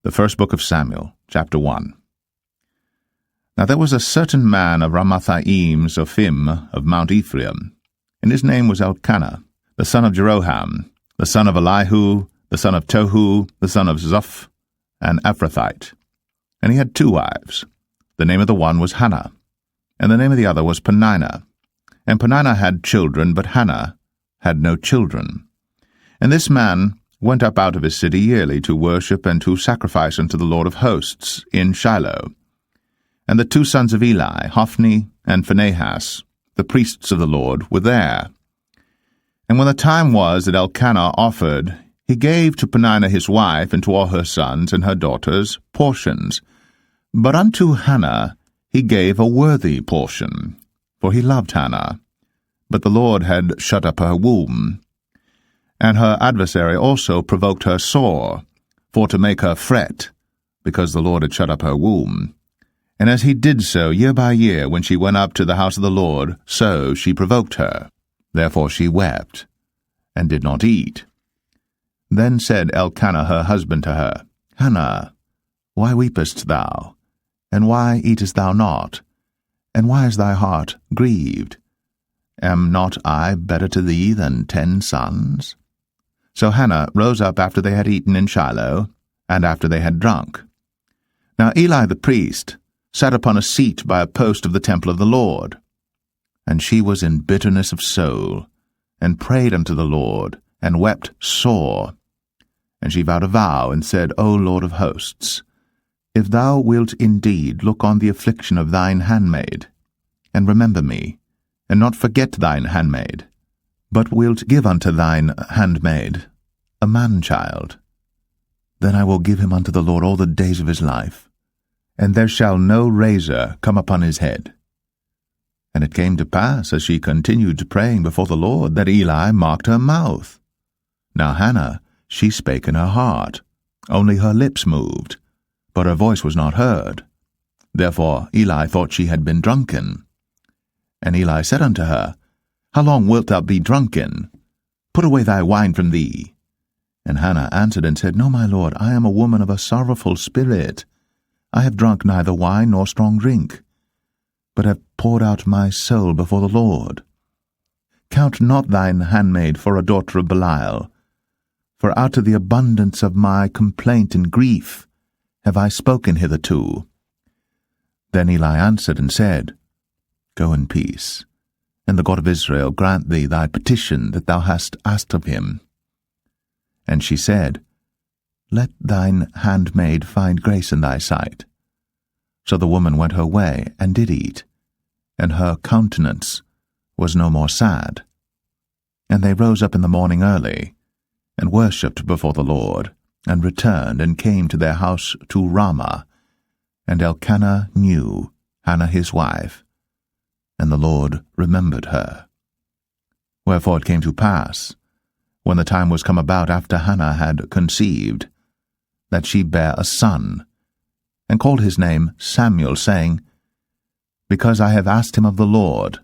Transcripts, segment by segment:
The first book of Samuel, chapter 1. Now there was a certain man of Ramathaim Zophim of Mount Ephraim, and his name was Elkanah, the son of Jeroham, the son of Elihu, the son of Tohu, the son of Zoph, an Ephrathite. And he had 2 wives. The name of the one was Hannah, and the name of the other was Peninnah. And Peninnah had children, but Hannah had no children. And this man went up out of his city yearly to worship and to sacrifice unto the Lord of hosts in Shiloh. And the 2 sons of Eli, Hophni and Phinehas, the priests of the Lord, were there. And when the time was that Elkanah offered, he gave to Peninnah his wife and to all her sons and her daughters portions. But unto Hannah he gave a worthy portion, for he loved Hannah. But the Lord had shut up her womb. And her adversary also provoked her sore, for to make her fret, because the Lord had shut up her womb. And as he did so year by year, when she went up to the house of the Lord, so she provoked her. Therefore she wept, and did not eat. Then said Elkanah her husband to her, Hannah, why weepest thou? And why eatest thou not? And why is thy heart grieved? Am not I better to thee than 10 sons? So Hannah rose up after they had eaten in Shiloh, and after they had drunk. Now Eli the priest sat upon a seat by a post of the temple of the Lord. And she was in bitterness of soul, and prayed unto the Lord, and wept sore. And she vowed a vow, and said, O Lord of hosts, if thou wilt indeed look on the affliction of thine handmaid, and remember me, and not forget thine handmaid, but wilt give unto thine handmaid a man-child, then I will give him unto the Lord all the days of his life, and there shall no razor come upon his head. And it came to pass, as she continued praying before the Lord, that Eli marked her mouth. Now Hannah, she spake in her heart, only her lips moved, but her voice was not heard. Therefore Eli thought she had been drunken. And Eli said unto her, How long wilt thou be drunken? Put away thy wine from thee. And Hannah answered and said, No, my lord, I am a woman of a sorrowful spirit. I have drunk neither wine nor strong drink, but have poured out my soul before the Lord. Count not thine handmaid for a daughter of Belial, for out of the abundance of my complaint and grief have I spoken hitherto. Then Eli answered and said, Go in peace, and the God of Israel grant thee thy petition that thou hast asked of him. And she said, Let thine handmaid find grace in thy sight. So the woman went her way, and did eat, and her countenance was no more sad. And they rose up in the morning early, and worshipped before the Lord, and returned, and came to their house to Ramah. And Elkanah knew Hannah his wife, and the Lord remembered her. Wherefore it came to pass, when the time was come about after Hannah had conceived, that she bare a son, and called his name Samuel, saying, Because I have asked him of the Lord.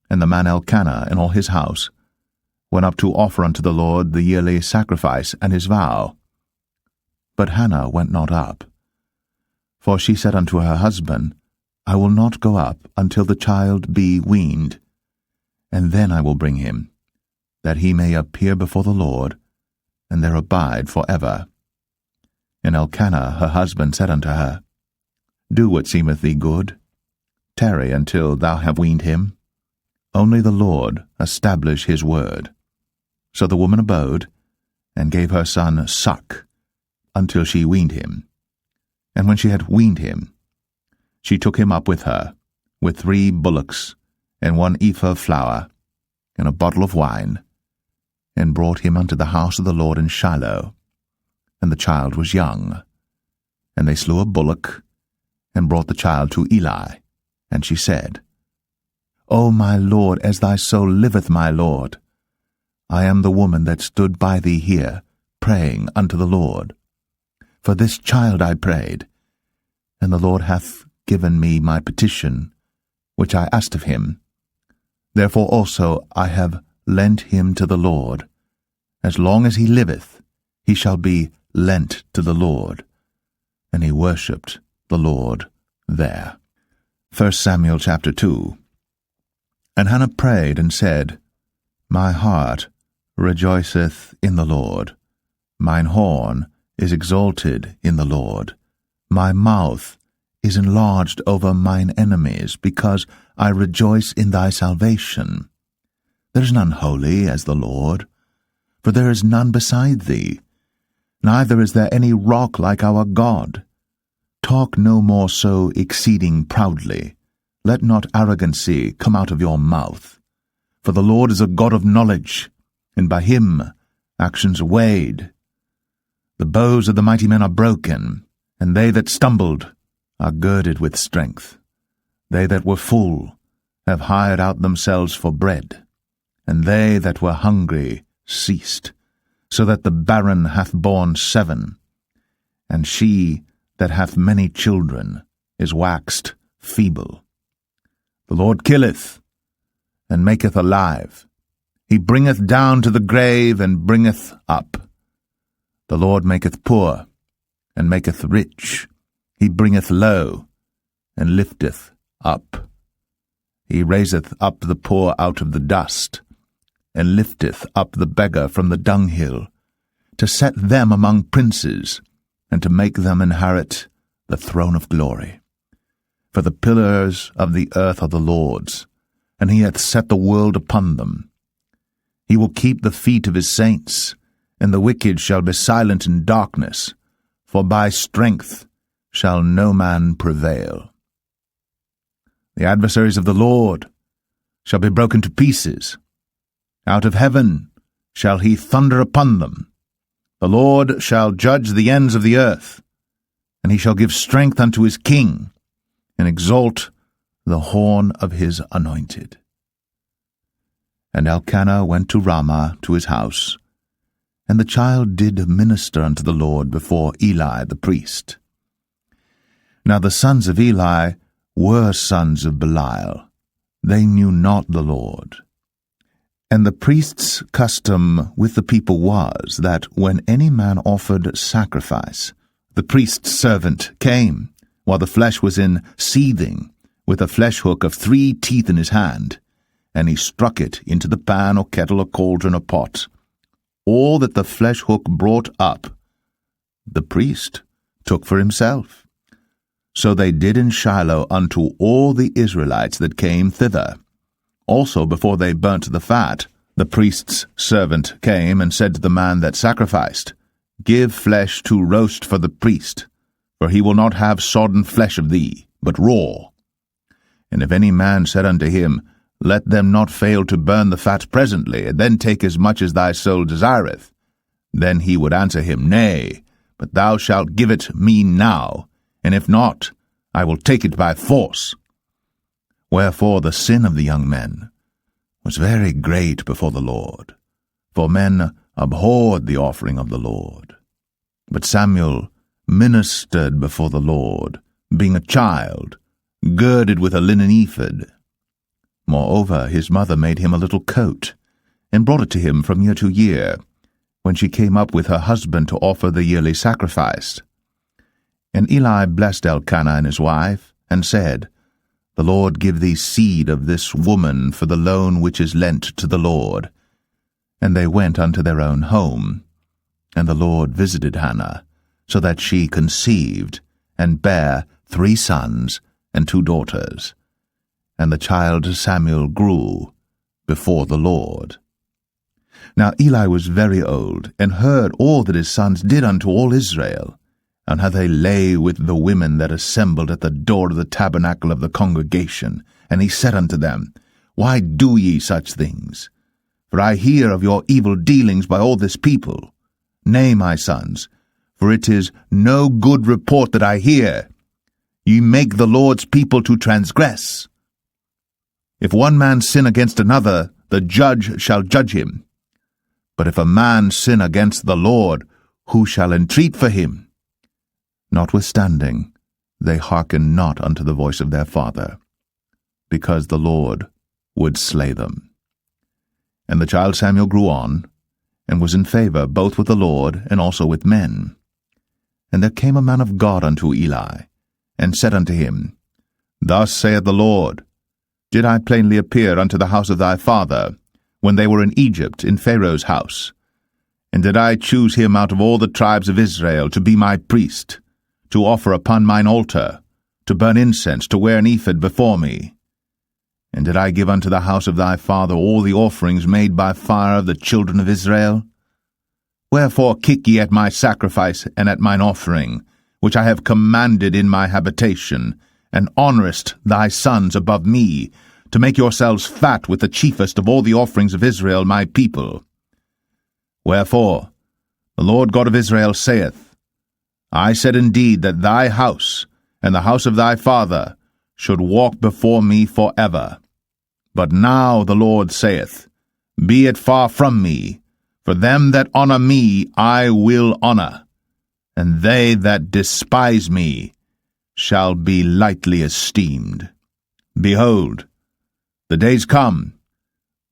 And the man Elkanah and all his house went up to offer unto the Lord the yearly sacrifice and his vow. But Hannah went not up. For she said unto her husband, I will not go up until the child be weaned, and then I will bring him, that he may appear before the Lord, and there abide for ever. And Elkanah her husband said unto her, Do what seemeth thee good. Tarry until thou have weaned him. Only the Lord establish his word. So the woman abode, and gave her son suck, until she weaned him. And when she had weaned him, she took him up with her, with 3 bullocks, and 1 ephah of flour, and a bottle of wine, and brought him unto the house of the Lord in Shiloh. And the child was young. And they slew a bullock, and brought the child to Eli. And she said, O my lord, as thy soul liveth, my lord, I am the woman that stood by thee here, praying unto the Lord. For this child I prayed, and the Lord hath given me my petition, which I asked of him. Therefore also I have lent him to the Lord. As long as he liveth, he shall be lent to the Lord. and he worshipped the Lord there. 1 Samuel chapter 2. And Hannah prayed and said, My heart rejoiceth in the Lord. Mine horn is exalted in the Lord. My mouth is enlarged over mine enemies, because I rejoice in thy salvation. There is none holy as the Lord, for there is none beside thee, neither is there any rock like our God. Talk no more so exceeding proudly. Let not arrogancy come out of your mouth. For the Lord is a God of knowledge, and by him actions are weighed. The bows of the mighty men are broken, and they that stumbled are girded with strength. They that were full have hired out themselves for bread, and they that were hungry ceased, so that the barren hath borne 7, and she that hath many children is waxed feeble. The Lord killeth, and maketh alive. He bringeth down to the grave, and bringeth up. The Lord maketh poor, and maketh rich. He bringeth low, and lifteth up. He raiseth up the poor out of the dust, and lifteth up the beggar from the dunghill, to set them among princes, and to make them inherit the throne of glory. For the pillars of the earth are the Lord's, and he hath set the world upon them. He will keep the feet of his saints, and the wicked shall be silent in darkness, for by strength shall no man prevail. The adversaries of the Lord shall be broken to pieces. Out of heaven shall he thunder upon them. The Lord shall judge the ends of the earth, and he shall give strength unto his king, and exalt the horn of his anointed. And Elkanah went to Ramah to his house, and the child did minister unto the Lord before Eli the priest. Now the sons of Eli were sons of Belial. They knew not the Lord. And the priest's custom with the people was that when any man offered sacrifice, the priest's servant came, while the flesh was in seething, with a flesh hook of 3 teeth in his hand, and he struck it into the pan or kettle or cauldron or pot. All that the flesh hook brought up, the priest took for himself. So they did in Shiloh unto all the Israelites that came thither. Also before they burnt the fat, the priest's servant came and said to the man that sacrificed, Give flesh to roast for the priest, for he will not have sodden flesh of thee, but raw. And if any man said unto him, Let them not fail to burn the fat presently, and then take as much as thy soul desireth, then he would answer him, Nay, but thou shalt give it me now, and if not, I will take it by force. Wherefore the sin of the young men was very great before the Lord, for men abhorred the offering of the Lord. But Samuel ministered before the Lord, being a child, girded with a linen ephod. Moreover, his mother made him a little coat, and brought it to him from year to year, when she came up with her husband to offer the yearly sacrifice. And Eli blessed Elkanah and his wife, and said, The Lord give thee seed of this woman for the loan which is lent to the Lord. And they went unto their own home. And the Lord visited Hannah, so that she conceived, and bare 3 sons and 2 daughters. And the child Samuel grew before the Lord. Now Eli was very old, and heard all that his sons did unto all Israel, and how they lay with the women that assembled at the door of the tabernacle of the congregation. And he said unto them, Why do ye such things? For I hear of your evil dealings by all this people. Nay, my sons, for it is no good report that I hear. Ye make the Lord's people to transgress. If one man sin against another, the judge shall judge him. But if a man sin against the Lord, who shall entreat for him? Notwithstanding, they hearkened not unto the voice of their father, because the Lord would slay them. And the child Samuel grew on, and was in favor both with the Lord and also with men. And there came a man of God unto Eli, and said unto him, Thus saith the Lord, Did I plainly appear unto the house of thy father, when they were in Egypt, in Pharaoh's house? And did I choose him out of all the tribes of Israel to be my priest, to offer upon mine altar, to burn incense, to wear an ephod before me? And did I give unto the house of thy father all the offerings made by fire of the children of Israel? Wherefore kick ye at my sacrifice and at mine offering, which I have commanded in my habitation, and honourest thy sons above me, to make yourselves fat with the chiefest of all the offerings of Israel my people? Wherefore the Lord God of Israel saith, I said indeed that thy house and the house of thy father should walk before me for ever. But now the Lord saith, Be it far from me, for them that honour me I will honour, and they that despise me shall be lightly esteemed. Behold, the days come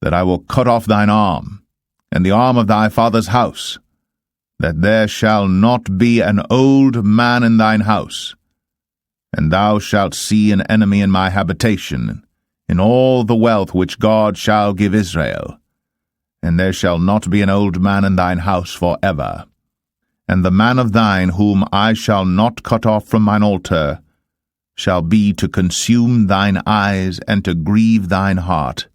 that I will cut off thine arm, and the arm of thy father's house, that there shall not be an old man in thine house, and thou shalt see an enemy in my habitation, in all the wealth which God shall give Israel. And there shall not be an old man in thine house for ever. And the man of thine whom I shall not cut off from mine altar shall be to consume thine eyes and to grieve thine heart,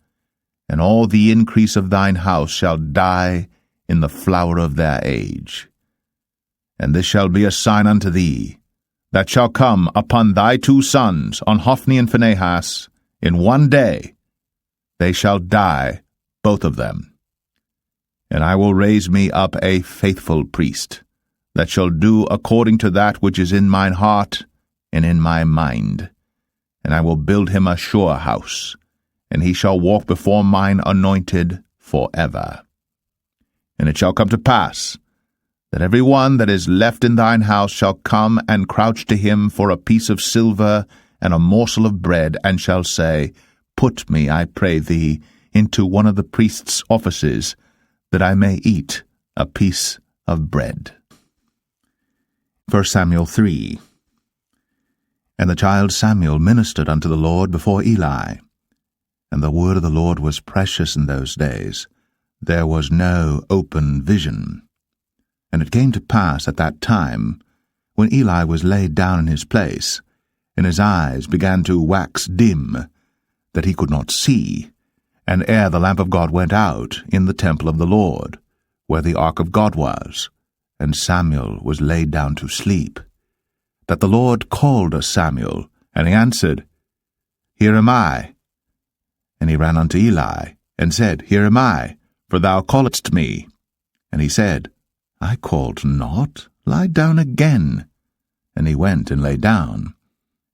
and all the increase of thine house shall die in the flower of their age. And this shall be a sign unto thee, that shall come upon thy two sons, on Hophni and Phinehas, in one day. They shall die, both of them. And I will raise me up a faithful priest, that shall do according to that which is in mine heart and in my mind. And I will build him a sure house, and he shall walk before mine anointed for ever. And it shall come to pass, that every one that is left in thine house shall come and crouch to him for a piece of silver and a morsel of bread, and shall say, Put me, I pray thee, into one of the priest's offices, that I may eat a piece of bread. 1 Samuel 3. And the child Samuel ministered unto the Lord before Eli. And the word of the Lord was precious in those days. There was no open vision. And it came to pass at that time, when Eli was laid down in his place, and his eyes began to wax dim, that he could not see, and ere the lamp of God went out in the temple of the Lord, where the ark of God was, and Samuel was laid down to sleep, that the Lord called Samuel, and he answered, Here am I. And he ran unto Eli, and said, Here am I, for thou calledst me. And he said, I called not, lie down again. And he went and lay down.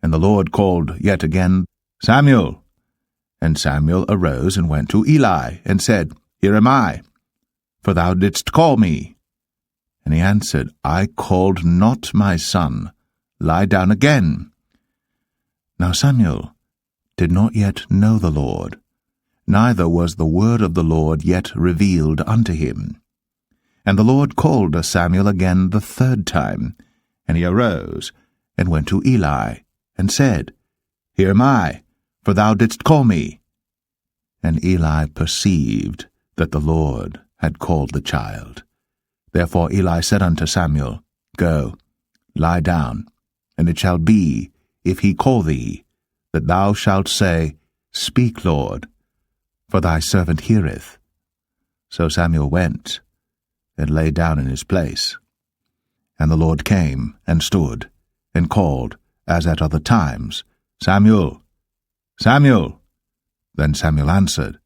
And the Lord called yet again, Samuel. And Samuel arose and went to Eli, and said, Here am I, for thou didst call me. And he answered, I called not, my son, lie down again. Now Samuel did not yet know the Lord, neither was the word of the Lord yet revealed unto him. And the Lord called Samuel again the third time, and he arose, and went to Eli, and said, Here am I, for thou didst call me. And Eli perceived that the Lord had called the child. Therefore Eli said unto Samuel, Go, lie down, and it shall be, if he call thee, that thou shalt say, Speak, Lord, for thy servant heareth. So Samuel went, and lay down in his place. And the Lord came, and stood, and called, as at other times, Samuel, Samuel. Then Samuel answered,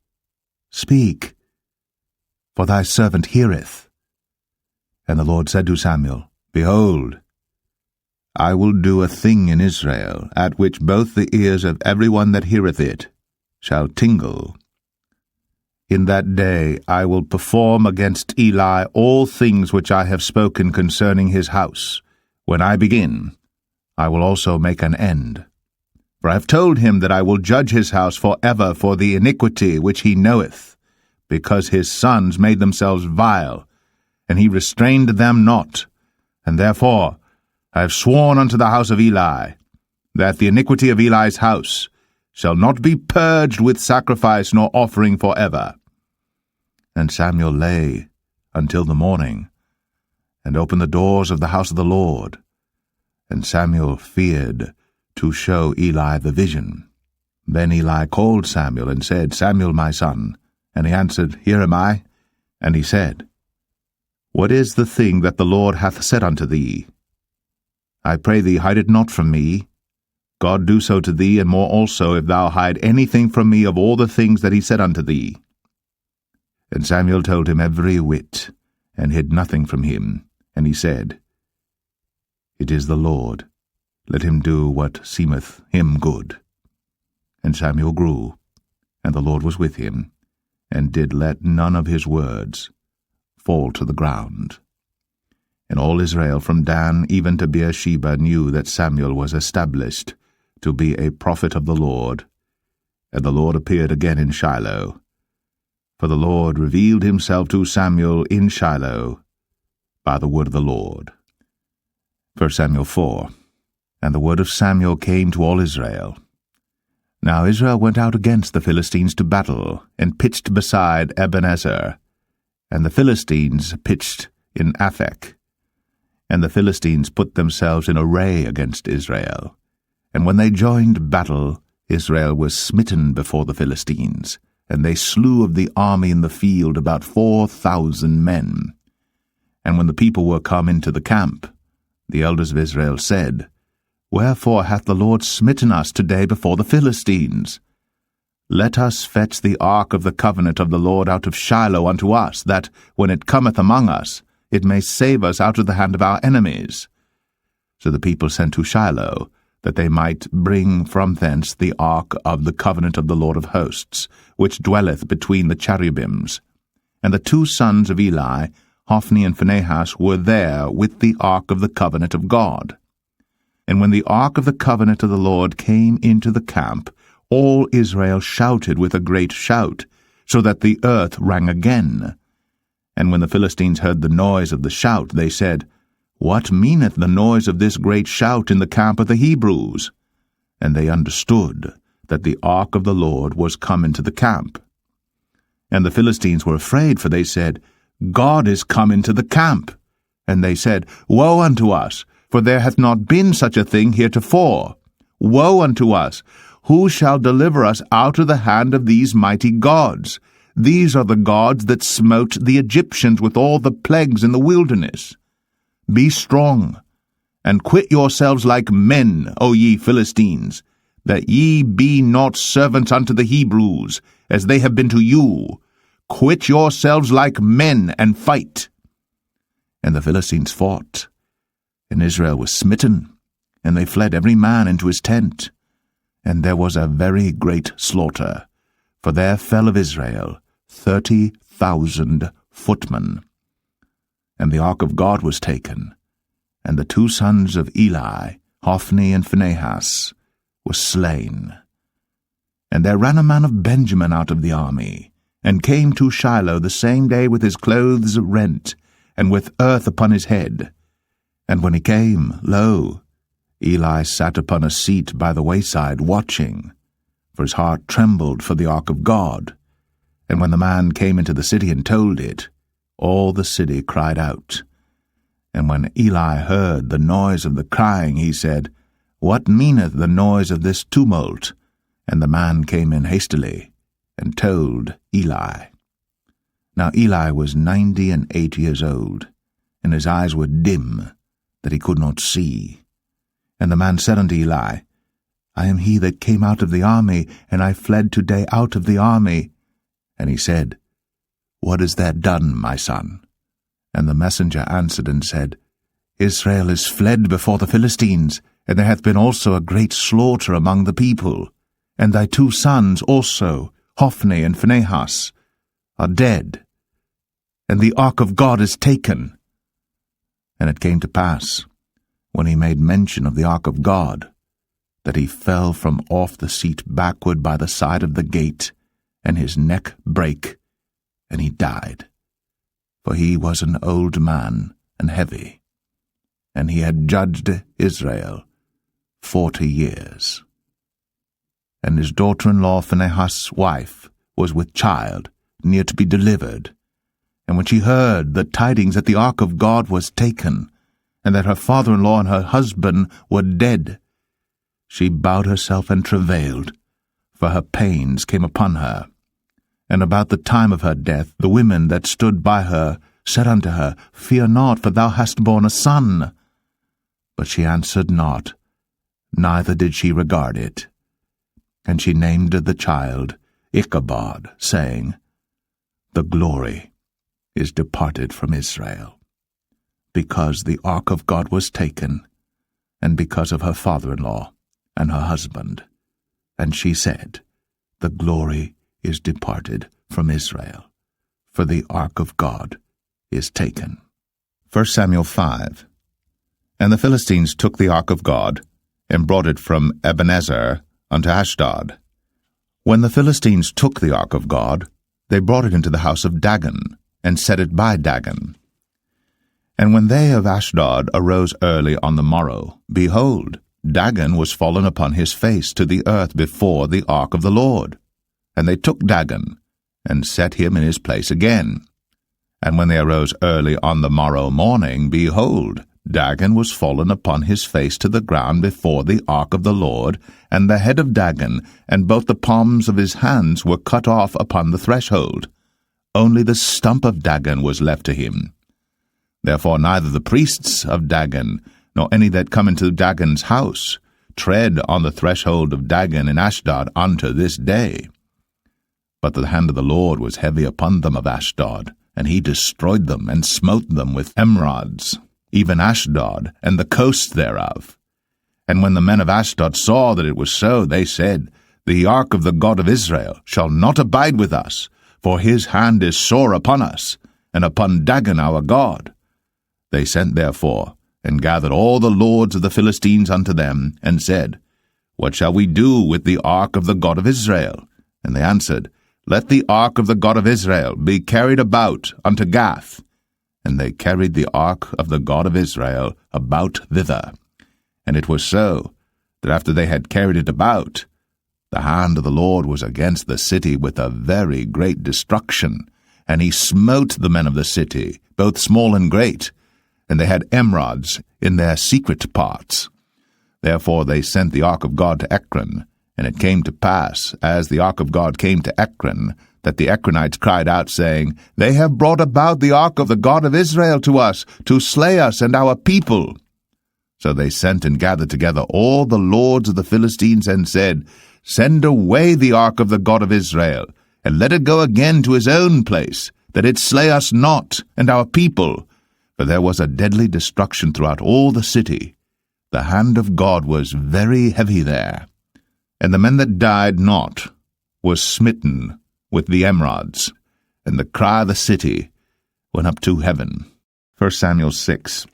Speak, for thy servant heareth. And the Lord said to Samuel, Behold, I will do a thing in Israel, at which both the ears of every one that heareth it shall tingle. In that day I will perform against Eli all things which I have spoken concerning his house. When I begin, I will also make an end. For I have told him that I will judge his house for ever for the iniquity which he knoweth, because his sons made themselves vile, and he restrained them not. And therefore I have sworn unto the house of Eli, that the iniquity of Eli's house shall not be purged with sacrifice nor offering for ever. And Samuel lay until the morning, and opened the doors of the house of the Lord. And Samuel feared to show Eli the vision. Then Eli called Samuel, and said, Samuel, my son. And he answered, Here am I. And he said, What is the thing that the Lord hath said unto thee? I pray thee, hide it not from me. God do so to thee, and more also, if thou hide anything from me of all the things that he said unto thee. And Samuel told him every whit, and hid nothing from him. And he said, It is the Lord. Let him do what seemeth him good. And Samuel grew, and the Lord was with him, and did let none of his words fall to the ground. And all Israel from Dan even to Beersheba knew that Samuel was established to be a prophet of the Lord. And the Lord appeared again in Shiloh. For the Lord revealed himself to Samuel in Shiloh by the word of the Lord. 1 Samuel 4. And the word of Samuel came to all Israel. Now Israel went out against the Philistines to battle, and pitched beside Ebenezer. And the Philistines pitched in Aphek. And the Philistines put themselves in array against Israel. And when they joined battle, Israel was smitten before the Philistines, and they slew of the army in the field about 4,000 men. And when the people were come into the camp, the elders of Israel said, Wherefore hath the Lord smitten us today before the Philistines? Let us fetch the ark of the covenant of the Lord out of Shiloh unto us, that, when it cometh among us, it may save us out of the hand of our enemies. So the people sent to Shiloh, that they might bring from thence the ark of the covenant of the Lord of hosts, which dwelleth between the cherubims. And the two sons of Eli, Hophni and Phinehas, were there with the ark of the covenant of God. And when the ark of the covenant of the Lord came into the camp, all Israel shouted with a great shout, so that the earth rang again. And when the Philistines heard the noise of the shout, they said, What meaneth the noise of this great shout in the camp of the Hebrews? And they understood that the ark of the Lord was come into the camp. And the Philistines were afraid, for they said, God is come into the camp. And they said, Woe unto us, for there hath not been such a thing heretofore. Woe unto us! Who shall deliver us out of the hand of these mighty gods? These are the gods that smote the Egyptians with all the plagues in the wilderness. Be strong, and quit yourselves like men, O ye Philistines, that ye be not servants unto the Hebrews, as they have been to you. Quit yourselves like men, and fight. And the Philistines fought, and Israel was smitten, and they fled every man into his tent. And there was a very great slaughter, for there fell of Israel 30,000 footmen. And the ark of God was taken, and the two sons of Eli, Hophni and Phinehas, were slain. And there ran a man of Benjamin out of the army, and came to Shiloh the same day with his clothes rent, and with earth upon his head. And when he came, lo, Eli sat upon a seat by the wayside, watching, for his heart trembled for the ark of God. And when the man came into the city and told it, all the city cried out. And when Eli heard the noise of the crying, he said, What meaneth the noise of this tumult? And the man came in hastily, and told Eli. Now Eli was 98 years old, and his eyes were dim, that he could not see. And the man said unto Eli, I am he that came out of the army, and I fled today out of the army. And he said, What is that done, my son? And the messenger answered and said, Israel is fled before the Philistines, and there hath been also a great slaughter among the people. And thy two sons also, Hophni and Phinehas, are dead, and the ark of God is taken. And it came to pass, when he made mention of the ark of God, that he fell from off the seat backward by the side of the gate, and his neck brake, and he died. For he was an old man, and heavy. and he had judged Israel 40 years. And his daughter-in-law Phinehas' wife was with child, near to be delivered. And when she heard the tidings that the ark of God was taken, and that her father-in-law and her husband were dead, she bowed herself and travailed, for her pains came upon her. And about the time of her death, the women that stood by her said unto her, Fear not, for thou hast borne a son. But she answered not, neither did she regard it. And she named the child Ichabod, saying, The glory is departed from Israel, because the ark of God was taken, and because of her father-in-law and her husband. And she said, The glory is departed from Israel, for the ark of God is taken. 1 Samuel 5. And the Philistines took the ark of God, and brought it from Ebenezer unto Ashdod. When the Philistines took the ark of God, they brought it into the house of Dagon, and set it by Dagon. And when they of Ashdod arose early on the morrow, behold, Dagon was fallen upon his face to the earth before the ark of the Lord. And they took Dagon, and set him in his place again. And when they arose early on the morrow morning, behold, Dagon was fallen upon his face to the ground before the ark of the Lord, and the head of Dagon, and both the palms of his hands were cut off upon the threshold. Only the stump of Dagon was left to him. Therefore neither the priests of Dagon, nor any that come into Dagon's house, tread on the threshold of Dagon in Ashdod unto this day. But the hand of the Lord was heavy upon them of Ashdod, and he destroyed them, and smote them with emerods, even Ashdod, and the coasts thereof. And when the men of Ashdod saw that it was so, they said, The ark of the God of Israel shall not abide with us, for his hand is sore upon us, and upon Dagon our God. They sent therefore, and gathered all the lords of the Philistines unto them, and said, What shall we do with the ark of the God of Israel? And they answered, Let the ark of the God of Israel be carried about unto Gath. And they carried the ark of the God of Israel about thither. And it was so, that after they had carried it about, the hand of the Lord was against the city with a very great destruction, and he smote the men of the city, both small and great, and they had emerods in their secret parts. Therefore they sent the ark of God to Ekron, and it came to pass, as the ark of God came to Ekron, that the Ekronites cried out, saying, They have brought about the ark of the God of Israel to us, to slay us and our people. So they sent and gathered together all the lords of the Philistines, and said, Send away the ark of the God of Israel, and let it go again to his own place, that it slay us not and our people. For there was a deadly destruction throughout all the city. The hand of God was very heavy there. And the men that died not were smitten with the emerods, and the cry of the city went up to heaven. 1 Samuel 6.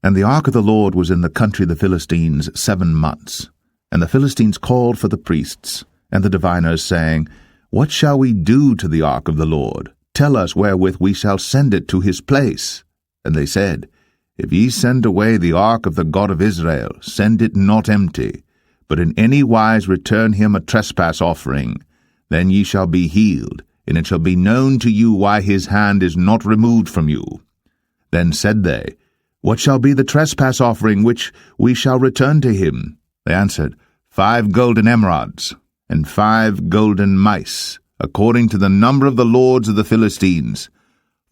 And the ark of the Lord was in the country of the Philistines 7 months. And the Philistines called for the priests and the diviners, saying, What shall we do to the ark of the Lord? Tell us wherewith we shall send it to his place. And they said, If ye send away the ark of the God of Israel, send it not empty, but in any wise return him a trespass offering. Then ye shall be healed, and it shall be known to you why his hand is not removed from you. Then said they, What shall be the trespass offering which we shall return to him? They answered, 5 golden emerods, and 5 golden mice, according to the number of the lords of the Philistines.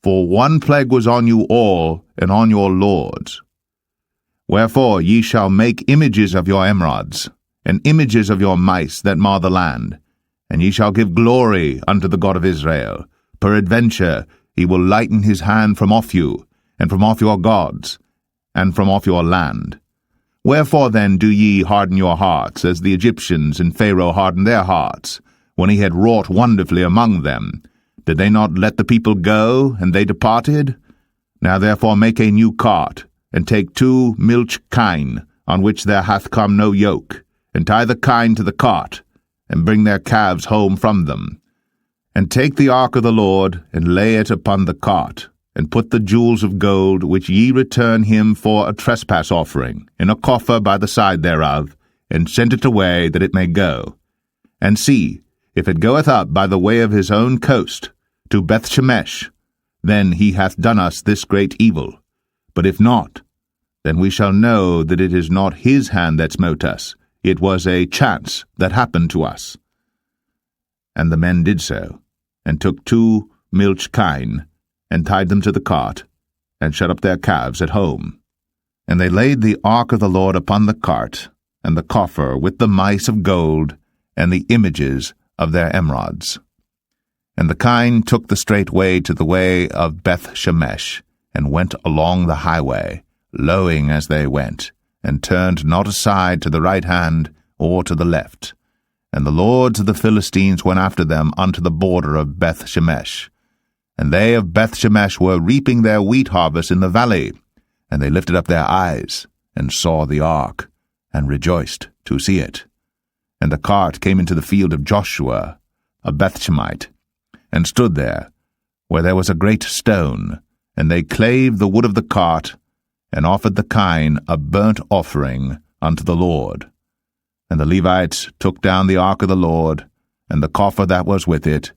For one plague was on you all, and on your lords. Wherefore ye shall make images of your emerods, and images of your mice that mar the land, and ye shall give glory unto the God of Israel. Peradventure he will lighten his hand from off you, and from off your gods, and from off your land. Wherefore then do ye harden your hearts, as the Egyptians and Pharaoh hardened their hearts, when he had wrought wonderfully among them? Did they not let the people go, and they departed? Now therefore make a new cart, and take 2 milch kine, on which there hath come no yoke, and tie the kine to the cart, and bring their calves home from them. And take the ark of the Lord, and lay it upon the cart, and put the jewels of gold which ye return him for a trespass offering in a coffer by the side thereof, and send it away that it may go. And see, if it goeth up by the way of his own coast, to Bethshemesh, then he hath done us this great evil. But if not, then we shall know that it is not his hand that smote us, it was a chance that happened to us. And the men did so, and took 2 milch kine, and tied them to the cart, and shut up their calves at home. And they laid the ark of the Lord upon the cart, and the coffer with the mice of gold, and the images of their emerods. And the kine took the straight way to the way of Bethshemesh, and went along the highway, lowing as they went, and turned not aside to the right hand or to the left. And the lords of the Philistines went after them unto the border of Bethshemesh. And they of Bethshemesh were reaping their wheat harvest in the valley, and they lifted up their eyes, and saw the ark, and rejoiced to see it. And the cart came into the field of Joshua, a Bethshemite, and stood there, where there was a great stone, and they clave the wood of the cart, and offered the kine a burnt offering unto the Lord. And the Levites took down the ark of the Lord, and the coffer that was with it,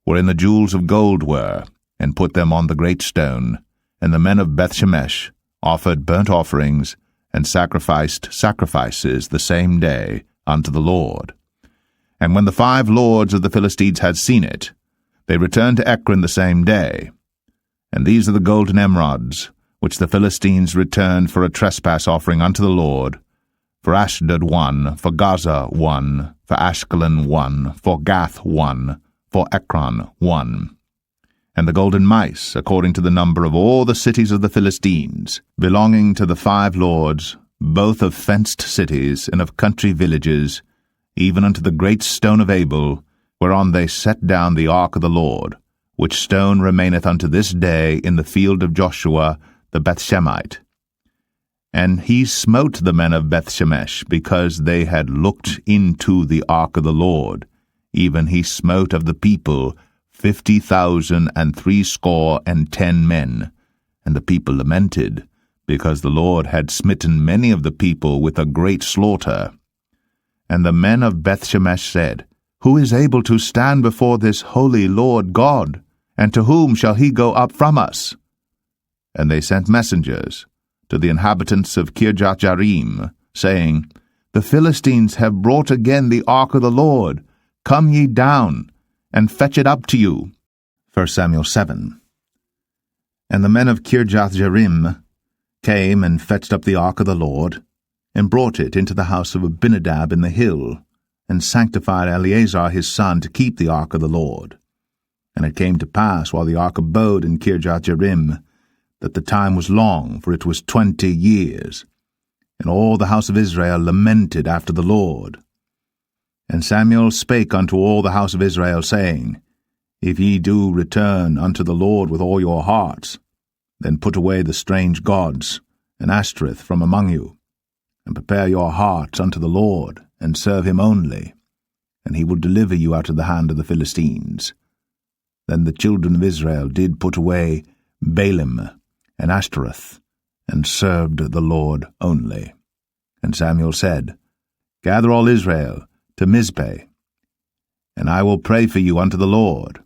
wherein the jewels of gold were, and put them on the great stone. And the men of Bethshemesh offered burnt offerings, and sacrificed sacrifices the same day unto the Lord. And when the 5 lords of the Philistines had seen it, they returned to Ekron the same day. And these are the golden emerods, which the Philistines returned for a trespass offering unto the Lord: for Ashdod 1, for Gaza 1, for Ashkelon 1, for Gath 1, for Ekron 1. And the golden mice, according to the number of all the cities of the Philistines, belonging to the 5 lords, both of fenced cities and of country villages, even unto the great stone of Abel, whereon they set down the ark of the Lord, which stone remaineth unto this day in the field of Joshua the Bethshemite. And he smote the men of Bethshemesh, because they had looked into the ark of the Lord. Even he smote of the people 50,060 men. And the people lamented, because the Lord had smitten many of the people with a great slaughter. And the men of Bethshemesh said, Who is able to stand before this holy Lord God? And to whom shall he go up from us? And they sent messengers to the inhabitants of Kirjath-jearim, saying, The Philistines have brought again the ark of the Lord. Come ye down, and fetch it up to you. 1 Samuel 7. And the men of Kirjath-jearim came and fetched up the ark of the Lord, and brought it into the house of Abinadab in the hill, and sanctified Eleazar his son to keep the ark of the Lord. And it came to pass, while the ark abode in Kirjath-jearim, that the time was long, for it was 20 years. And all the house of Israel lamented after the Lord. And Samuel spake unto all the house of Israel, saying, If ye do return unto the Lord with all your hearts, then put away the strange gods and Ashtoreth from among you, and prepare your hearts unto the Lord, and serve him only, and he will deliver you out of the hand of the Philistines. Then the children of Israel did put away Baalim and Ashtoreth, and served the Lord only. And Samuel said, Gather all Israel to Mizpeh, and I will pray for you unto the Lord.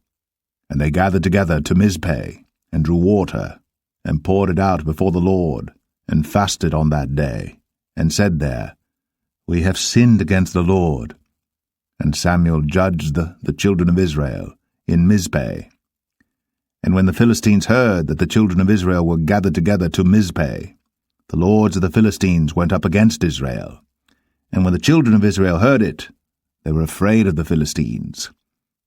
And they gathered together to Mizpeh, and drew water, and poured it out before the Lord, and fasted on that day, and said there, We have sinned against the Lord. And Samuel judged the children of Israel in Mizpeh. And when the Philistines heard that the children of Israel were gathered together to Mizpeh, the lords of the Philistines went up against Israel. And when the children of Israel heard it, they were afraid of the Philistines.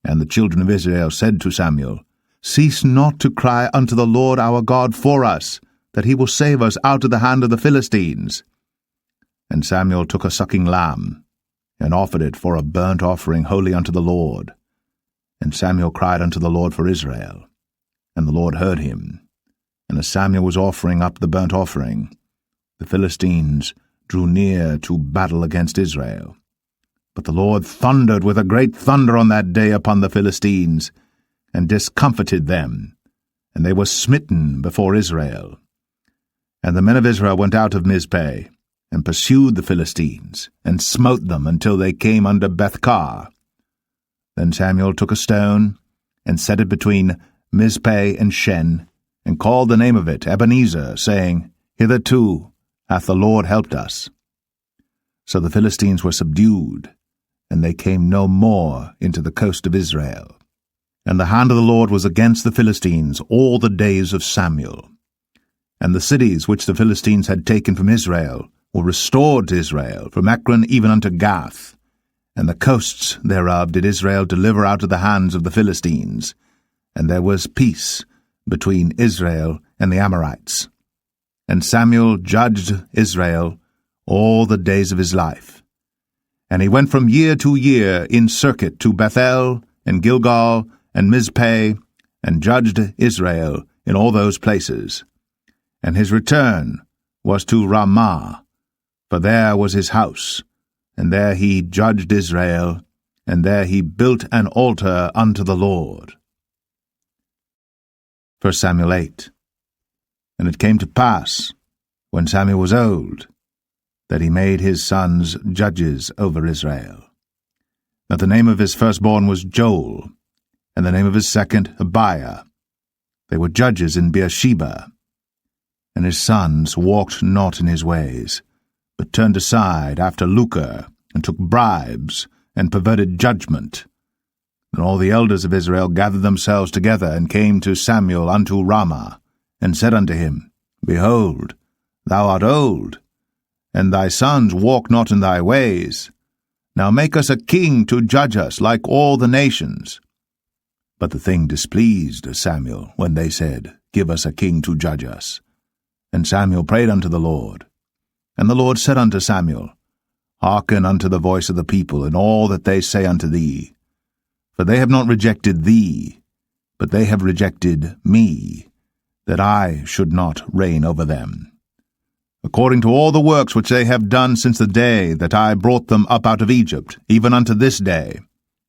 And the children of Israel said to Samuel, Cease not to cry unto the Lord our God for us, that he will save us out of the hand of the Philistines. And Samuel took a sucking lamb, and offered it for a burnt offering holy unto the Lord. And Samuel cried unto the Lord for Israel. And the Lord heard him. And as Samuel was offering up the burnt offering, the Philistines drew near to battle against Israel. But the Lord thundered with a great thunder on that day upon the Philistines, and discomfited them, and they were smitten before Israel. And the men of Israel went out of Mizpeh, and pursued the Philistines, and smote them until they came under Bethkar. Then Samuel took a stone, and set it between Mizpeh and Shen, and called the name of it Ebenezer, saying, Hitherto hath the Lord helped us. So the Philistines were subdued, and they came no more into the coast of Israel. And the hand of the Lord was against the Philistines all the days of Samuel. And the cities which the Philistines had taken from Israel were restored to Israel, from Ekron even unto Gath. And the coasts thereof did Israel deliver out of the hands of the Philistines. And there was peace between Israel and the Amorites. And Samuel judged Israel all the days of his life. And he went from year to year in circuit to Bethel, and Gilgal, and Mizpeh, and judged Israel in all those places. And his return was to Ramah, for there was his house, and there he judged Israel, and there he built an altar unto the Lord. 1 Samuel 8. And it came to pass, when Samuel was old, that he made his sons judges over Israel. Now the name of his firstborn was Joel, and the name of his second Abiah. They were judges in Beersheba. And his sons walked not in his ways, but turned aside after lucre, and took bribes, and perverted judgment. And all the elders of Israel gathered themselves together, and came to Samuel unto Ramah, and said unto him, Behold, thou art old, and thy sons walk not in thy ways. Now make us a king to judge us like all the nations. But the thing displeased Samuel, when they said, Give us a king to judge us. And Samuel prayed unto the Lord. And the Lord said unto Samuel, Hearken unto the voice of the people in all that they say unto thee. For they have not rejected thee, but they have rejected me, that I should not reign over them. According to all the works which they have done since the day that I brought them up out of Egypt, even unto this day,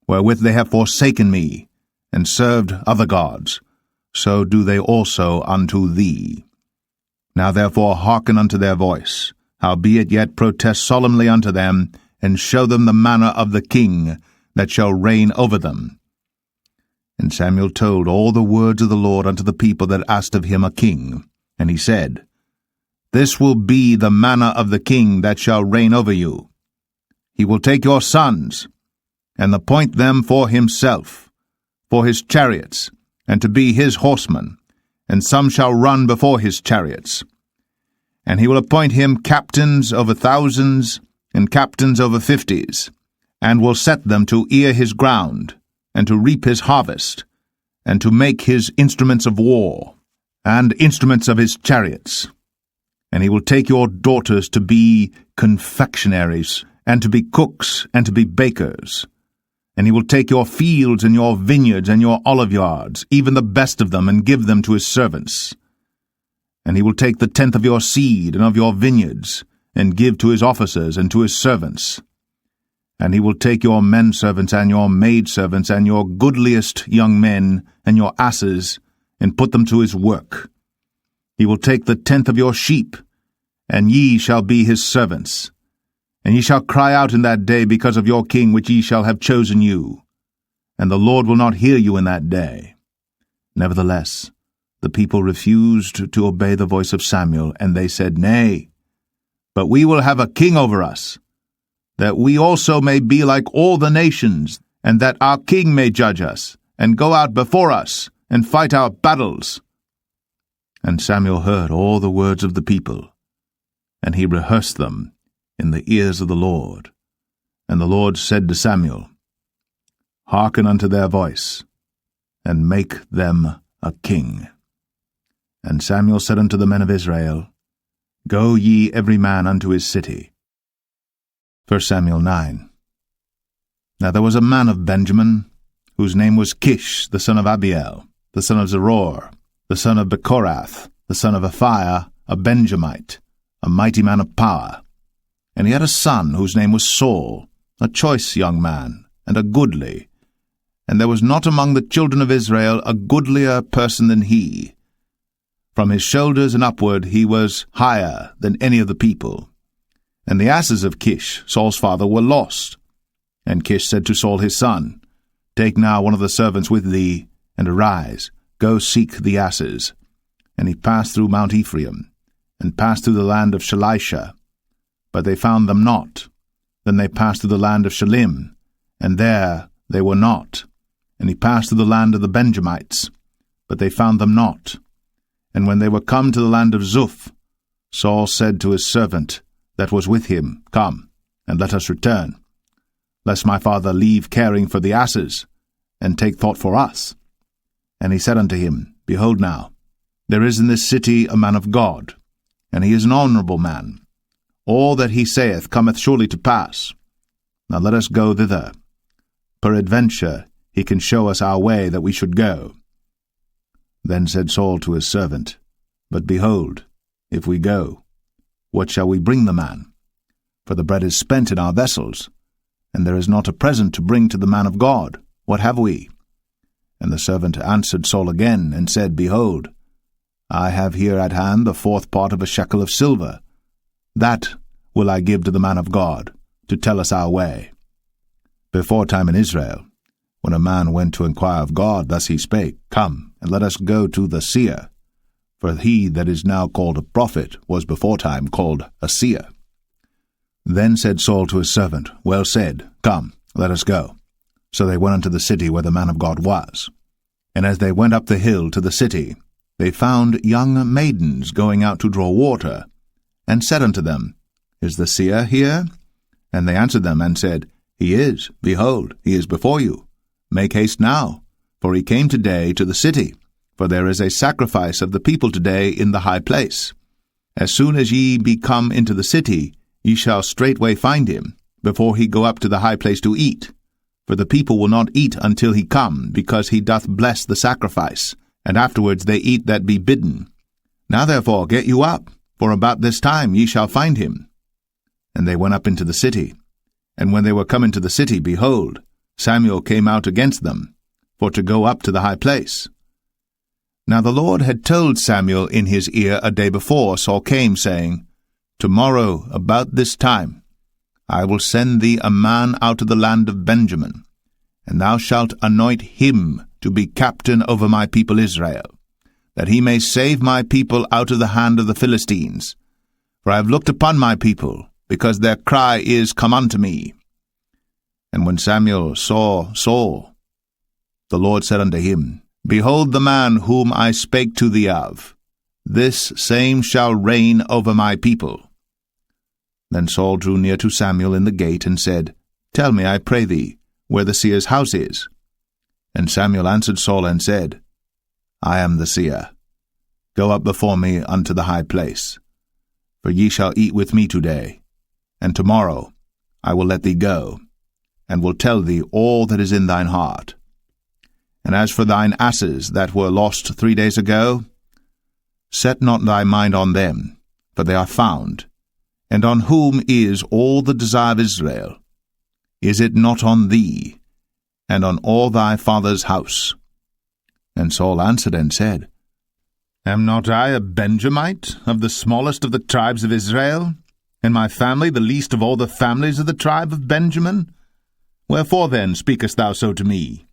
wherewith they have forsaken me, and served other gods, so do they also unto thee. Now therefore hearken unto their voice, howbeit yet protest solemnly unto them, and show them the manner of the king that shall reign over them. And Samuel told all the words of the Lord unto the people that asked of him a king. And he said, This will be the manner of the king that shall reign over you. He will take your sons, and appoint them for himself, for his chariots, and to be his horsemen, and some shall run before his chariots. And he will appoint him captains over thousands, and captains over 50s, and will set them to ear his ground, and to reap his harvest, and to make his instruments of war, and instruments of his chariots. And he will take your daughters to be confectionaries, and to be cooks, and to be bakers. And he will take your fields and your vineyards and your oliveyards, even the best of them, and give them to his servants. And he will take the tenth of your seed and of your vineyards, and give to his officers and to his servants. And he will take your men-servants and your maidservants and your goodliest young men and your asses, and put them to his work. He will take the tenth of your sheep, and ye shall be his servants. And ye shall cry out in that day because of your king which ye shall have chosen you. And the Lord will not hear you in that day. Nevertheless, the people refused to obey the voice of Samuel, and they said, Nay, but we will have a king over us, that we also may be like all the nations, and that our king may judge us, and go out before us, and fight our battles. And Samuel heard all the words of the people, and he rehearsed them in the ears of the Lord. And the Lord said to Samuel, Hearken unto their voice, and make them a king. And Samuel said unto the men of Israel, Go ye every man unto his city. 1 Samuel 9. Now there was a man of Benjamin, whose name was Kish, the son of Abiel, the son of Zeror, the son of Bechorath, the son of Aphiah, a Benjamite, a mighty man of power. And he had a son whose name was Saul, a choice young man, and a goodly. and there was not among the children of Israel a goodlier person than he. From his shoulders and upward he was higher than any of the people. And the asses of Kish, Saul's father, were lost. And Kish said to Saul his son, Take now one of the servants with thee, and arise, go seek the asses. And he passed through Mount Ephraim, and passed through the land of Shalisha. But they found them not. Then they passed through the land of Shalim, and there they were not. And he passed through the land of the Benjamites, but they found them not. And when they were come to the land of Zuph, Saul said to his servant that was with him, Come, and let us return, lest my father leave caring for the asses, and take thought for us. And he said unto him, Behold now, there is in this city a man of God, and he is an honourable man. All that he saith cometh surely to pass. Now let us go thither. Peradventure he can show us our way that we should go. Then said Saul to his servant, But behold, if we go, what shall we bring the man? For the bread is spent in our vessels, and there is not a present to bring to the man of God. What have we? And the servant answered Saul again, and said, Behold, I have here at hand the 4th part of a shekel of silver. That will I give to the man of God, to tell us our way. Before time in Israel, when a man went to inquire of God, thus he spake, Come, and let us go to the seer. For he that is now called a prophet was before time called a seer. Then said Saul to his servant, Well said, come, let us go. So they went unto the city where the man of God was. And as they went up the hill to the city, they found young maidens going out to draw water, and said unto them, Is the seer here? And they answered them, and said, He is, behold, he is before you. Make haste now, for he came today to the city, for there is a sacrifice of the people today in the high place. As soon as ye be come into the city, ye shall straightway find him, before he go up to the high place to eat. For the people will not eat until he come, because he doth bless the sacrifice, and afterwards they eat that be bidden. Now therefore get you up, for about this time ye shall find him. And they went up into the city. And when they were come into the city, behold, Samuel came out against them, for to go up to the high place. Now the Lord had told Samuel in his ear a day before Saul came, saying, Tomorrow, about this time, I will send thee a man out of the land of Benjamin, and thou shalt anoint him to be captain over my people Israel, that he may save my people out of the hand of the Philistines. For I have looked upon my people, because their cry is come unto me. And when Samuel saw Saul, the Lord said unto him, Behold the man whom I spake to thee of. This same shall reign over my people. Then Saul drew near to Samuel in the gate, and said, Tell me, I pray thee, where the seer's house is. And Samuel answered Saul, and said, I am the seer. Go up before me unto the high place. For ye shall eat with me today, and tomorrow I will let thee go, and will tell thee all that is in thine heart. And as for thine asses that were lost 3 days ago, set not thy mind on them, for they are found. And on whom is all the desire of Israel? Is it not on thee, and on all thy father's house? And Saul answered and said, Am not I a Benjamite, of the smallest of the tribes of Israel, and my family the least of all the families of the tribe of Benjamin? Wherefore then speakest thou so to me?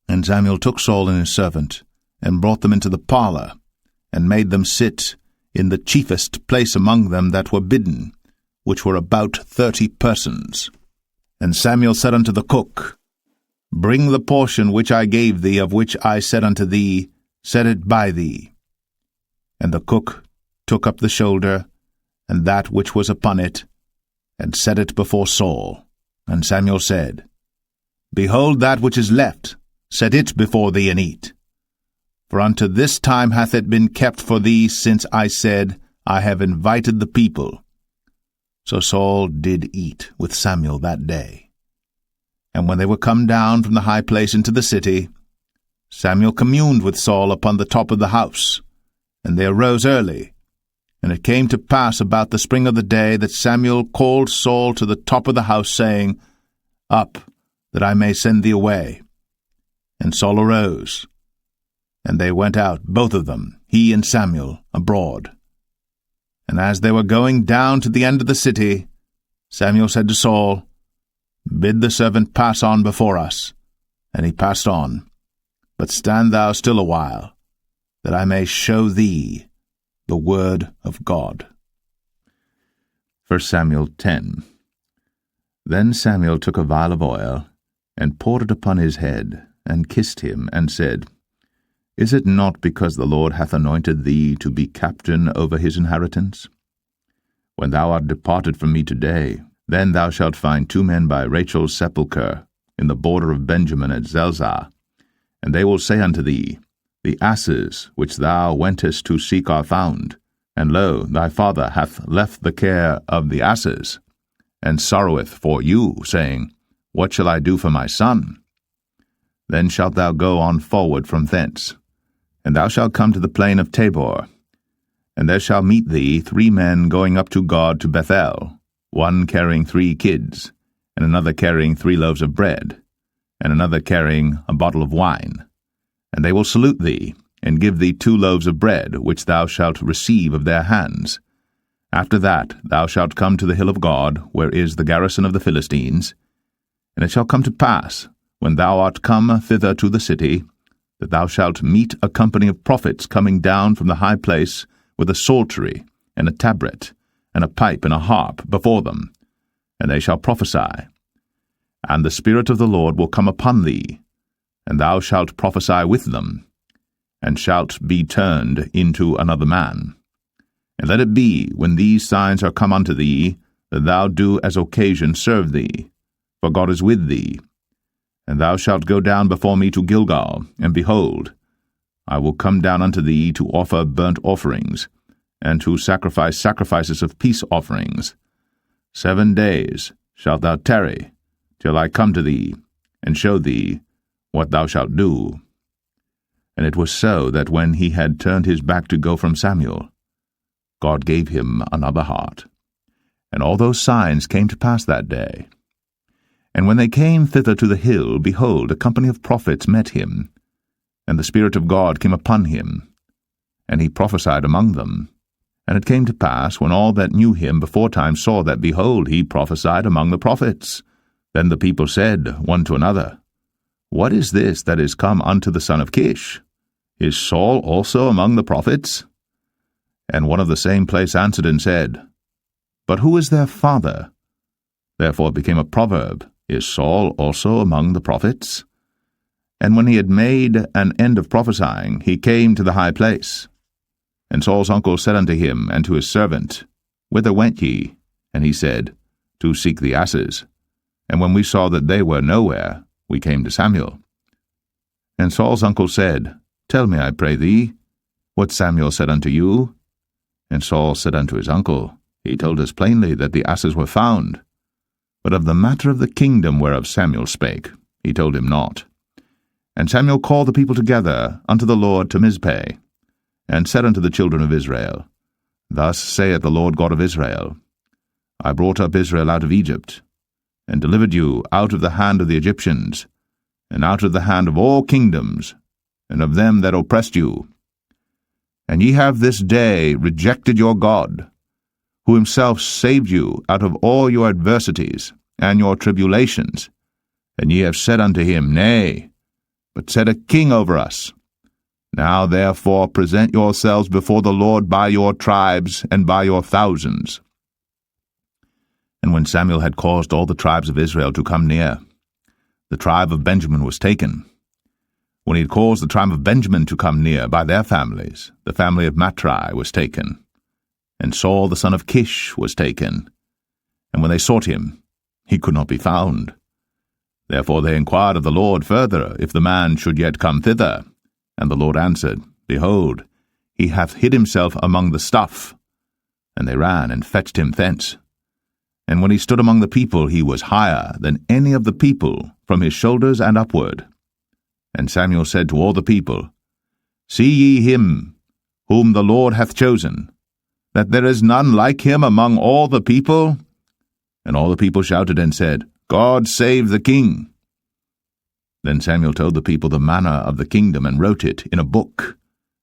And Samuel took Saul and his servant, and brought them into the parlour, and made them sit in the chiefest place among them that were bidden, which were about 30 persons. And Samuel said unto the cook, Bring the portion which I gave thee, of which I said unto thee, Set it by thee. And the cook took up the shoulder, and that which was upon it, and set it before Saul. And Samuel said, Behold that which is left, set it before thee, and eat. For unto this time hath it been kept for thee, since I said, I have invited the people. So Saul did eat with Samuel that day. And when they were come down from the high place into the city, Samuel communed with Saul upon the top of the house. And they arose early. And it came to pass about the spring of the day that Samuel called Saul to the top of the house, saying, Up, that I may send thee away. And Saul arose, and they went out, both of them, he and Samuel, abroad. And as they were going down to the end of the city, Samuel said to Saul, Bid the servant pass on before us. And he passed on. But stand thou still a while, that I may show thee the word of God. 1 Samuel 10. Then Samuel took a vial of oil, and poured it upon his head, and kissed him, and said, Is it not because the Lord hath anointed thee to be captain over his inheritance? When thou art departed from me today, then thou shalt find 2 men by Rachel's sepulchre, in the border of Benjamin at Zelzah. And they will say unto thee, The asses which thou wentest to seek are found, and lo, thy father hath left the care of the asses, and sorroweth for you, saying, What shall I do for my son? Then shalt thou go on forward from thence, and thou shalt come to the plain of Tabor. And there shall meet thee 3 men going up to God to Bethel, one carrying 3 kids, and another carrying 3 loaves of bread, and another carrying a bottle of wine. And they will salute thee, and give thee 2 loaves of bread, which thou shalt receive of their hands. After that thou shalt come to the hill of God, where is the garrison of the Philistines. And it shall come to pass, when thou art come thither to the city, that thou shalt meet a company of prophets coming down from the high place, with a psaltery, and a tabret, and a pipe, and a harp before them, and they shall prophesy. And the Spirit of the Lord will come upon thee, and thou shalt prophesy with them, and shalt be turned into another man. And let it be, when these signs are come unto thee, that thou do as occasion serve thee, for God is with thee. And thou shalt go down before me to Gilgal, and behold, I will come down unto thee to offer burnt offerings, and to sacrifice sacrifices of peace offerings. 7 days shalt thou tarry, till I come to thee, and show thee what thou shalt do. And it was so that when he had turned his back to go from Samuel, God gave him another heart. And all those signs came to pass that day. And when they came thither to the hill, behold, a company of prophets met him, and the Spirit of God came upon him, and he prophesied among them. And it came to pass, when all that knew him beforetime saw that, behold, he prophesied among the prophets, then the people said one to another, What is this that is come unto the son of Kish? Is Saul also among the prophets? And one of the same place answered and said, But who is their father? Therefore it became a proverb, Is Saul also among the prophets? And when he had made an end of prophesying, he came to the high place. And Saul's uncle said unto him and to his servant, Whither went ye? And he said, To seek the asses. And when we saw that they were nowhere, we came to Samuel. And Saul's uncle said, Tell me, I pray thee, what Samuel said unto you. And Saul said unto his uncle, He told us plainly that the asses were found. But of the matter of the kingdom whereof Samuel spake, he told him not. And Samuel called the people together unto the Lord to Mizpeh, and said unto the children of Israel, Thus saith the Lord God of Israel, I brought up Israel out of Egypt, and delivered you out of the hand of the Egyptians, and out of the hand of all kingdoms, and of them that oppressed you. And ye have this day rejected your God, who himself saved you out of all your adversities and your tribulations. And ye have said unto him, Nay, but set a king over us. Now therefore present yourselves before the Lord by your tribes and by your thousands. And when Samuel had caused all the tribes of Israel to come near, the tribe of Benjamin was taken. When he had caused the tribe of Benjamin to come near by their families, the family of Matri was taken. And Saul the son of Kish was taken. And when they sought him, he could not be found. Therefore they inquired of the Lord further, if the man should yet come thither. And the Lord answered, Behold, he hath hid himself among the stuff. And they ran and fetched him thence. And when he stood among the people, he was higher than any of the people, from his shoulders and upward. And Samuel said to all the people, See ye him, whom the Lord hath chosen, that there is none like him among all the people? And all the people shouted and said, God save the king. Then Samuel told the people the manner of the kingdom, and wrote it in a book,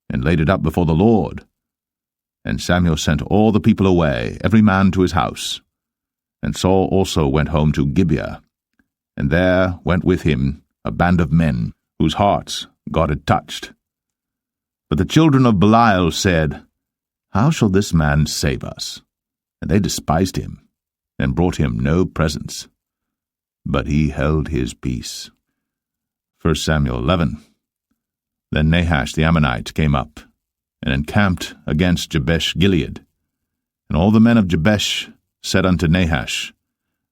and laid it up before the Lord. And Samuel sent all the people away, every man to his house. And Saul also went home to Gibeah, and there went with him a band of men, whose hearts God had touched. But the children of Belial said, How shall this man save us? And they despised him, and brought him no presents. But he held his peace. 1 Samuel 11. Then Nahash the Ammonite came up, and encamped against Jabesh Gilead. And all the men of Jabesh said unto Nahash,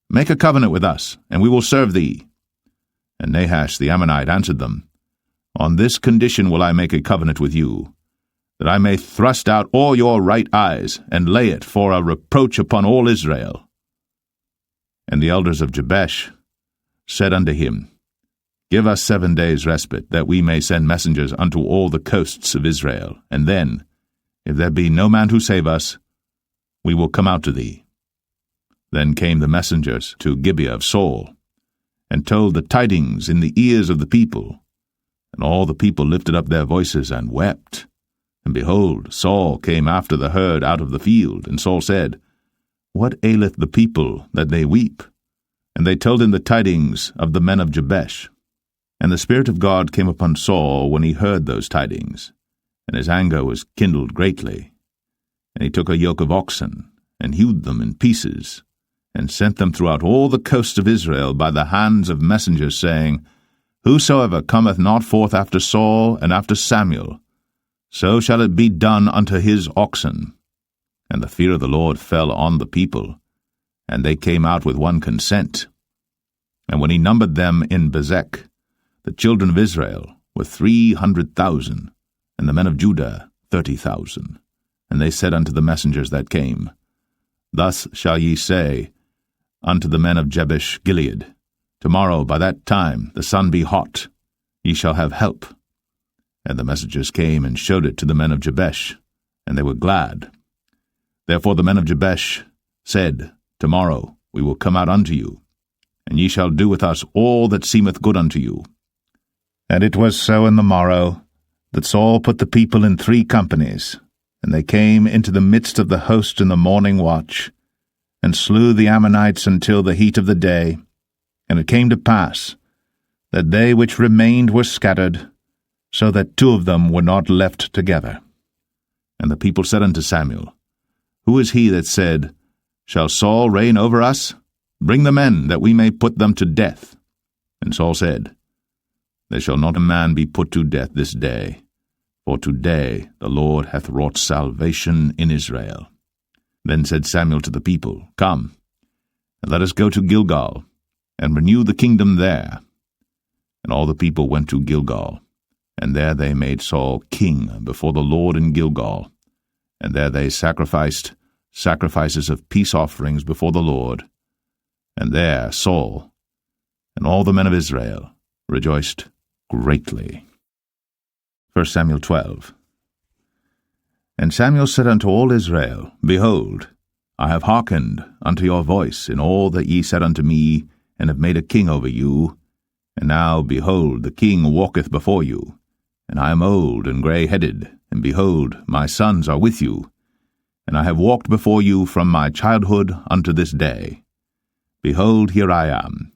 Make a covenant with us, and we will serve thee. And Nahash the Ammonite answered them, On this condition will I make a covenant with you, that I may thrust out all your right eyes, and lay it for a reproach upon all Israel. And the elders of Jabesh said unto him, Give us 7 days' respite, that we may send messengers unto all the coasts of Israel, and then, if there be no man to save us, we will come out to thee. Then came the messengers to Gibeah of Saul, and told the tidings in the ears of the people. And all the people lifted up their voices and wept. And behold, Saul came after the herd out of the field, and Saul said, What aileth the people that they weep? And they told him the tidings of the men of Jabesh. And the Spirit of God came upon Saul when he heard those tidings, and his anger was kindled greatly. And he took a yoke of oxen, and hewed them in pieces, and sent them throughout all the coasts of Israel by the hands of messengers, saying, Whosoever cometh not forth after Saul and after Samuel, so shall it be done unto his oxen. And the fear of the Lord fell on the people, and they came out with one consent. And when he numbered them in Bezek, the children of Israel were 300,000, and the men of Judah 30,000. And they said unto the messengers that came, Thus shall ye say unto the men of Jabesh Gilead, Tomorrow by that time the sun be hot, ye shall have help. And the messengers came and showed it to the men of Jabesh, and they were glad. Therefore the men of Jabesh said, Tomorrow we will come out unto you, and ye shall do with us all that seemeth good unto you. And it was so in the morrow, that Saul put the people in 3 companies, and they came into the midst of the host in the morning watch, and slew the Ammonites until the heat of the day. And it came to pass, that they which remained were scattered, so that 2 of them were not left together. And the people said unto Samuel, Who is he that said, Shall Saul reign over us? Bring the men, that we may put them to death. And Saul said, There shall not a man be put to death this day, for today the Lord hath wrought salvation in Israel. Then said Samuel to the people, Come, and let us go to Gilgal, and renew the kingdom there. And all the people went to Gilgal, and there they made Saul king before the Lord in Gilgal, and there they sacrificed sacrifices of peace offerings before the Lord. And there Saul and all the men of Israel rejoiced greatly. 1 Samuel 12. And Samuel said unto all Israel, Behold, I have hearkened unto your voice in all that ye said unto me, and have made a king over you. And now, behold, the king walketh before you, and I am old and grey-headed, and behold, my sons are with you, and I have walked before you from my childhood unto this day. Behold, here I am.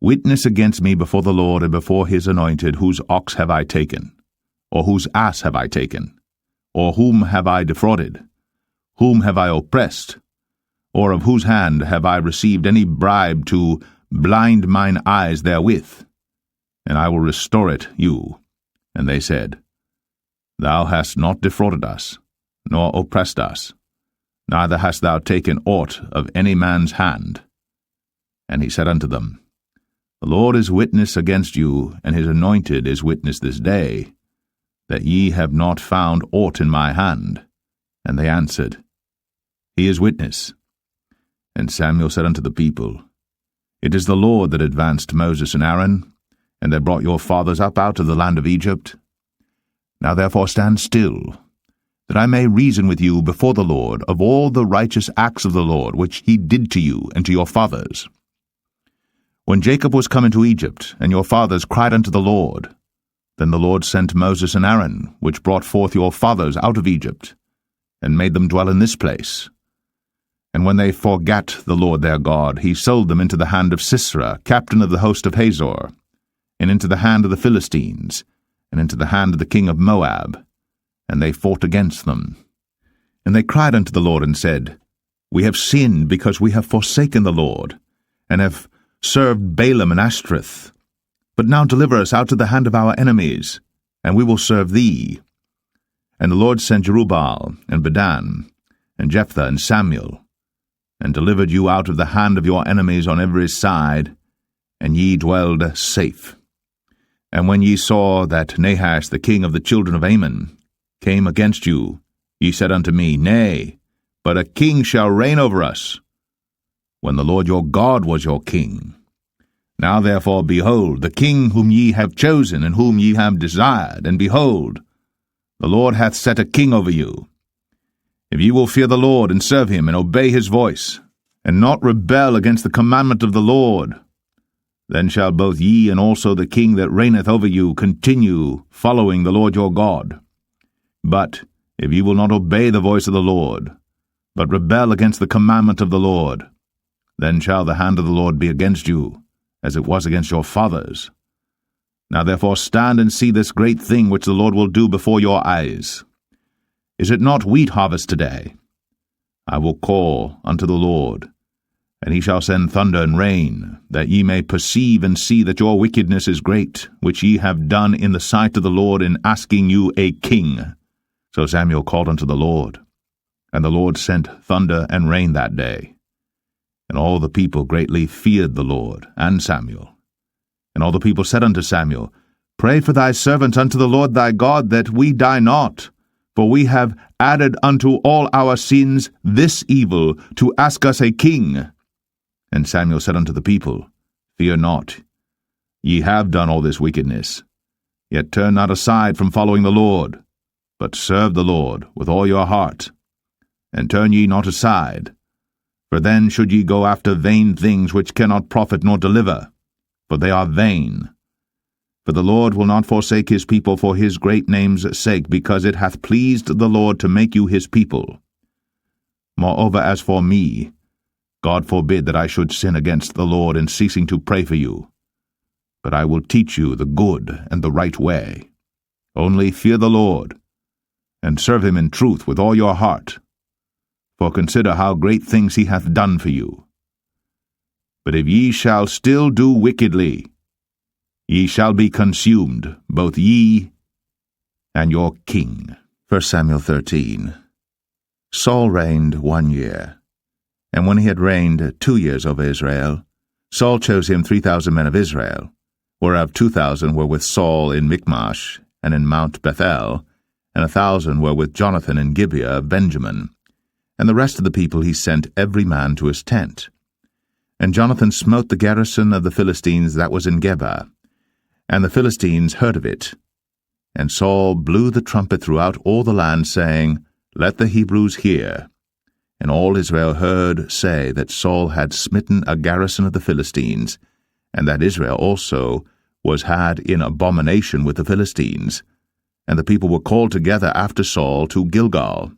Witness against me before the Lord and before his anointed, whose ox have I taken? Or whose ass have I taken? Or whom have I defrauded? Whom have I oppressed? Or of whose hand have I received any bribe to blind mine eyes therewith? And I will restore it you. And they said, Thou hast not defrauded us, nor oppressed us, neither hast thou taken aught of any man's hand. And he said unto them, The Lord is witness against you, and his anointed is witness this day, that ye have not found aught in my hand. And they answered, He is witness. And Samuel said unto the people, It is the Lord that advanced Moses and Aaron, and that brought your fathers up out of the land of Egypt. Now therefore stand still, that I may reason with you before the Lord of all the righteous acts of the Lord which he did to you and to your fathers. When Jacob was come into Egypt, and your fathers cried unto the Lord, then the Lord sent Moses and Aaron, which brought forth your fathers out of Egypt, and made them dwell in this place. And when they forgat the Lord their God, he sold them into the hand of Sisera, captain of the host of Hazor, and into the hand of the Philistines, and into the hand of the king of Moab, and they fought against them. And they cried unto the Lord, and said, We have sinned, because we have forsaken the Lord, and have served Baalim and Ashtoreth. But now deliver us out of the hand of our enemies, and we will serve thee. And the Lord sent Jerubbaal, and Bedan, and Jephthah, and Samuel, and delivered you out of the hand of your enemies on every side, and ye dwelled safe. And when ye saw that Nahash the king of the children of Ammon came against you, ye said unto me, Nay, but a king shall reign over us, when the Lord your God was your king. Now therefore, behold, the king whom ye have chosen, and whom ye have desired, and behold, the Lord hath set a king over you. If ye will fear the Lord, and serve him, and obey his voice, and not rebel against the commandment of the Lord, then shall both ye and also the king that reigneth over you continue following the Lord your God. But if ye will not obey the voice of the Lord, but rebel against the commandment of the Lord, then shall the hand of the Lord be against you, as it was against your fathers. Now therefore stand and see this great thing which the Lord will do before your eyes. Is it not wheat harvest today? I will call unto the Lord, and he shall send thunder and rain, that ye may perceive and see that your wickedness is great, which ye have done in the sight of the Lord in asking you a king. So Samuel called unto the Lord, and the Lord sent thunder and rain that day. And all the people greatly feared the Lord and Samuel. And all the people said unto Samuel, Pray for thy servants unto the Lord thy God, that we die not, for we have added unto all our sins this evil, to ask us a king. And Samuel said unto the people, Fear not, ye have done all this wickedness, yet turn not aside from following the Lord, but serve the Lord with all your heart, and turn ye not aside. For then should ye go after vain things which cannot profit nor deliver, for they are vain. For the Lord will not forsake his people for his great name's sake, because it hath pleased the Lord to make you his people. Moreover, as for me, God forbid that I should sin against the Lord in ceasing to pray for you. But I will teach you the good and the right way. Only fear the Lord, and serve him in truth with all your heart. For consider how great things he hath done for you. But if ye shall still do wickedly, ye shall be consumed, both ye and your king. 1 Samuel 13. Saul reigned 1 year. And when he had reigned 2 years over Israel, Saul chose him 3,000 men of Israel, whereof 2,000 were with Saul in Michmash and in Mount Bethel, and 1,000 were with Jonathan in Gibeah of Benjamin. And the rest of the people he sent every man to his tent. And Jonathan smote the garrison of the Philistines that was in Geba, and the Philistines heard of it. And Saul blew the trumpet throughout all the land, saying, Let the Hebrews hear. And all Israel heard say that Saul had smitten a garrison of the Philistines, and that Israel also was had in abomination with the Philistines. And the people were called together after Saul to Gilgal.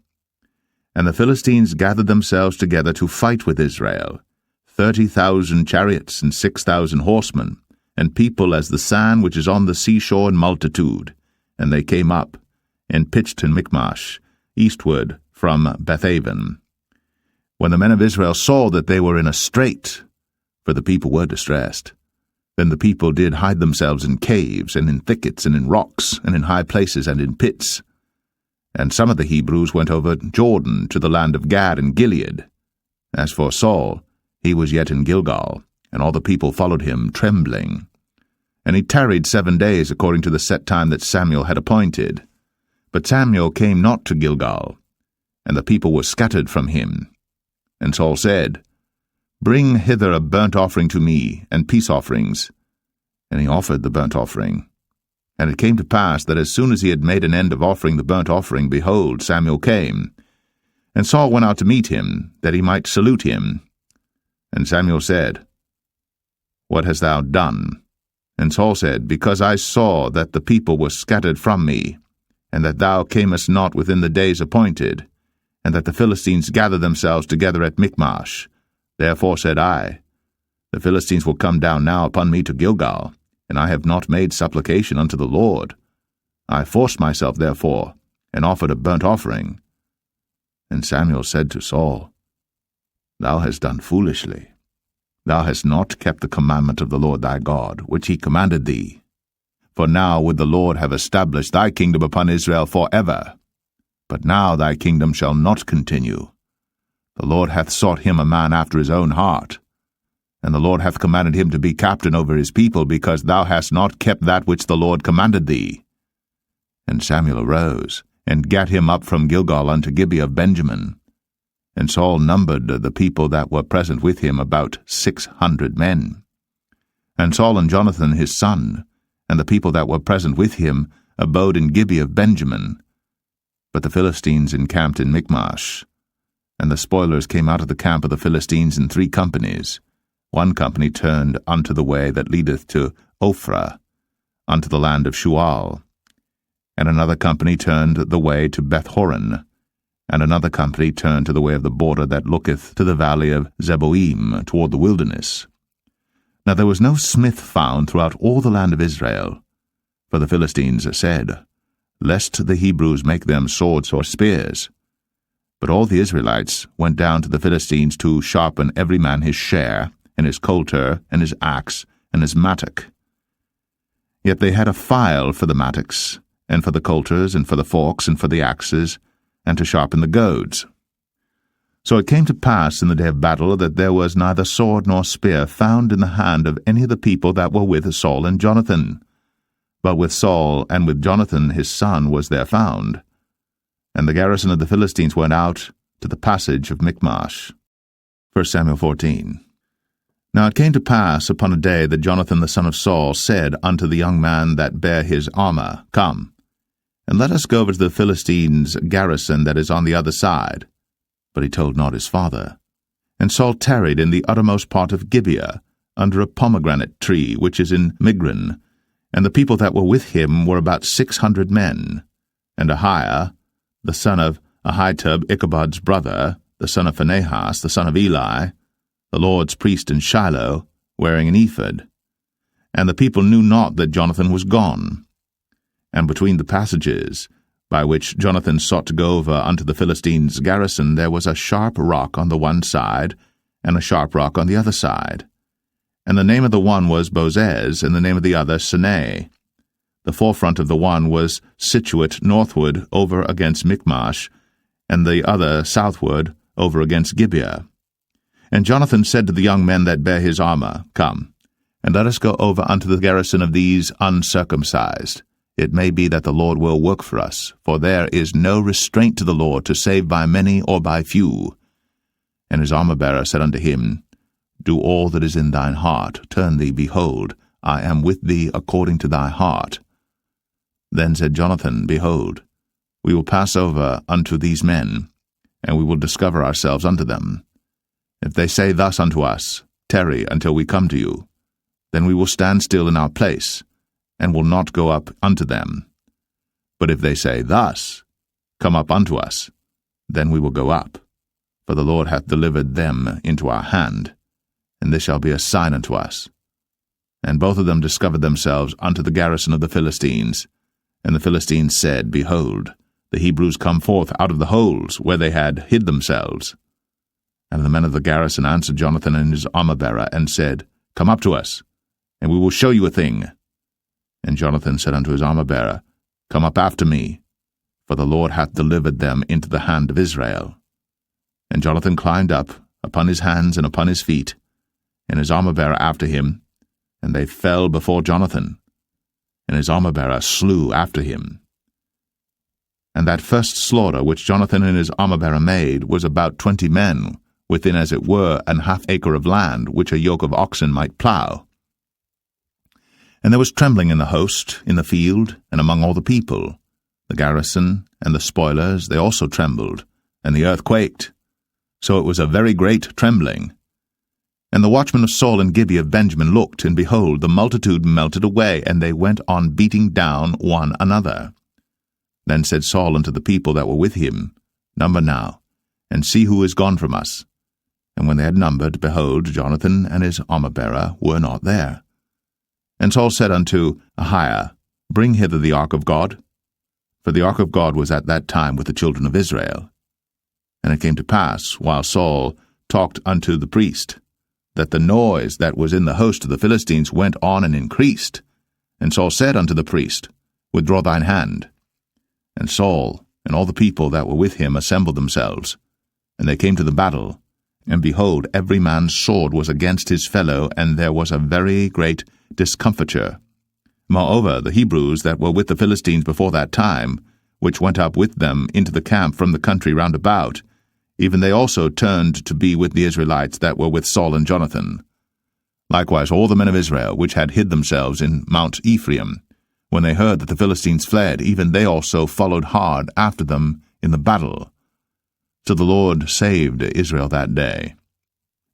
And the Philistines gathered themselves together to fight with Israel, 30,000 chariots and 6,000 horsemen, and people as the sand which is on the seashore in multitude. And they came up, and pitched in Michmash, eastward from Bethaven. When the men of Israel saw that they were in a strait, for the people were distressed, then the people did hide themselves in caves, and in thickets, and in rocks, and in high places, and in pits. And some of the Hebrews went over Jordan to the land of Gad and Gilead. As for Saul, he was yet in Gilgal, and all the people followed him trembling. And he tarried 7 days according to the set time that Samuel had appointed. But Samuel came not to Gilgal, and the people were scattered from him. And Saul said, Bring hither a burnt offering to me, and peace offerings. And he offered the burnt offering. And it came to pass that as soon as he had made an end of offering the burnt offering, behold, Samuel came. And Saul went out to meet him, that he might salute him. And Samuel said, What hast thou done? And Saul said, Because I saw that the people were scattered from me, and that thou camest not within the days appointed, and that the Philistines gathered themselves together at Michmash. Therefore said I, The Philistines will come down now upon me to Gilgal, and I have not made supplication unto the Lord. I forced myself therefore, and offered a burnt offering. And Samuel said to Saul, Thou hast done foolishly. Thou hast not kept the commandment of the Lord thy God, which he commanded thee. For now would the Lord have established thy kingdom upon Israel for ever. But now thy kingdom shall not continue. The Lord hath sought him a man after his own heart. And the Lord hath commanded him to be captain over his people, because thou hast not kept that which the Lord commanded thee. And Samuel arose, and gat him up from Gilgal unto Gibeah of Benjamin. And Saul numbered the people that were present with him about 600 men. And Saul and Jonathan his son, and the people that were present with him, abode in Gibeah of Benjamin. But the Philistines encamped in Michmash. And the spoilers came out of the camp of the Philistines in 3 companies. One company turned unto the way that leadeth to Ophrah, unto the land of Shual. And another company turned the way to Beth-horon, and another company turned to the way of the border that looketh to the valley of Zeboim, toward the wilderness. Now there was no smith found throughout all the land of Israel. For the Philistines said, Lest the Hebrews make them swords or spears. But all the Israelites went down to the Philistines to sharpen every man his share, and his coulter, and his axe, and his mattock. Yet they had a file for the mattocks, and for the coulters, and for the forks, and for the axes, and to sharpen the goads. So it came to pass in the day of battle that there was neither sword nor spear found in the hand of any of the people that were with Saul and Jonathan. But with Saul and with Jonathan his son was there found. And the garrison of the Philistines went out to the passage of Michmash. 1 Samuel 14. Now it came to pass upon a day that Jonathan the son of Saul said unto the young man that bare his armor, Come, and let us go over to the Philistines' garrison that is on the other side. But he told not his father. And Saul tarried in the uttermost part of Gibeah, under a pomegranate tree which is in Migron. And the people that were with him were about 600 men. And Ahiah, the son of Ahitub, Ichabod's brother, the son of Phinehas, the son of Eli, the Lord's priest in Shiloh, wearing an ephod. And the people knew not that Jonathan was gone. And between the passages, by which Jonathan sought to go over unto the Philistines' garrison, there was a sharp rock on the one side, and a sharp rock on the other side. And the name of the one was Bozez, and the name of the other Seneh. The forefront of the one was situate northward over against Michmash, and the other southward over against Gibeah. And Jonathan said to the young men that bare his armor, Come, and let us go over unto the garrison of these uncircumcised. It may be that the Lord will work for us, for there is no restraint to the Lord to save by many or by few. And his armor-bearer said unto him, Do all that is in thine heart, turn thee, behold, I am with thee according to thy heart. Then said Jonathan, Behold, we will pass over unto these men, and we will discover ourselves unto them. If they say thus unto us, Tarry until we come to you, then we will stand still in our place, and will not go up unto them. But if they say thus, Come up unto us, then we will go up, for the Lord hath delivered them into our hand, and this shall be a sign unto us. And both of them discovered themselves unto the garrison of the Philistines. And the Philistines said, Behold, the Hebrews come forth out of the holes where they had hid themselves. And the men of the garrison answered Jonathan and his armor-bearer, and said, Come up to us, and we will show you a thing. And Jonathan said unto his armor-bearer, Come up after me, for the Lord hath delivered them into the hand of Israel. And Jonathan climbed up upon his hands and upon his feet, and his armor-bearer after him, and they fell before Jonathan, and his armor-bearer slew after him. And that first slaughter which Jonathan and his armor-bearer made was about 20 men, within as it were an half acre of land, which a yoke of oxen might plough. And there was trembling in the host, in the field, and among all the people. The garrison and the spoilers, they also trembled, and the earth quaked. So it was a very great trembling. And And the watchmen of Saul and Gibeah of Benjamin looked, and behold, the multitude melted away, and they went on beating down one another. Then said Saul unto the people that were with him, Number now, and see who is gone from us. And when they had numbered, behold, Jonathan and his armor-bearer were not there. And Saul said unto Ahiah, Bring hither the ark of God. For the ark of God was at that time with the children of Israel. And it came to pass, while Saul talked unto the priest, that the noise that was in the host of the Philistines went on and increased. And Saul said unto the priest, Withdraw thine hand. And Saul and all the people that were with him assembled themselves. And they came to the battle, and behold, every man's sword was against his fellow, and there was a very great discomfiture. Moreover, the Hebrews that were with the Philistines before that time, which went up with them into the camp from the country round about, even they also turned to be with the Israelites that were with Saul and Jonathan. Likewise all the men of Israel, which had hid themselves in Mount Ephraim, when they heard that the Philistines fled, even they also followed hard after them in the battle. So the Lord saved Israel that day.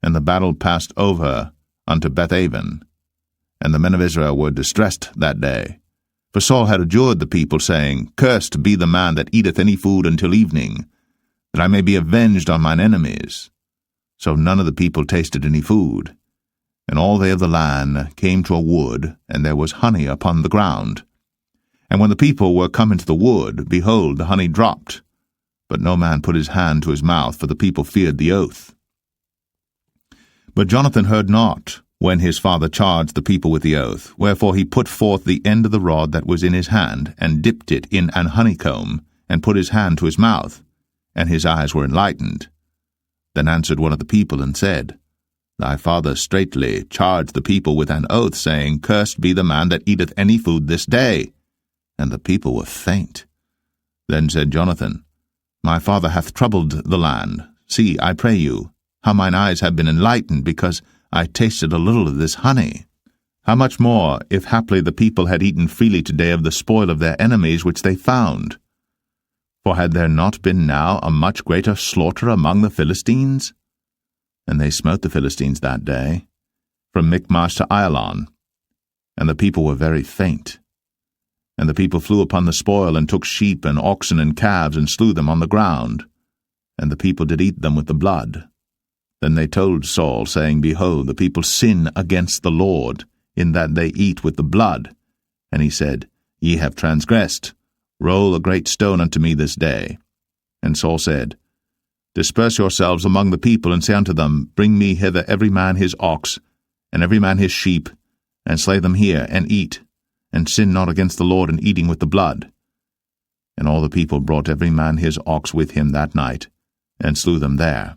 And the battle passed over unto Bethaven, and the men of Israel were distressed that day. For Saul had adjured the people, saying, Cursed be the man that eateth any food until evening, that I may be avenged on mine enemies. So none of the people tasted any food. And all they of the land came to a wood, and there was honey upon the ground. And when the people were come into the wood, behold, the honey dropped. But no man put his hand to his mouth, for the people feared the oath. But Jonathan heard not, when his father charged the people with the oath, wherefore he put forth the end of the rod that was in his hand, and dipped it in an honeycomb, and put his hand to his mouth, and his eyes were enlightened. Then answered one of the people, and said, Thy father straitly charged the people with an oath, saying, Cursed be the man that eateth any food this day. And the people were faint. Then said Jonathan, My father hath troubled the land. See, I pray you, how mine eyes have been enlightened, because I tasted a little of this honey. How much more, if haply the people had eaten freely today of the spoil of their enemies which they found? For had there not been now a much greater slaughter among the Philistines? And they smote the Philistines that day, from Michmash to Ajalon. And the people were very faint. And the people flew upon the spoil, and took sheep and oxen and calves, and slew them on the ground. And the people did eat them with the blood. Then they told Saul, saying, Behold, the people sin against the Lord, in that they eat with the blood. And he said, Ye have transgressed. Roll a great stone unto me this day. And Saul said, Disperse yourselves among the people, and say unto them, Bring me hither every man his ox, and every man his sheep, and slay them here, and eat, and sin not against the Lord in eating with the blood. And all the people brought every man his ox with him that night, and slew them there.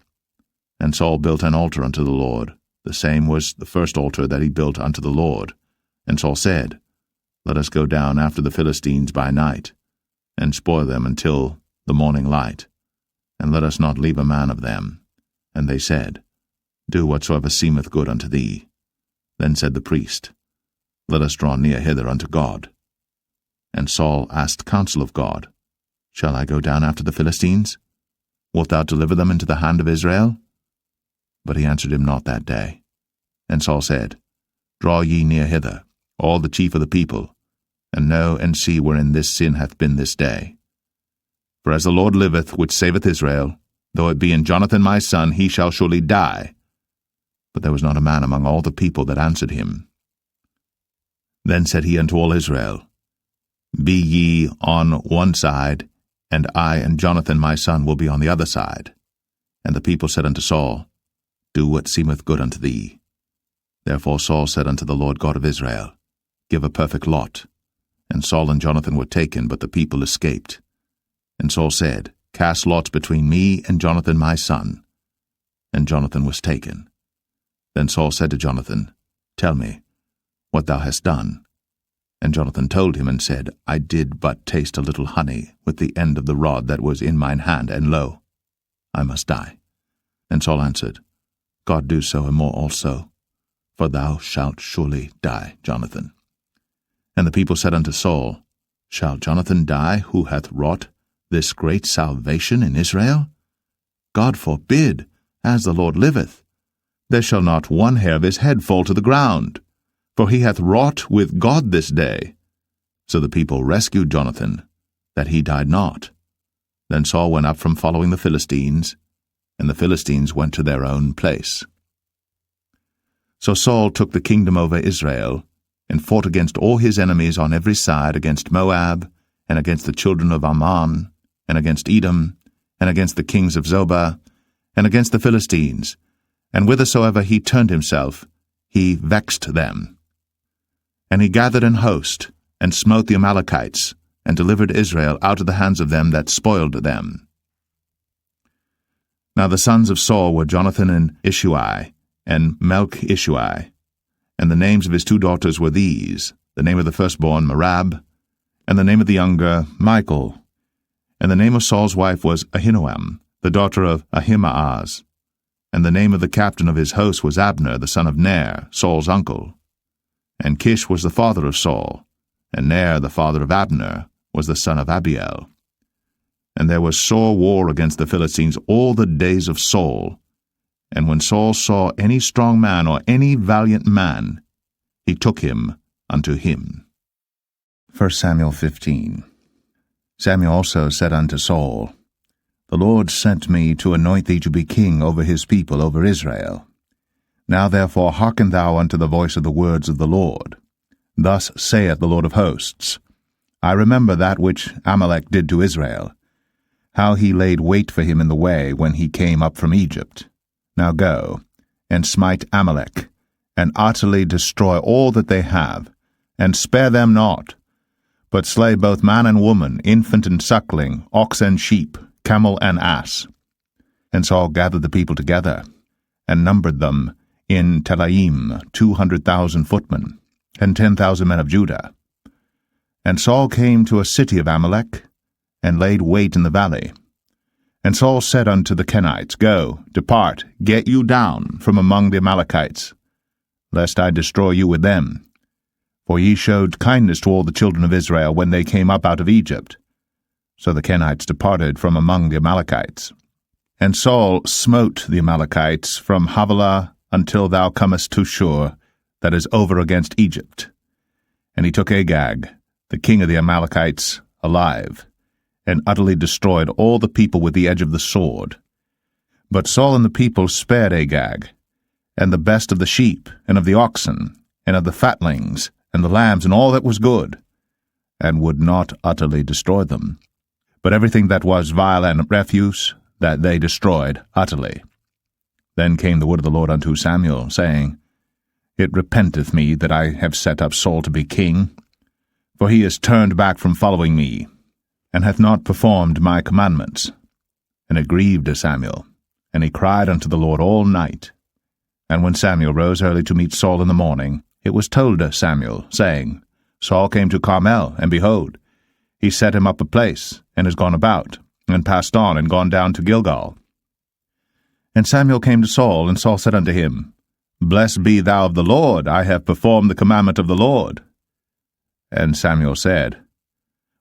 And Saul built an altar unto the Lord. The same was the first altar that he built unto the Lord. And Saul said, Let us go down after the Philistines by night, and spoil them until the morning light, and let us not leave a man of them. And they said, Do whatsoever seemeth good unto thee. Then said the priest, Let us draw near hither unto God. And Saul asked counsel of God, Shall I go down after the Philistines? Wilt thou deliver them into the hand of Israel? But he answered him not that day. And Saul said, Draw ye near hither, all the chief of the people, and know and see wherein this sin hath been this day. For as the Lord liveth, which saveth Israel, though it be in Jonathan my son, he shall surely die. But there was not a man among all the people that answered him. Then said he unto all Israel, Be ye on one side, and I and Jonathan my son will be on the other side. And the people said unto Saul, Do what seemeth good unto thee. Therefore Saul said unto the Lord God of Israel, Give a perfect lot. And Saul and Jonathan were taken, but the people escaped. And Saul said, Cast lots between me and Jonathan my son. And Jonathan was taken. Then Saul said to Jonathan, Tell me what thou hast done. And Jonathan told him, and said, I did but taste a little honey with the end of the rod that was in mine hand, and lo, I must die. And Saul answered, God do so and more also, for thou shalt surely die, Jonathan. And the people said unto Saul, Shall Jonathan die, who hath wrought this great salvation in Israel? God forbid, as the Lord liveth. there shall not one hair of his head fall to the ground, for he hath wrought with God this day. So the people rescued Jonathan, that he died not. Then Saul went up from following the Philistines, and the Philistines went to their own place. So Saul took the kingdom over Israel, and fought against all his enemies on every side, against Moab, and against the children of Ammon, and against Edom, and against the kings of Zobah, and against the Philistines, and whithersoever he turned himself, he vexed them. And he gathered an host, and smote the Amalekites, and delivered Israel out of the hands of them that spoiled them. Now the sons of Saul were Jonathan and Ishuai, and Melch-Ishuai. And the names of his 2 daughters were these, the name of the firstborn Merab, and the name of the younger Michal. And the name of Saul's wife was Ahinoam, the daughter of Ahimaaz. And the name of the captain of his host was Abner, the son of Ner, Saul's uncle. And Kish was the father of Saul, and Ner, the father of Abner, was the son of Abiel. And there was sore war against the Philistines all the days of Saul. And when Saul saw any strong man or any valiant man, he took him unto him. 1 Samuel 15. Samuel also said unto Saul, The Lord sent me to anoint thee to be king over his people, over Israel. Now therefore hearken thou unto the voice of the words of the Lord. Thus saith the Lord of hosts, I remember that which Amalek did to Israel, how he laid wait for him in the way when he came up from Egypt. Now go, and smite Amalek, and utterly destroy all that they have, and spare them not, but slay both man and woman, infant and suckling, ox and sheep, camel and ass. And Saul gathered the people together, and numbered them in Telaim 200,000 footmen, and 10,000 men of Judah. And Saul came to a city of Amalek, and laid wait in the valley. And Saul said unto the Kenites, Go, depart, get you down from among the Amalekites, lest I destroy you with them. For ye showed kindness to all the children of Israel when they came up out of Egypt. So the Kenites departed from among the Amalekites. And Saul smote the Amalekites from Havilah until thou comest to Shur, that is over against Egypt. And he took Agag, the king of the Amalekites, alive, and utterly destroyed all the people with the edge of the sword. But Saul and the people spared Agag, and the best of the sheep, and of the oxen, and of the fatlings, and the lambs, and all that was good, and would not utterly destroy them. But everything that was vile and refuse, that they destroyed utterly. Then came the word of the Lord unto Samuel, saying, It repenteth me that I have set up Saul to be king, for he is turned back from following me, and hath not performed my commandments. And it grieved Samuel, and he cried unto the Lord all night. And when Samuel rose early to meet Saul in the morning, it was told Samuel, saying, Saul came to Carmel, and behold, he set him up a place, and is gone about, and passed on, and gone down to Gilgal. And Samuel came to Saul, and Saul said unto him, Blessed be thou of the Lord, I have performed the commandment of the Lord. And Samuel said,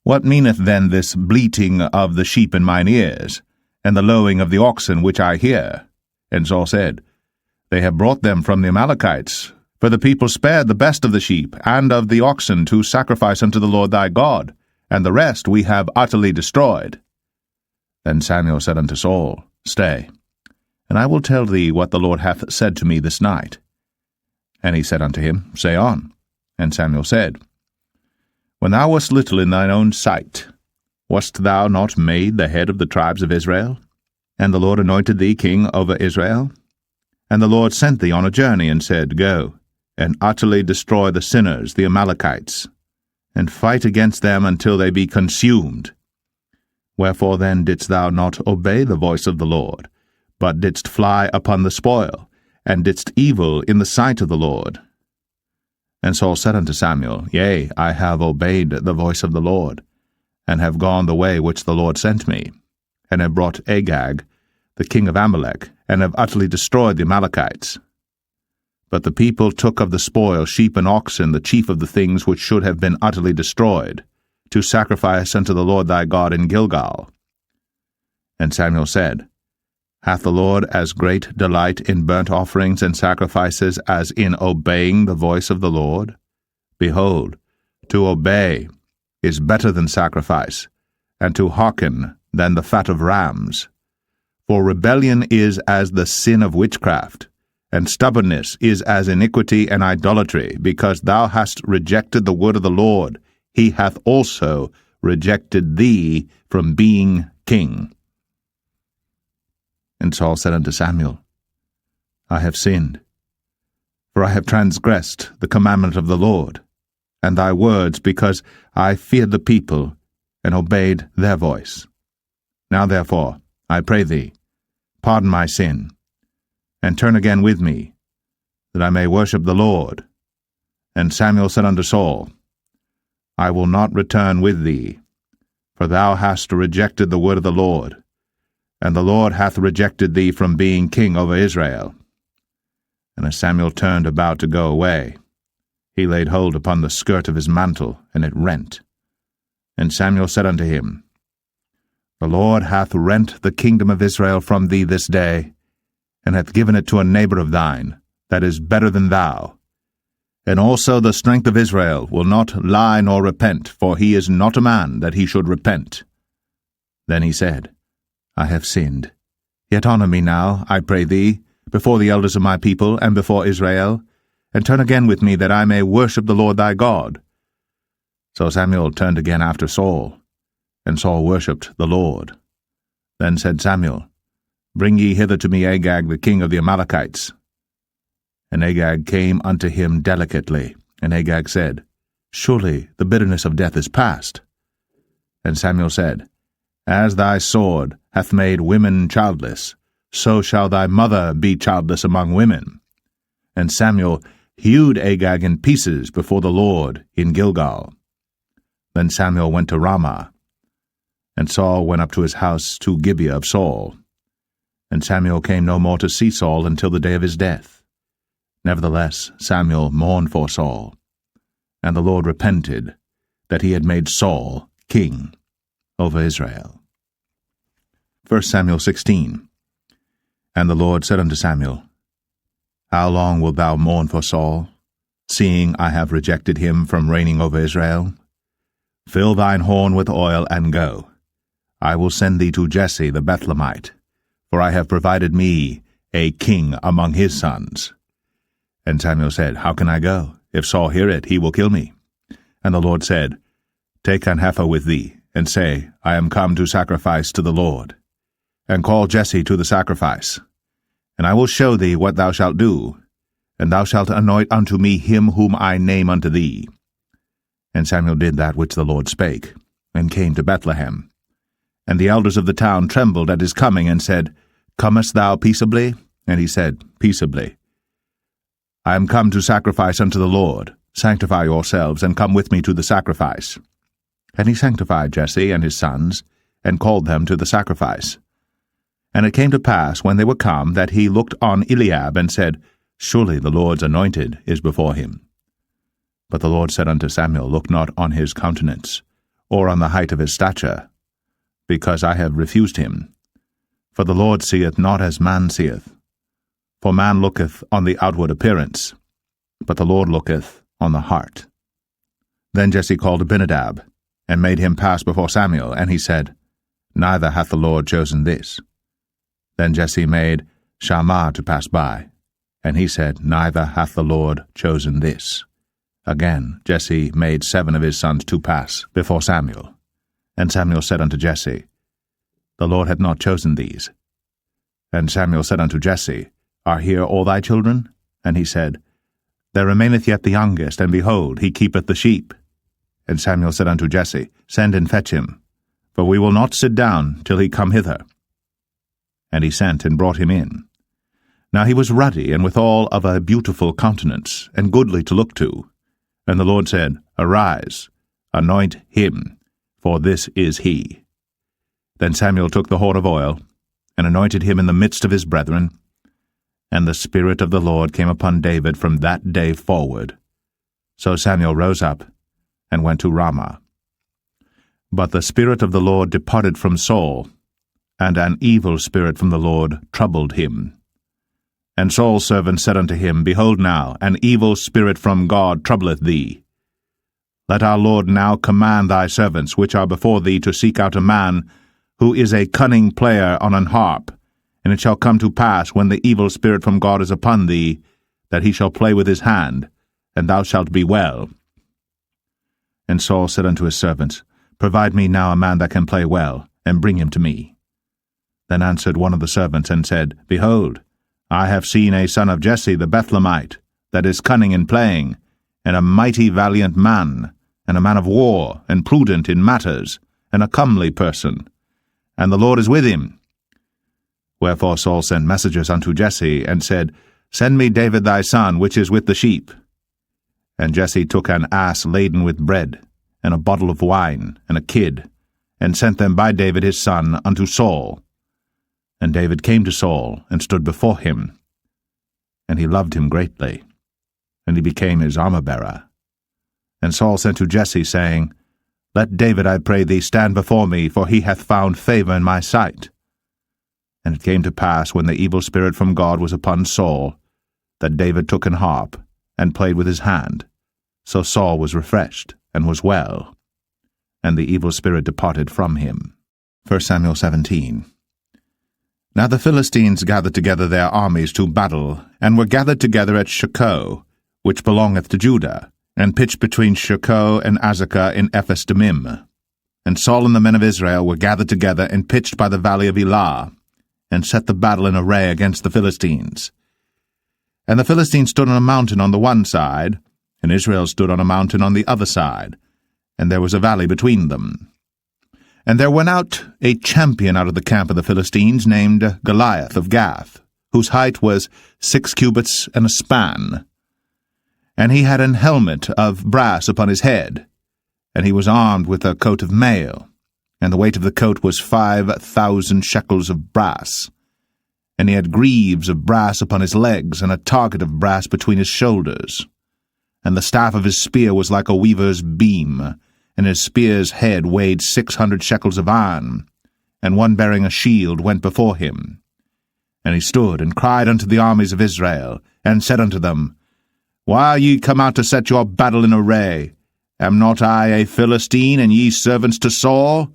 What meaneth then this bleating of the sheep in mine ears, and the lowing of the oxen which I hear? And Saul said, They have brought them from the Amalekites, for the people spared the best of the sheep and of the oxen to sacrifice unto the Lord thy God, and the rest we have utterly destroyed. Then Samuel said unto Saul, Stay, and I will tell thee what the Lord hath said to me this night. And he said unto him, Say on. And Samuel said, When thou wast little in thine own sight, wast thou not made the head of the tribes of Israel? And the Lord anointed thee king over Israel? And the Lord sent thee on a journey, and said, Go, and utterly destroy the sinners, the Amalekites, and fight against them until they be consumed. Wherefore then didst thou not obey the voice of the Lord, but didst fly upon the spoil, and didst evil in the sight of the Lord? And Saul said unto Samuel, Yea, I have obeyed the voice of the Lord, and have gone the way which the Lord sent me, and have brought Agag, the king of Amalek, and have utterly destroyed the Amalekites. But the people took of the spoil sheep and oxen, the chief of the things which should have been utterly destroyed, to sacrifice unto the Lord thy God in Gilgal. And Samuel said, Hath the Lord as great delight in burnt offerings and sacrifices as in obeying the voice of the Lord? Behold, to obey is better than sacrifice, and to hearken than the fat of rams. For rebellion is as the sin of witchcraft, and stubbornness is as iniquity and idolatry. Because thou hast rejected the word of the Lord, he hath also rejected thee from being king. And Saul said unto Samuel, I have sinned, for I have transgressed the commandment of the Lord, and thy words, because I feared the people, and obeyed their voice. Now therefore, I pray thee, pardon my sin, and turn again with me, that I may worship the Lord. And Samuel said unto Saul, I will not return with thee, for thou hast rejected the word of the Lord, and the Lord hath rejected thee from being king over Israel. And as Samuel turned about to go away, he laid hold upon the skirt of his mantle, and it rent. And Samuel said unto him, The Lord hath rent the kingdom of Israel from thee this day, and hath given it to a neighbor of thine, that is better than thou. And also the strength of Israel will not lie nor repent, for he is not a man that he should repent. Then he said, I have sinned. Yet honor me now, I pray thee, before the elders of my people, and before Israel, and turn again with me, that I may worship the Lord thy God. So Samuel turned again after Saul, and Saul worshipped the Lord. Then said Samuel, Bring ye hither to me Agag the king of the Amalekites. And Agag came unto him delicately, and Agag said, Surely the bitterness of death is past. And Samuel said, As thy sword hath made women childless, so shall thy mother be childless among women. And Samuel hewed Agag in pieces before the Lord in Gilgal. Then Samuel went to Ramah, and Saul went up to his house to Gibeah of Saul. And Samuel came no more to see Saul until the day of his death. Nevertheless Samuel mourned for Saul, and the Lord repented that he had made Saul king over Israel. 1 Samuel 16. And the Lord said unto Samuel, How long wilt thou mourn for Saul, seeing I have rejected him from reigning over Israel? Fill thine horn with oil, and go. I will send thee to Jesse the Bethlehemite, for I have provided me a king among his sons. And Samuel said, How can I go? If Saul hear it, he will kill me. And the Lord said, Take an heifer with thee, and say, I am come to sacrifice to the Lord. And call Jesse to the sacrifice. And I will show thee what thou shalt do, and thou shalt anoint unto me him whom I name unto thee. And Samuel did that which the Lord spake, and came to Bethlehem. And the elders of the town trembled at his coming, and said, Comest thou peaceably? And he said, Peaceably. I am come to sacrifice unto the Lord. Sanctify yourselves, and come with me to the sacrifice. And he sanctified Jesse and his sons, and called them to the sacrifice. And it came to pass, when they were come, that he looked on Eliab, and said, Surely the Lord's anointed is before him. But the Lord said unto Samuel, Look not on his countenance, or on the height of his stature, because I have refused him. For the Lord seeth not as man seeth. For man looketh on the outward appearance, but the Lord looketh on the heart. Then Jesse called Abinadab, and made him pass before Samuel, and he said, Neither hath the Lord chosen this. Then Jesse made Shammah to pass by, and he said, Neither hath the Lord chosen this. Again Jesse made 7 of his sons to pass before Samuel. And Samuel said unto Jesse, The Lord hath not chosen these. And Samuel said unto Jesse, Are here all thy children? And he said, There remaineth yet the youngest, and behold, he keepeth the sheep. And Samuel said unto Jesse, Send and fetch him, for we will not sit down till he come hither. And he sent and brought him in. Now he was ruddy, and withal of a beautiful countenance, and goodly to look to. And the Lord said, Arise, anoint him, for this is he. Then Samuel took the horn of oil, and anointed him in the midst of his brethren. And the Spirit of the Lord came upon David from that day forward. So Samuel rose up, and went to Ramah. But the Spirit of the Lord departed from Saul, and an evil spirit from the Lord troubled him. And Saul's servant said unto him, Behold now, an evil spirit from God troubleth thee. Let our Lord now command thy servants, which are before thee, to seek out a man who is a cunning player on an harp, and it shall come to pass, when the evil spirit from God is upon thee, that he shall play with his hand, and thou shalt be well. And Saul said unto his servants, Provide me now a man that can play well, and bring him to me. Then answered one of the servants, and said, Behold, I have seen a son of Jesse the Bethlehemite, that is cunning in playing, and a mighty valiant man, and a man of war, and prudent in matters, and a comely person. And the Lord is with him. Wherefore Saul sent messengers unto Jesse, and said, Send me David thy son, which is with the sheep. And Jesse took an ass laden with bread, and a bottle of wine, and a kid, and sent them by David his son unto Saul. And David came to Saul, and stood before him. And he loved him greatly, and he became his armor-bearer. And Saul sent to Jesse, saying, Let David, I pray thee, stand before me, for he hath found favor in my sight. And it came to pass, when the evil spirit from God was upon Saul, that David took an harp, and played with his hand. So Saul was refreshed, and was well. And the evil spirit departed from him. 1 Samuel 17. Now the Philistines gathered together their armies to battle, and were gathered together at Shochoh, which belongeth to Judah, and pitched between Shochoh and Azekah in Ephes-dammim. And Saul and the men of Israel were gathered together, and pitched by the valley of Elah, and set the battle in array against the Philistines. And the Philistines stood on a mountain on the one side, and Israel stood on a mountain on the other side, and there was a valley between them. And there went out a champion out of the camp of the Philistines, named Goliath of Gath, whose height was 6 cubits and a span. And he had an helmet of brass upon his head, and he was armed with a coat of mail, and the weight of the coat was 5,000 shekels of brass. And he had greaves of brass upon his legs, and a target of brass between his shoulders. And the staff of his spear was like a weaver's beam, and his spear's head weighed 600 shekels of iron, and one bearing a shield went before him. And he stood and cried unto the armies of Israel, and said unto them, Why are ye come out to set your battle in array? Am not I a Philistine, and ye servants to Saul?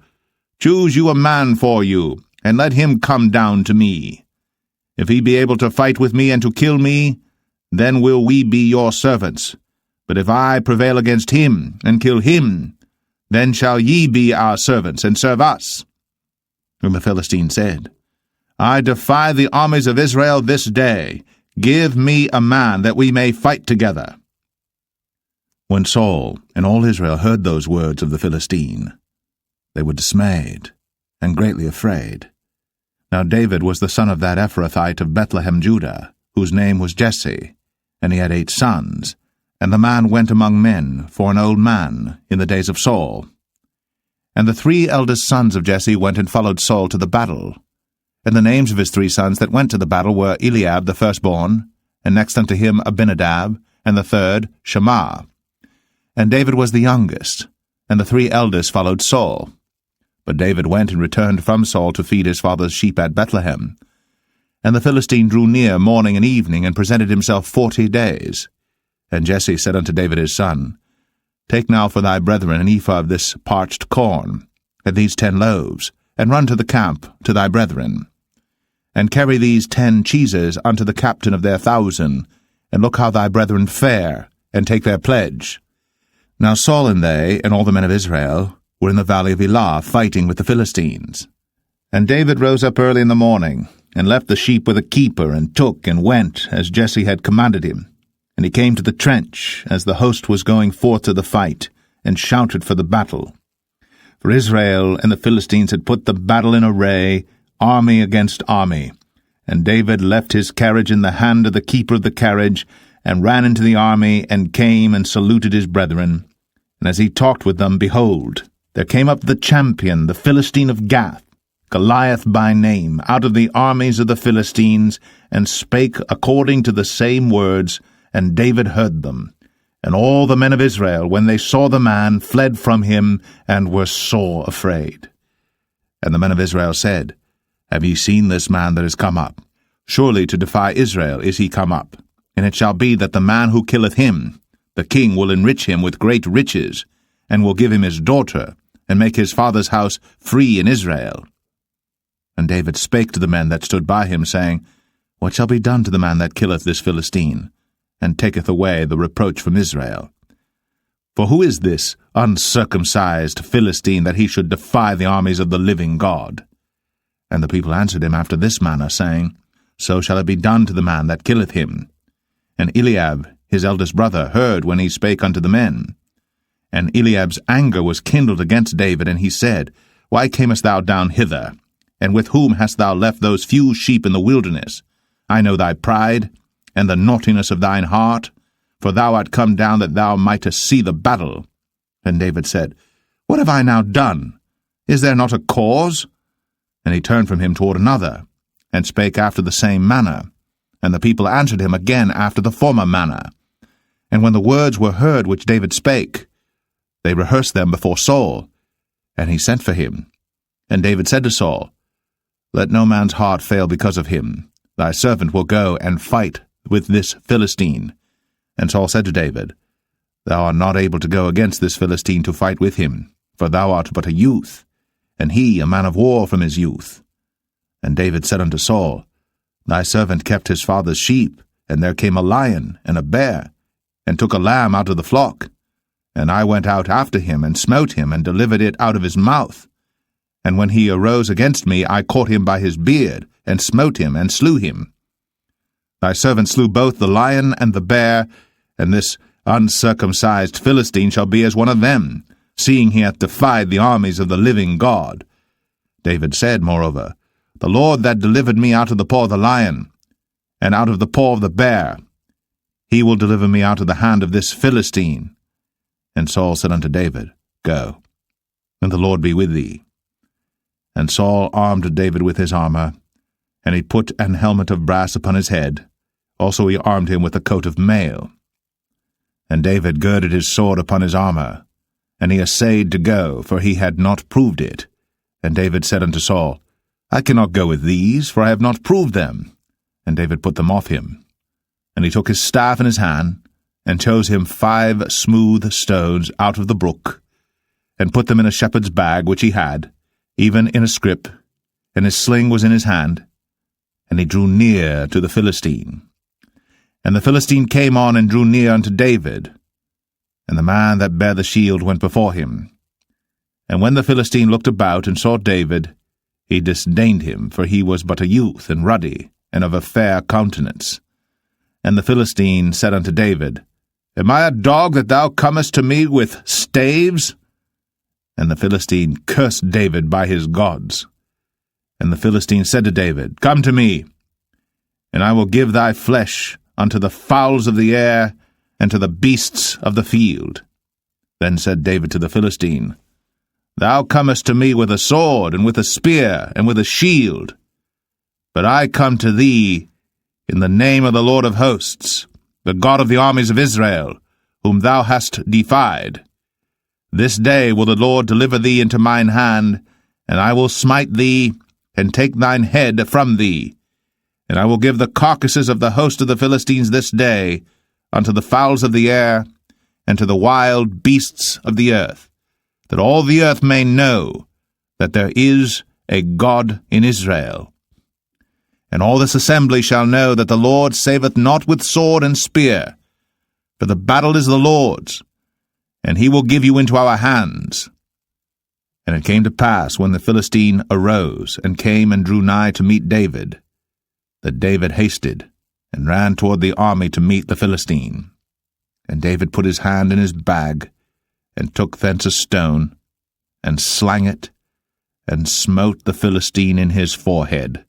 Choose you a man for you, and let him come down to me. If he be able to fight with me and to kill me, then will we be your servants. But if I prevail against him, and kill him, then shall ye be our servants, and serve us. And the Philistine said, I defy the armies of Israel this day. Give me a man, that we may fight together. When Saul and all Israel heard those words of the Philistine, they were dismayed, and greatly afraid. Now David was the son of that Ephrathite of Bethlehem, Judah, whose name was Jesse, and he had 8 sons. And the man went among men for an old man in the days of Saul. And the 3 eldest sons of Jesse went and followed Saul to the battle. And the names of his 3 sons that went to the battle were Eliab the firstborn, and next unto him Abinadab, and the third Shammah. And David was the youngest, and the 3 eldest followed Saul. But David went and returned from Saul to feed his father's sheep at Bethlehem. And the Philistine drew near morning and evening, and presented himself 40 days. And Jesse said unto David his son, Take now for thy brethren an ephah of this parched corn, and these 10 loaves, and run to the camp to thy brethren. And carry these 10 cheeses unto the captain of their 1,000, and look how thy brethren fare, and take their pledge. Now Saul and they, and all the men of Israel, were in the valley of Elah, fighting with the Philistines. And David rose up early in the morning, and left the sheep with a keeper, and took and went, as Jesse had commanded him. And he came to the trench, as the host was going forth to the fight, and shouted for the battle. For Israel and the Philistines had put the battle in array, army against army. And David left his carriage in the hand of the keeper of the carriage, and ran into the army, and came and saluted his brethren. And as he talked with them, behold, there came up the champion, the Philistine of Gath, Goliath by name, out of the armies of the Philistines, and spake according to the same words, and David heard them. And all the men of Israel, when they saw the man, fled from him, and were sore afraid. And the men of Israel said, Have ye seen this man that is come up? Surely to defy Israel is he come up. And it shall be that the man who killeth him, the king will enrich him with great riches, and will give him his daughter, and make his father's house free in Israel. And David spake to the men that stood by him, saying, What shall be done to the man that killeth this Philistine, and taketh away the reproach from Israel? For who is this uncircumcised Philistine, that he should defy the armies of the living God? And the people answered him after this manner, saying, So shall it be done to the man that killeth him. And Eliab, his eldest brother, heard when he spake unto the men. And Eliab's anger was kindled against David, and he said, Why camest thou down hither? And with whom hast thou left those few sheep in the wilderness? I know thy pride, and the naughtiness of thine heart, for thou art come down that thou mightest see the battle. And David said, What have I now done? Is there not a cause? And he turned from him toward another, and spake after the same manner. And the people answered him again after the former manner. And when the words were heard which David spake, they rehearsed them before Saul, and he sent for him. And David said to Saul, Let no man's heart fail because of him. Thy servant will go and fight with this Philistine. And Saul said to David, Thou art not able to go against this Philistine to fight with him, for thou art but a youth, and he a man of war from his youth. And David said unto Saul, Thy servant kept his father's sheep, and there came a lion and a bear, and took a lamb out of the flock. And I went out after him, and smote him, and delivered it out of his mouth. And when he arose against me, I caught him by his beard, and smote him, and slew him. Thy servant slew both the lion and the bear, and this uncircumcised Philistine shall be as one of them, seeing he hath defied the armies of the living God. David said, moreover, The Lord that delivered me out of the paw of the lion, and out of the paw of the bear, he will deliver me out of the hand of this Philistine. And Saul said unto David, Go, and the Lord be with thee. And Saul armed David with his armor, and he put an helmet of brass upon his head. Also he armed him with a coat of mail. And David girded his sword upon his armor, and he essayed to go, for he had not proved it. And David said unto Saul, I cannot go with these, for I have not proved them. And David put them off him. And he took his staff in his hand, and chose him 5 smooth stones out of the brook, and put them in a shepherd's bag which he had, even in a scrip, and his sling was in his hand. And he drew near to the Philistine. And the Philistine came on and drew near unto David. And the man that bare the shield went before him. And when the Philistine looked about and saw David, he disdained him, for he was but a youth, and ruddy, and of a fair countenance. And the Philistine said unto David, Am I a dog that thou comest to me with staves? And the Philistine cursed David by his gods. And the Philistine said to David, Come to me, and I will give thy flesh unto the fowls of the air, and to the beasts of the field. Then said David to the Philistine, Thou comest to me with a sword, and with a spear, and with a shield. But I come to thee in the name of the Lord of hosts, the God of the armies of Israel, whom thou hast defied. This day will the Lord deliver thee into mine hand, and I will smite thee, and take thine head from thee. And I will give the carcasses of the host of the Philistines this day unto the fowls of the air, and to the wild beasts of the earth, that all the earth may know that there is a God in Israel. And all this assembly shall know that the Lord saveth not with sword and spear, for the battle is the Lord's, and he will give you into our hands. And it came to pass, when the Philistine arose, and came and drew nigh to meet David, that David hasted, and ran toward the army to meet the Philistine. And David put his hand in his bag, and took thence a stone, and slang it, and smote the Philistine in his forehead,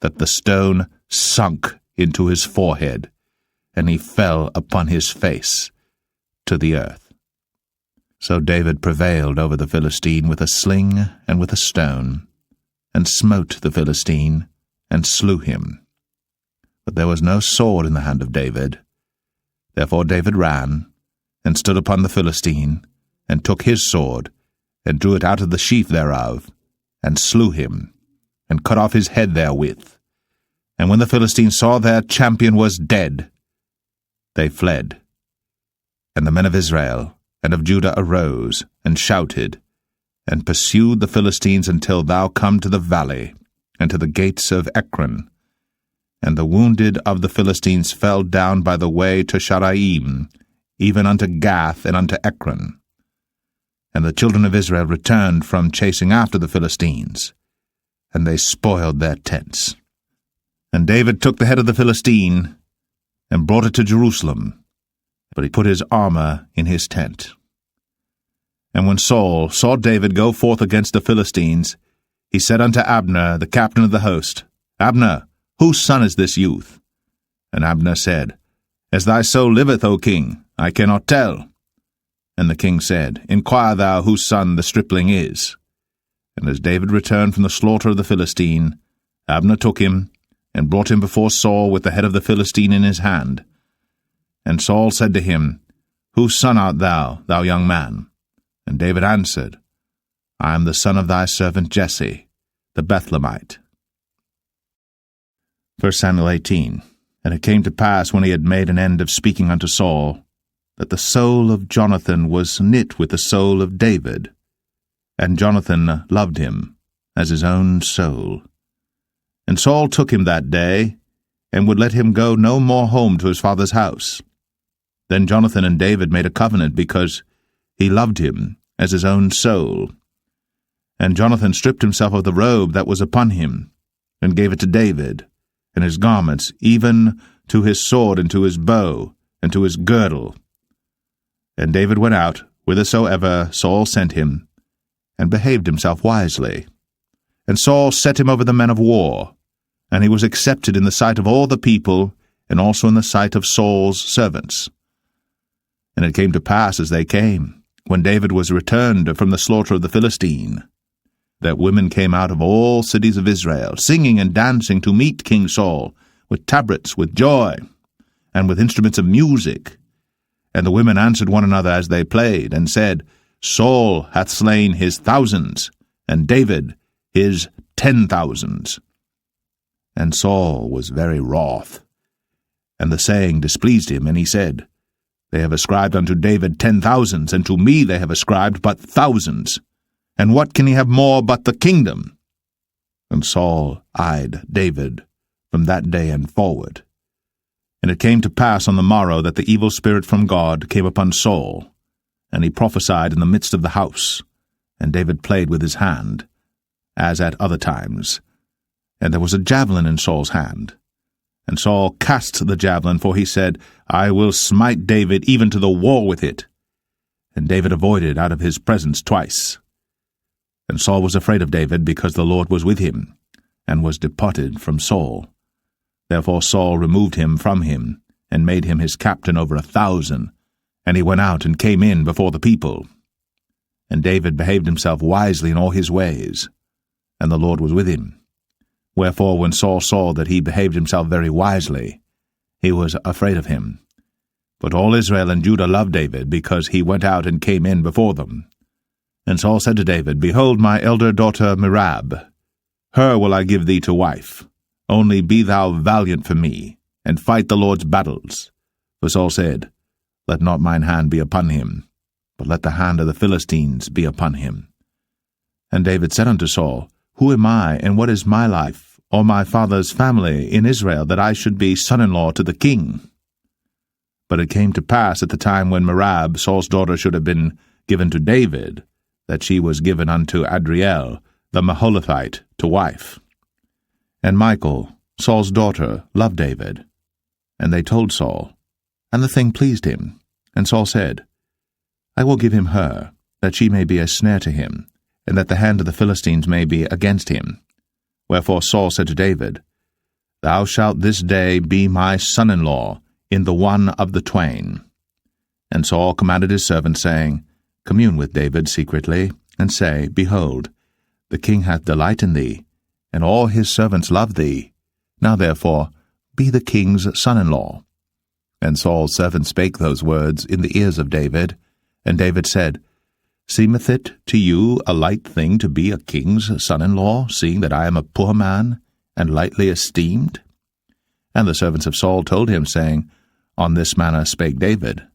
that the stone sunk into his forehead, and he fell upon his face to the earth. So David prevailed over the Philistine with a sling and with a stone, and smote the Philistine, and slew him. But there was no sword in the hand of David. Therefore David ran, and stood upon the Philistine, and took his sword, and drew it out of the sheath thereof, and slew him, and cut off his head therewith. And when the Philistines saw their champion was dead, they fled. And the men of Israel and of Judah arose, and shouted, and pursued the Philistines until thou come to the valley, and to the gates of Ekron. And the wounded of the Philistines fell down by the way to Sharaim, even unto Gath and unto Ekron. And the children of Israel returned from chasing after the Philistines, and they spoiled their tents. And David took the head of the Philistine, and brought it to Jerusalem, but he put his armor in his tent. And when Saul saw David go forth against the Philistines, he said unto Abner, the captain of the host, Abner, whose son is this youth? And Abner said, As thy soul liveth, O king, I cannot tell. And the king said, Inquire thou whose son the stripling is. And as David returned from the slaughter of the Philistine, Abner took him, and brought him before Saul with the head of the Philistine in his hand. And Saul said to him, Whose son art thou, thou young man? And David answered, I am the son of thy servant Jesse, the Bethlehemite. 1 Samuel 18. And it came to pass, when he had made an end of speaking unto Saul, that the soul of Jonathan was knit with the soul of David, and Jonathan loved him as his own soul. And Saul took him that day, and would let him go no more home to his father's house. Then Jonathan and David made a covenant, because he loved him as his own soul. And Jonathan stripped himself of the robe that was upon him, and gave it to David, and his garments, even to his sword, and to his bow, and to his girdle. And David went out whithersoever Saul sent him, and behaved himself wisely. And Saul set him over the men of war, and he was accepted in the sight of all the people, and also in the sight of Saul's servants. And it came to pass, as they came, when David was returned from the slaughter of the Philistine, that women came out of all cities of Israel, singing and dancing to meet King Saul, with tabrets, with joy, and with instruments of music. And the women answered one another as they played, and said, Saul hath slain his thousands, and David his 10,000s. And Saul was very wroth, and the saying displeased him, and he said, They have ascribed unto David 10,000s, and to me they have ascribed but thousands. And what can he have more but the kingdom? And Saul eyed David from that day and forward. And it came to pass on the morrow that the evil spirit from God came upon Saul, and he prophesied in the midst of the house. And David played with his hand, as at other times. And there was a javelin in Saul's hand. And Saul cast the javelin, for he said, I will smite David even to the wall with it. And David avoided out of his presence twice. And Saul was afraid of David, because the Lord was with him, and was departed from Saul. Therefore Saul removed him from him, and made him his captain over 1,000, and he went out and came in before the people. And David behaved himself wisely in all his ways, and the Lord was with him. Wherefore when Saul saw that he behaved himself very wisely, he was afraid of him. But all Israel and Judah loved David, because he went out and came in before them. And Saul said to David, Behold my elder daughter Merab, her will I give thee to wife. Only be thou valiant for me, and fight the Lord's battles. For Saul said, Let not mine hand be upon him, but let the hand of the Philistines be upon him. And David said unto Saul, Who am I, and what is my life, or my father's family in Israel, that I should be son-in-law to the king? But it came to pass at the time when Merab, Saul's daughter, should have been given to David, that she was given unto Adriel, the Maholathite, to wife. And Michal, Saul's daughter, loved David. And they told Saul, and the thing pleased him. And Saul said, I will give him her, that she may be a snare to him, and that the hand of the Philistines may be against him. Wherefore Saul said to David, Thou shalt this day be my son-in-law in the one of the twain. And Saul commanded his servants, saying, Commune with David secretly, and say, Behold, the king hath delight in thee, and all his servants love thee. Now therefore be the king's son-in-law. And Saul's servants spake those words in the ears of David. And David said, Seemeth it to you a light thing to be a king's son-in-law, seeing that I am a poor man, and lightly esteemed? And the servants of Saul told him, saying, On this manner spake David.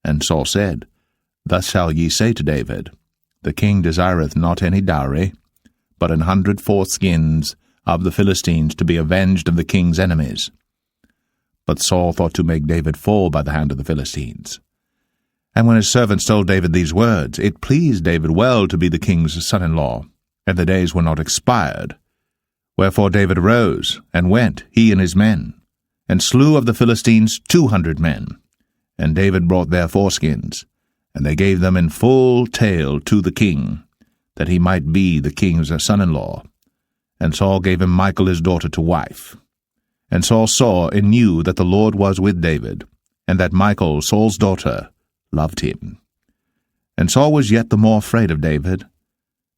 And Saul said, Thus shall ye say to David, The king desireth not any dowry, but 100 foreskins of the Philistines to be avenged of the king's enemies. But Saul thought to make David fall by the hand of the Philistines. And when his servants told David these words, it pleased David well to be the king's son-in-law, and the days were not expired. Wherefore David arose, and went, he and his men, and slew of the Philistines 200 men. And David brought their foreskins, and they gave them in full tale to the king, that he might be the king's son-in-law. And Saul gave him Michal his daughter to wife. And Saul saw and knew that the Lord was with David, and that Michal, Saul's daughter, loved him. And Saul was yet the more afraid of David,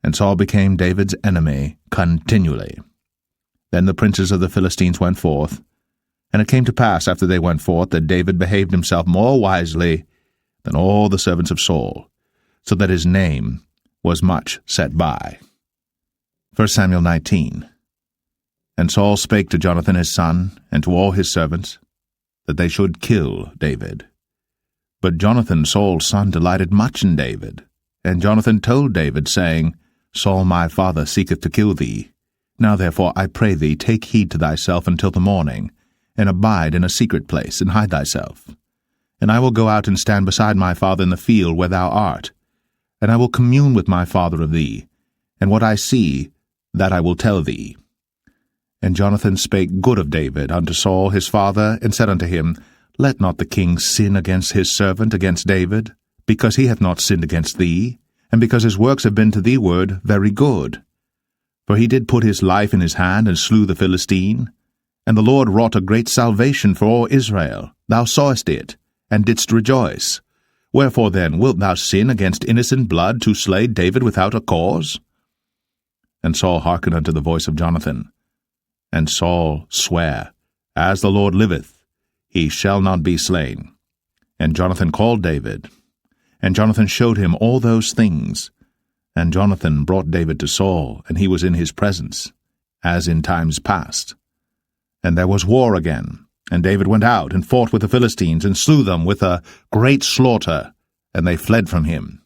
and Saul became David's enemy continually. Then the princes of the Philistines went forth, and it came to pass after they went forth that David behaved himself more wisely than all the servants of Saul, so that his name was much set by. 1 Samuel 19. And Saul spake to Jonathan his son, and to all his servants, that they should kill David. But Jonathan Saul's son delighted much in David. And Jonathan told David, saying, Saul my father seeketh to kill thee. Now therefore I pray thee, take heed to thyself until the morning, and abide in a secret place, and hide thyself. And I will go out and stand beside my father in the field where thou art. And I will commune with my father of thee, and what I see, that I will tell thee. And Jonathan spake good of David unto Saul his father, and said unto him, Let not the king sin against his servant, against David, because he hath not sinned against thee, and because his works have been to thee ward very good. For he did put his life in his hand, and slew the Philistine. And the Lord wrought a great salvation for all Israel. Thou sawest it, and didst rejoice. Wherefore then wilt thou sin against innocent blood, to slay David without a cause? And Saul hearkened unto the voice of Jonathan. And Saul sware, As the Lord liveth, he shall not be slain. And Jonathan called David. And Jonathan showed him all those things. And Jonathan brought David to Saul, and he was in his presence, as in times past. And there was war again. And David went out, and fought with the Philistines, and slew them with a great slaughter, and they fled from him.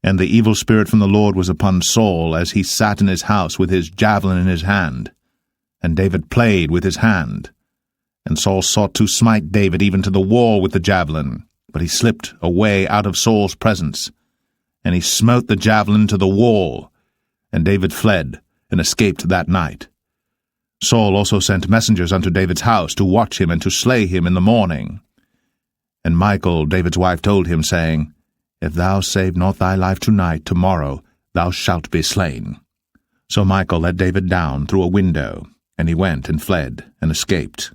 And the evil spirit from the Lord was upon Saul, as he sat in his house with his javelin in his hand. And David played with his hand. And Saul sought to smite David even to the wall with the javelin, but he slipped away out of Saul's presence. And he smote the javelin to the wall, and David fled, and escaped that night. Saul also sent messengers unto David's house, to watch him and to slay him in the morning. And Michal, David's wife, told him, saying, If thou save not thy life tonight, tomorrow thou shalt be slain. So Michal let David down through a window, and he went and fled, and escaped.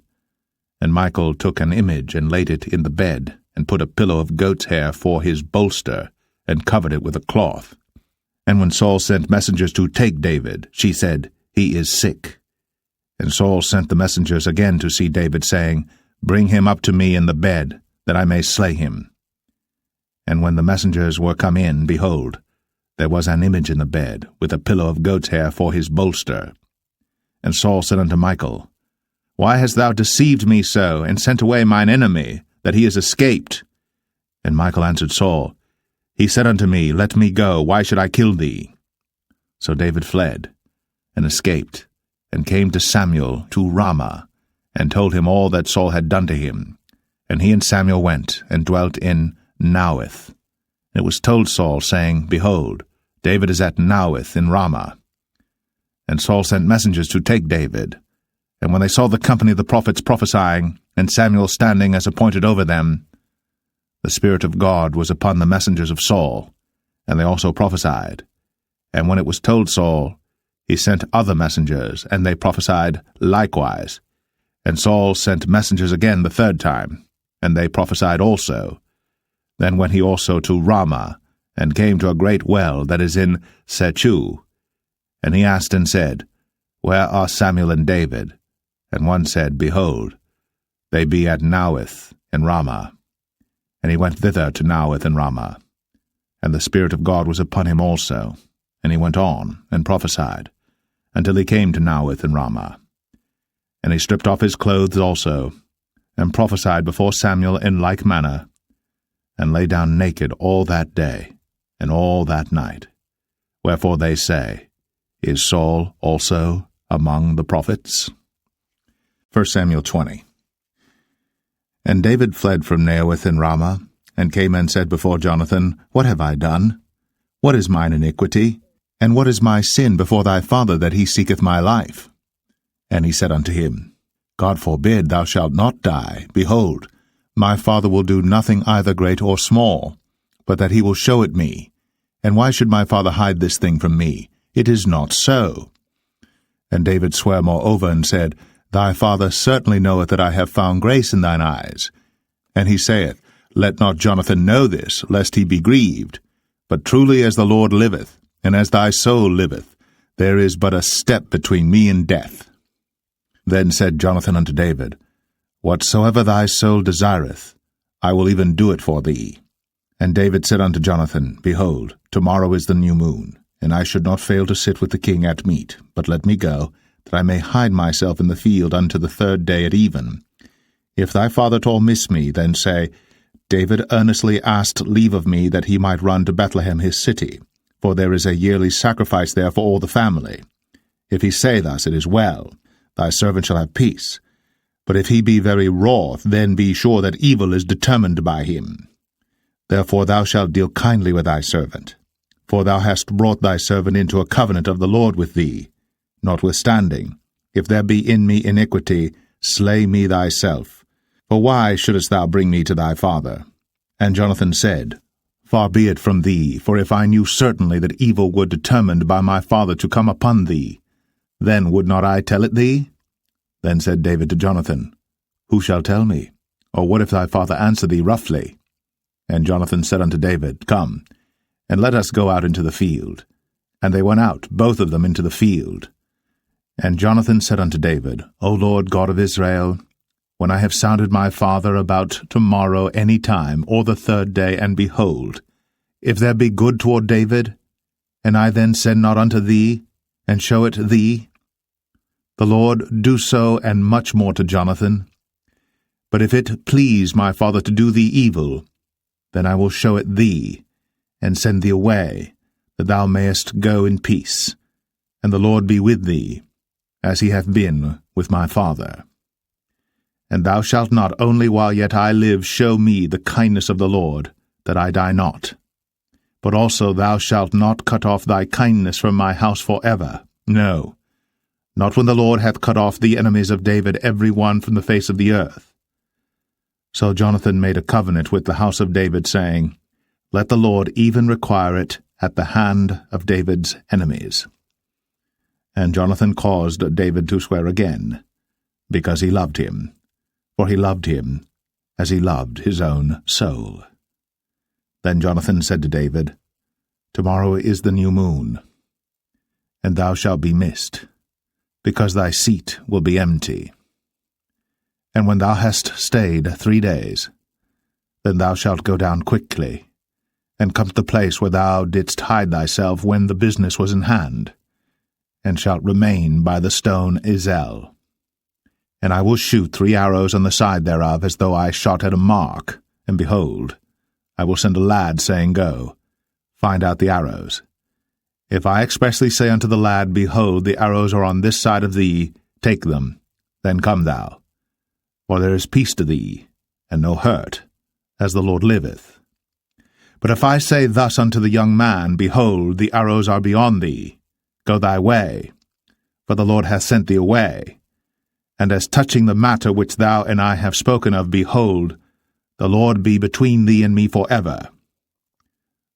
And Michal took an image, and laid it in the bed, and put a pillow of goat's hair for his bolster, and covered it with a cloth. And when Saul sent messengers to take David, she said, He is sick. And Saul sent the messengers again to see David, saying, Bring him up to me in the bed, that I may slay him. And when the messengers were come in, behold, there was an image in the bed, with a pillow of goat's hair for his bolster. And Saul said unto Michal, Why hast thou deceived me so, and sent away mine enemy, that he is escaped? And Michal answered Saul, He said unto me, Let me go, why should I kill thee? So David fled, and escaped, and came to Samuel to Ramah, and told him all that Saul had done to him. And he and Samuel went, and dwelt in Naueth. And it was told Saul, saying, Behold, David is at Naueth in Ramah. And Saul sent messengers to take David. And when they saw the company of the prophets prophesying, and Samuel standing as appointed over them, the Spirit of God was upon the messengers of Saul, and they also prophesied. And when it was told Saul, he sent other messengers, and they prophesied likewise. And Saul sent messengers again the third time, and they prophesied also. Then went he also to Ramah, and came to a great well that is in Sechu. And he asked and said, Where are Samuel and David? And one said, Behold, they be at Naueth in Ramah. And he went thither to Naueth in Ramah. And the Spirit of God was upon him also, and he went on and prophesied, until he came to Naioth in Ramah. And he stripped off his clothes also, and prophesied before Samuel in like manner, and lay down naked all that day, and all that night. Wherefore they say, Is Saul also among the prophets? 1 Samuel 20. And David fled from Naioth in Ramah, and came and said before Jonathan, What have I done? What is mine iniquity? And what is my sin before thy father, that he seeketh my life? And he said unto him, God forbid, thou shalt not die. Behold, my father will do nothing either great or small, but that he will show it me. And why should my father hide this thing from me? It is not so. And David sware moreover, and said, Thy father certainly knoweth that I have found grace in thine eyes. And he saith, Let not Jonathan know this, lest he be grieved. But truly as the Lord liveth, and as thy soul liveth, there is but a step between me and death. Then said Jonathan unto David, Whatsoever thy soul desireth, I will even do it for thee. And David said unto Jonathan, Behold, tomorrow is the new moon, and I should not fail to sit with the king at meat, but let me go, that I may hide myself in the field unto the 3rd day at even. If thy father at all miss me, then say, David earnestly asked leave of me that he might run to Bethlehem his city, for there is a yearly sacrifice there for all the family. If he say thus, it is well, thy servant shall have peace. But if he be very wroth, then be sure that evil is determined by him. Therefore thou shalt deal kindly with thy servant, for thou hast brought thy servant into a covenant of the Lord with thee. Notwithstanding, if there be in me iniquity, slay me thyself. For why shouldest thou bring me to thy father? And Jonathan said, Far be it from thee, for if I knew certainly that evil were determined by my father to come upon thee, then would not I tell it thee? Then said David to Jonathan, Who shall tell me? Or what if thy father answer thee roughly? And Jonathan said unto David, Come, and let us go out into the field. And they went out, both of them, into the field. And Jonathan said unto David, O Lord God of Israel, when I have sounded my father about tomorrow any time, or the 3rd day, and behold, if there be good toward David, and I then send not unto thee, and show it thee, the Lord do so, and much more to Jonathan. But if it please my father to do thee evil, then I will show it thee, and send thee away, that thou mayest go in peace, and the Lord be with thee, as he hath been with my father. And thou shalt not only while yet I live show me the kindness of the Lord, that I die not, but also thou shalt not cut off thy kindness from my house for ever, no, not when the Lord hath cut off the enemies of David every one from the face of the earth. So Jonathan made a covenant with the house of David, saying, Let the Lord even require it at the hand of David's enemies. And Jonathan caused David to swear again, because he loved him, for he loved him as he loved his own soul. Then Jonathan said to David, Tomorrow is the new moon, and thou shalt be missed, because thy seat will be empty. And when thou hast stayed 3 days, then thou shalt go down quickly, and come to the place where thou didst hide thyself when the business was in hand, and shalt remain by the stone Ezel. And I will shoot 3 arrows on the side thereof, as though I shot at a mark, and behold, I will send a lad, saying, Go, find out the arrows. If I expressly say unto the lad, Behold, the arrows are on this side of thee, take them, then come thou. For there is peace to thee, and no hurt, as the Lord liveth. But if I say thus unto the young man, Behold, the arrows are beyond thee, go thy way, for the Lord hath sent thee away. And as touching the matter which thou and I have spoken of, behold, the Lord be between thee and me forever.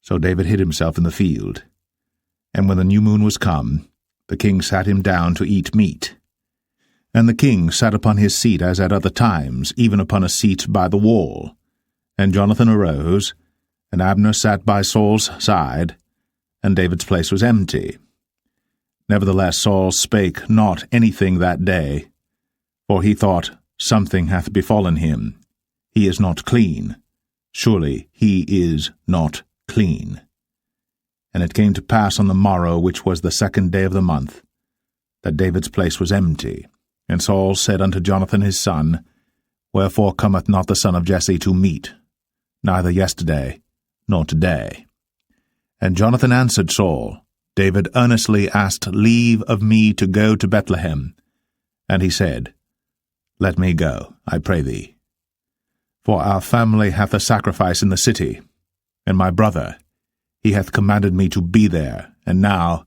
So David hid himself in the field. And when the new moon was come, the king sat him down to eat meat. And the king sat upon his seat as at other times, even upon a seat by the wall. And Jonathan arose, and Abner sat by Saul's side, and David's place was empty. Nevertheless Saul spake not anything that day, for he thought, Something hath befallen him. He is not clean. Surely he is not clean. And it came to pass on the morrow, which was the 2nd day of the month, that David's place was empty. And Saul said unto Jonathan his son, Wherefore cometh not the son of Jesse to meat, neither yesterday nor today? And Jonathan answered Saul, David earnestly asked leave of me to go to Bethlehem. And he said, Let me go, I pray thee. For our family hath a sacrifice in the city, and my brother, he hath commanded me to be there. And now,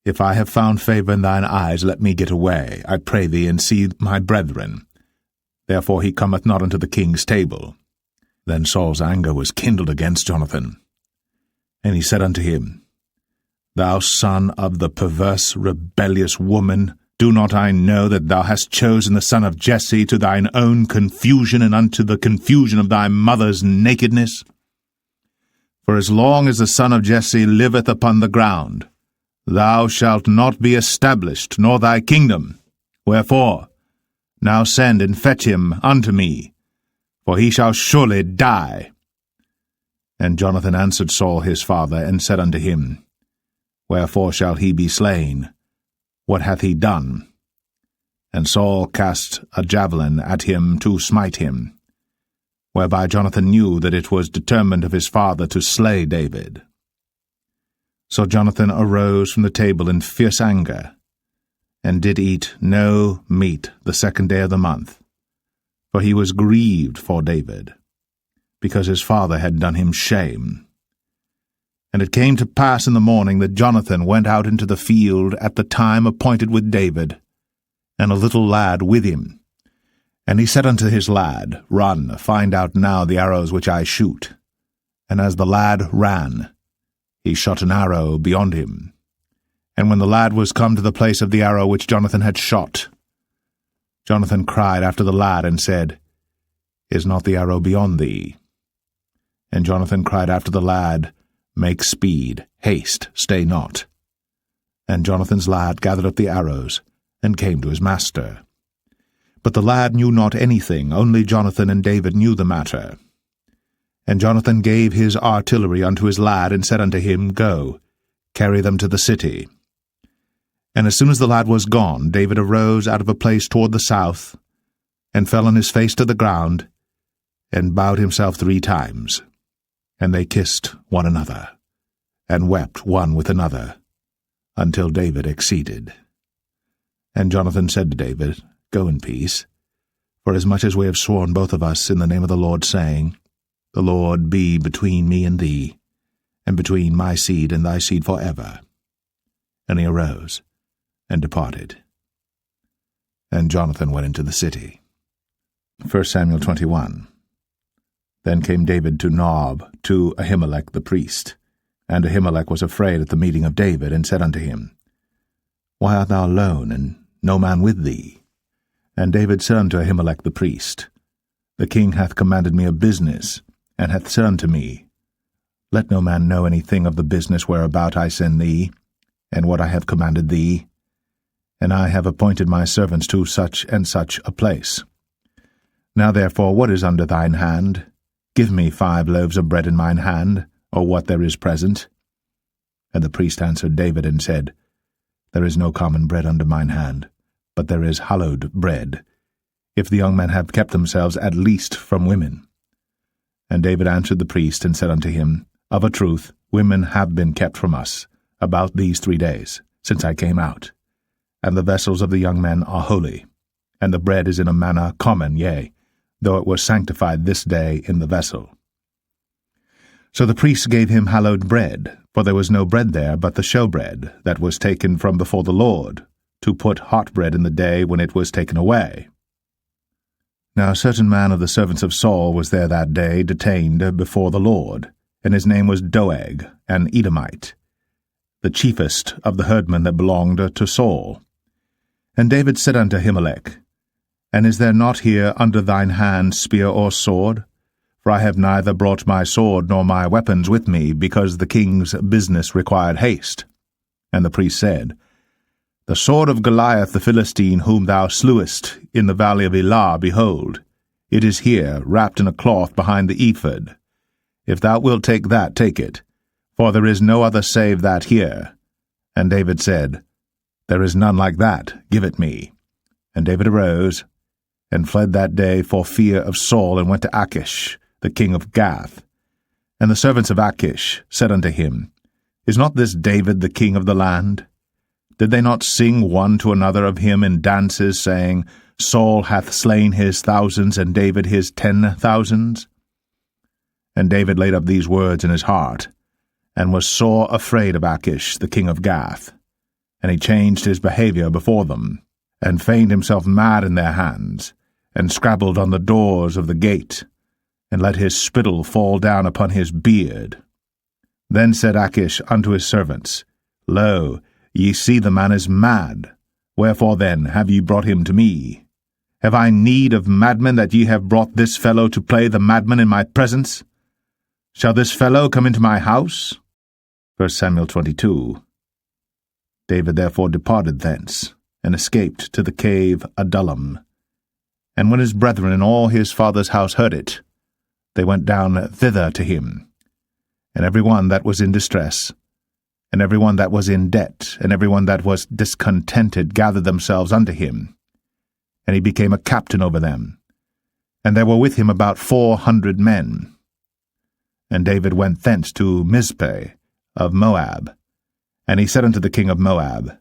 if I have found favour in thine eyes, let me get away, I pray thee, and see my brethren. Therefore he cometh not unto the king's table. Then Saul's anger was kindled against Jonathan. And he said unto him, Thou son of the perverse, rebellious woman, do not I know that thou hast chosen the son of Jesse to thine own confusion and unto the confusion of thy mother's nakedness? For as long as the son of Jesse liveth upon the ground, thou shalt not be established, nor thy kingdom. Wherefore, now send and fetch him unto me, for he shall surely die. And Jonathan answered Saul his father, and said unto him, Wherefore shall he be slain? What hath he done? And Saul cast a javelin at him to smite him, whereby Jonathan knew that it was determined of his father to slay David. So Jonathan arose from the table in fierce anger, and did eat no meat the 2nd day of the month, for he was grieved for David, because his father had done him shame. And it came to pass in the morning that Jonathan went out into the field at the time appointed with David, and a little lad with him. And he said unto his lad, Run, find out now the arrows which I shoot. And as the lad ran, he shot an arrow beyond him. And when the lad was come to the place of the arrow which Jonathan had shot, Jonathan cried after the lad, and said, Is not the arrow beyond thee? And Jonathan cried after the lad, Make speed, haste, stay not. And Jonathan's lad gathered up the arrows, and came to his master. But the lad knew not anything, only Jonathan and David knew the matter. And Jonathan gave his artillery unto his lad, and said unto him, Go, carry them to the city. And as soon as the lad was gone, David arose out of a place toward the south, and fell on his face to the ground, and bowed himself 3 times. And they kissed one another, and wept one with another, until David exceeded. And Jonathan said to David, Go in peace, forasmuch as we have sworn both of us in the name of the Lord, saying, The Lord be between me and thee, and between my seed and thy seed forever. And he arose, and departed. And Jonathan went into the city. 1 Samuel 21. Then came David to Nob, to Ahimelech the priest. And Ahimelech was afraid at the meeting of David, and said unto him, Why art thou alone, and no man with thee? And David said unto Ahimelech the priest, The king hath commanded me a business, and hath said unto me, Let no man know anything of the business whereabout I send thee, and what I have commanded thee. And I have appointed my servants to such and such a place. Now therefore, what is under thine hand? Give me 5 loaves of bread in mine hand, or what there is present. And the priest answered David, and said, There is no common bread under mine hand, but there is hallowed bread, if the young men have kept themselves at least from women. And David answered the priest, and said unto him, Of a truth, women have been kept from us, about these 3 days, since I came out. And the vessels of the young men are holy, and the bread is in a manner common, yea, though it was sanctified this day in the vessel. So the priest gave him hallowed bread, for there was no bread there but the showbread, that was taken from before the Lord, to put hot bread in the day when it was taken away. Now a certain man of the servants of Saul was there that day, detained before the Lord, and his name was Doeg, an Edomite, the chiefest of the herdmen that belonged to Saul. And David said unto Ahimelech, And is there not here under thine hand spear or sword? For I have neither brought my sword nor my weapons with me, because the king's business required haste. And the priest said, The sword of Goliath the Philistine, whom thou slewest in the valley of Elah, behold, it is here, wrapped in a cloth behind the ephod. If thou wilt take that, take it, for there is no other save that here. And David said, There is none like that, give it me. And David arose, and fled that day for fear of Saul, and went to Achish, the king of Gath. And the servants of Achish said unto him, Is not this David the king of the land? Did they not sing one to another of him in dances, saying, Saul hath slain his thousands, and David his 10,000s? And David laid up these words in his heart, and was sore afraid of Achish the king of Gath. And he changed his behaviour before them, and feigned himself mad in their hands, and scrabbled on the doors of the gate, and let his spittle fall down upon his beard. Then said Achish unto his servants, Lo, ye see the man is mad. Wherefore then have ye brought him to me? Have I need of madmen that ye have brought this fellow to play the madman in my presence? Shall this fellow come into my house? 1 Samuel 22. David therefore departed thence, and escaped to the cave Adullam. And when his brethren and all his father's house heard it, they went down thither to him. And every one that was in distress, and every one that was in debt, and every one that was discontented gathered themselves unto him. And he became a captain over them. And there were with him about 400 men. And David went thence to Mizpeh of Moab. And he said unto the king of Moab,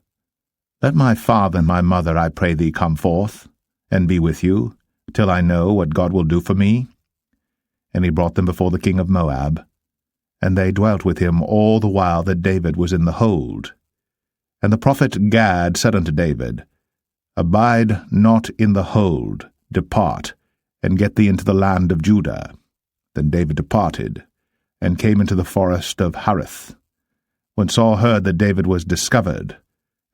Let my father and my mother, I pray thee, come forth, and be with you, till I know what God will do for me. And he brought them before the king of Moab, and they dwelt with him all the while that David was in the hold. And the prophet Gad said unto David, Abide not in the hold, depart, and get thee into the land of Judah. Then David departed, and came into the forest of Hareth. When Saul heard that David was discovered,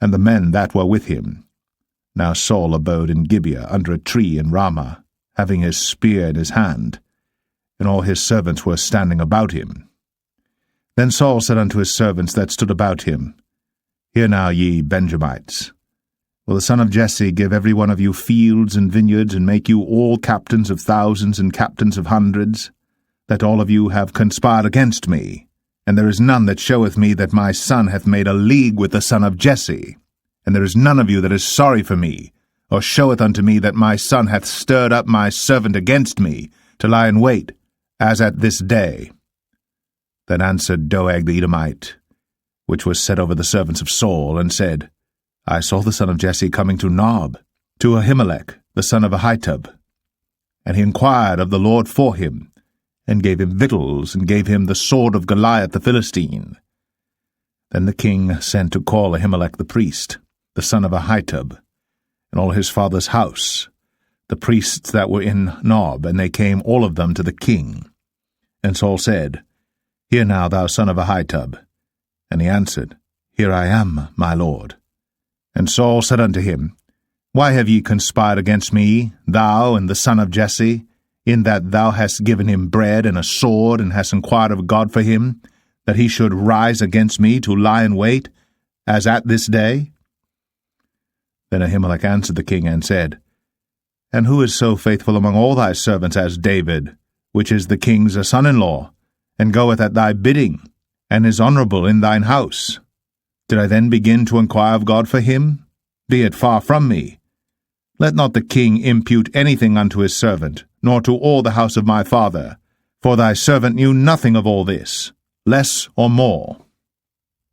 and the men that were with him. Now Saul abode in Gibeah under a tree in Ramah, having his spear in his hand, and all his servants were standing about him. Then Saul said unto his servants that stood about him, Hear now, ye Benjamites, will the son of Jesse give every one of you fields and vineyards, and make you all captains of thousands and captains of hundreds, that all of you have conspired against me? And there is none that showeth me that my son hath made a league with the son of Jesse. And there is none of you that is sorry for me, or showeth unto me that my son hath stirred up my servant against me, to lie in wait, as at this day. Then answered Doeg the Edomite, which was set over the servants of Saul, and said, I saw the son of Jesse coming to Nob, to Ahimelech, the son of Ahitub. And he inquired of the Lord for him, and gave him victuals, and gave him the sword of Goliath the Philistine. Then the king sent to call Ahimelech the priest, the son of Ahitub, and all his father's house, the priests that were in Nob, and they came all of them to the king. And Saul said, Hear now, thou son of Ahitub. And he answered, Here I am, my lord. And Saul said unto him, Why have ye conspired against me, thou and the son of Jesse, in that thou hast given him bread and a sword, and hast inquired of God for him, that he should rise against me to lie in wait, as at this day? Then Ahimelech answered the king, and said, And who is so faithful among all thy servants as David, which is the king's son-in-law, and goeth at thy bidding, and is honourable in thine house? Did I then begin to inquire of God for him? Be it far from me. Let not the king impute anything unto his servant, nor to all the house of my father, for thy servant knew nothing of all this, less or more.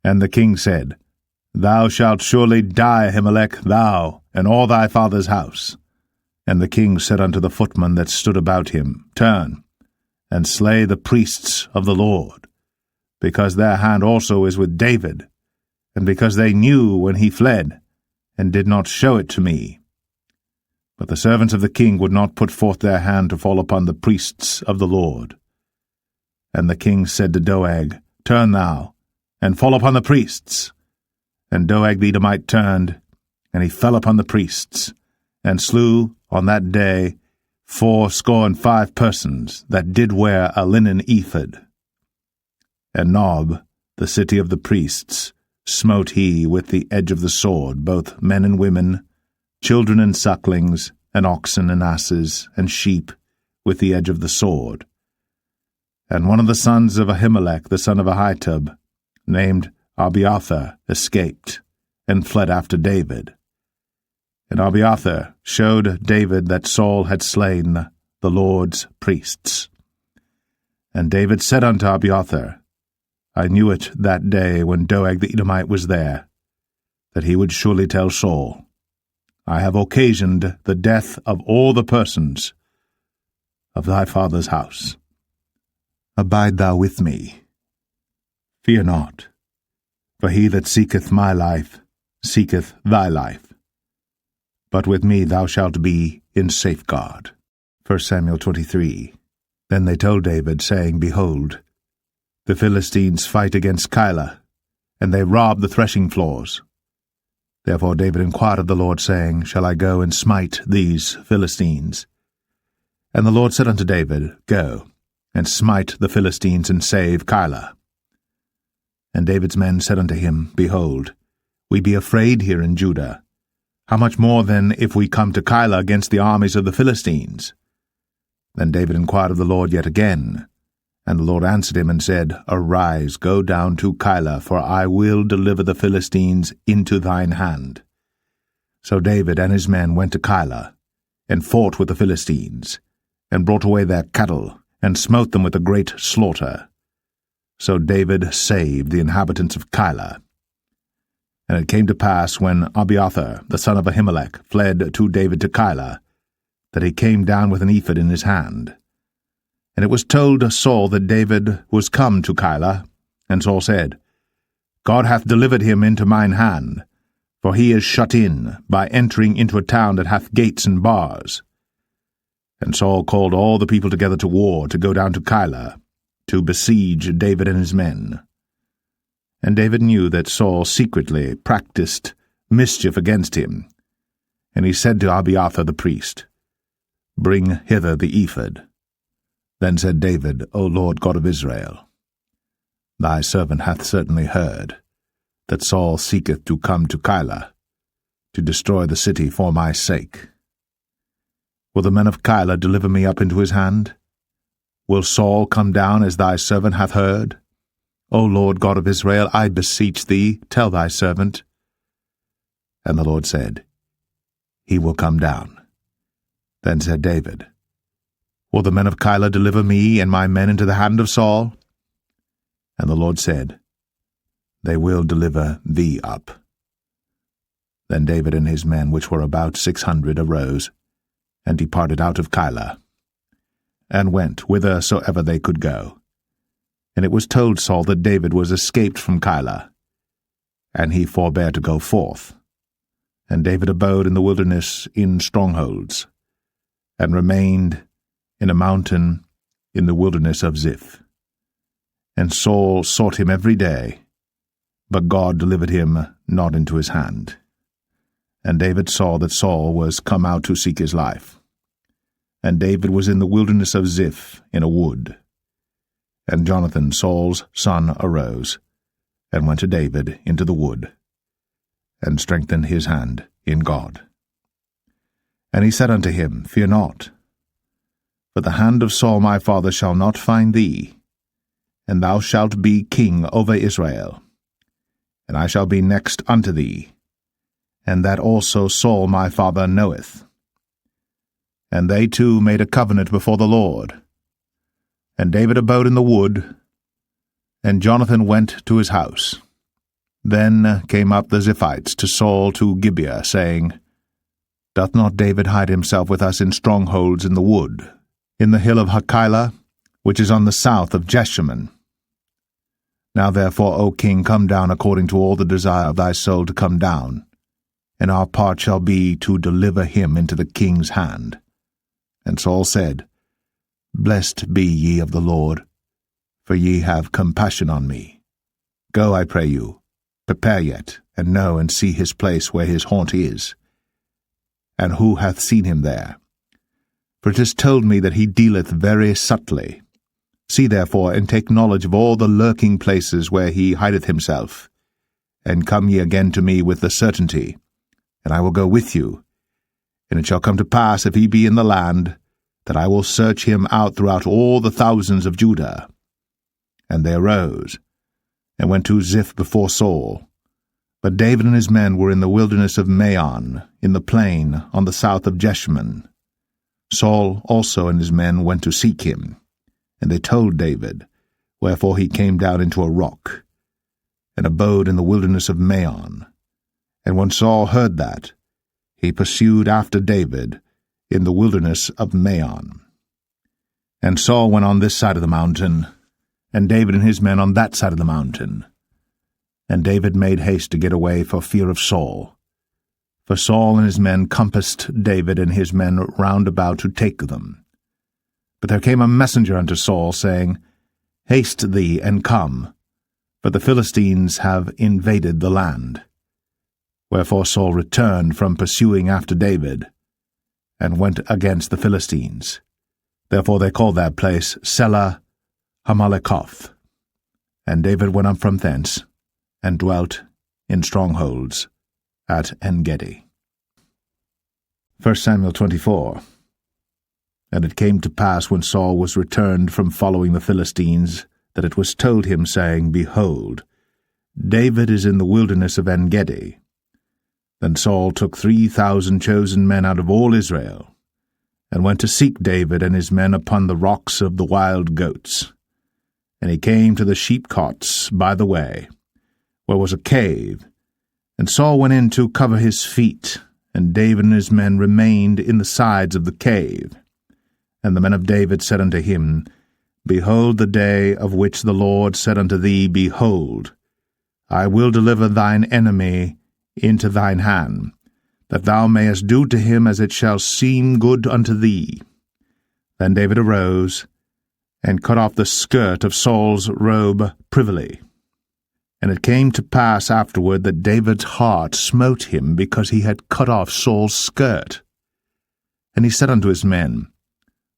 And the king said, Thou shalt surely die, Ahimelech, thou, and all thy father's house. And the king said unto the footmen that stood about him, Turn, and slay the priests of the Lord, because their hand also is with David, and because they knew when he fled, and did not show it to me. But the servants of the king would not put forth their hand to fall upon the priests of the Lord. And the king said to Doeg, Turn thou, and fall upon the priests. And Doeg the Edomite turned, and he fell upon the priests, and slew on that day 75 persons that did wear a linen ephod. And Nob, the city of the priests, smote he with the edge of the sword both men and women, children and sucklings, and oxen and asses, and sheep, with the edge of the sword. And one of the sons of Ahimelech the son of Ahitub named Abiathar, escaped, and fled after David. And Abiathar showed David that Saul had slain the Lord's priests. And David said unto Abiathar, I knew it that day when Doeg the Edomite was there, that he would surely tell Saul, I have occasioned the death of all the persons of thy father's house. Abide thou with me. Fear not, for he that seeketh my life seeketh thy life. But with me thou shalt be in safeguard. 1 Samuel 23. Then they told David, saying, Behold, the Philistines fight against Keilah, and they rob the threshing floors. Therefore David inquired of the Lord, saying, Shall I go and smite these Philistines? And the Lord said unto David, Go, and smite the Philistines, and save Keilah. And David's men said unto him, Behold, we be afraid here in Judah. How much more then if we come to Keilah against the armies of the Philistines? Then David inquired of the Lord yet again. And the Lord answered him and said, Arise, go down to Keilah, for I will deliver the Philistines into thine hand. So David and his men went to Keilah, and fought with the Philistines, and brought away their cattle, and smote them with a great slaughter. So David saved the inhabitants of Keilah. And it came to pass, when Abiathar, the son of Ahimelech, fled to David to Keilah, that he came down with an ephod in his hand. And it was told Saul that David was come to Keilah, and Saul said, God hath delivered him into mine hand, for he is shut in by entering into a town that hath gates and bars. And Saul called all the people together to war, to go down to Keilah, to besiege David and his men. And David knew that Saul secretly practiced mischief against him. And he said to Abiathar the priest, Bring hither the ephod. Then said David, O Lord God of Israel, Thy servant hath certainly heard that Saul seeketh to come to Keilah, to destroy the city for my sake. Will the men of Keilah deliver me up into his hand? Will Saul come down as thy servant hath heard? O Lord God of Israel, I beseech thee, tell thy servant. And the Lord said, He will come down. Then said David, Will the men of Keilah deliver me and my men into the hand of Saul? And the Lord said, They will deliver thee up. Then David and his men, which were about 600, arose, and departed out of Keilah, and went whithersoever they could go. And it was told Saul that David was escaped from Keilah, and he forbare to go forth. And David abode in the wilderness in strongholds, and remained in a mountain in the wilderness of Ziph. And Saul sought him every day, but God delivered him not into his hand. And David saw that Saul was come out to seek his life. And David was in the wilderness of Ziph in a wood. And Jonathan, Saul's son, arose, and went to David into the wood, and strengthened his hand in God. And he said unto him, Fear not, for the hand of Saul my father shall not find thee, and thou shalt be king over Israel. And I shall be next unto thee, and that also Saul my father knoweth. And they two made a covenant before the Lord. And David abode in the wood, and Jonathan went to his house. Then came up the Ziphites to Saul to Gibeah, saying, Doth not David hide himself with us in strongholds in the wood, in the hill of Hachilah, which is on the south of Jeshimon? Now therefore, O king, come down according to all the desire of thy soul to come down, and our part shall be to deliver him into the king's hand. And Saul said, Blessed be ye of the Lord, for ye have compassion on me. Go, I pray you, prepare yet, and know and see his place where his haunt is, and who hath seen him there. For it is told me that he dealeth very subtly. See therefore, and take knowledge of all the lurking places where he hideth himself, and come ye again to me with the certainty, and I will go with you. And it shall come to pass, if he be in the land, that I will search him out throughout all the thousands of Judah. And they arose, and went to Ziph before Saul. But David and his men were in the wilderness of Maon, in the plain on the south of Jeshimon. Saul also and his men went to seek him, and they told David, wherefore he came down into a rock, and abode in the wilderness of Maon. And when Saul heard that, he pursued after David in the wilderness of Maon. And Saul went on this side of the mountain, and David and his men on that side of the mountain. And David made haste to get away for fear of Saul. For Saul and his men compassed David and his men round about to take them. But there came a messenger unto Saul, saying, Haste thee, and come, for the Philistines have invaded the land. Wherefore Saul returned from pursuing after David, and went against the Philistines. Therefore they called that place Selah Hammalekoth. And David went up from thence, and dwelt in strongholds at En-gedi. 1 Samuel 24. And it came to pass, when Saul was returned from following the Philistines, that it was told him, saying, Behold, David is in the wilderness of En-gedi. Then Saul took 3,000 chosen men out of all Israel, and went to seek David and his men upon the rocks of the wild goats. And he came to the sheepcotes by the way, where was a cave, and Saul went in to cover his feet, and David and his men remained in the sides of the cave. And the men of David said unto him, Behold the day of which the Lord said unto thee, Behold, I will deliver thine enemy into thine hand, that thou mayest do to him as it shall seem good unto thee. Then David arose, and cut off the skirt of Saul's robe privily. And it came to pass afterward that David's heart smote him, because he had cut off Saul's skirt. And he said unto his men,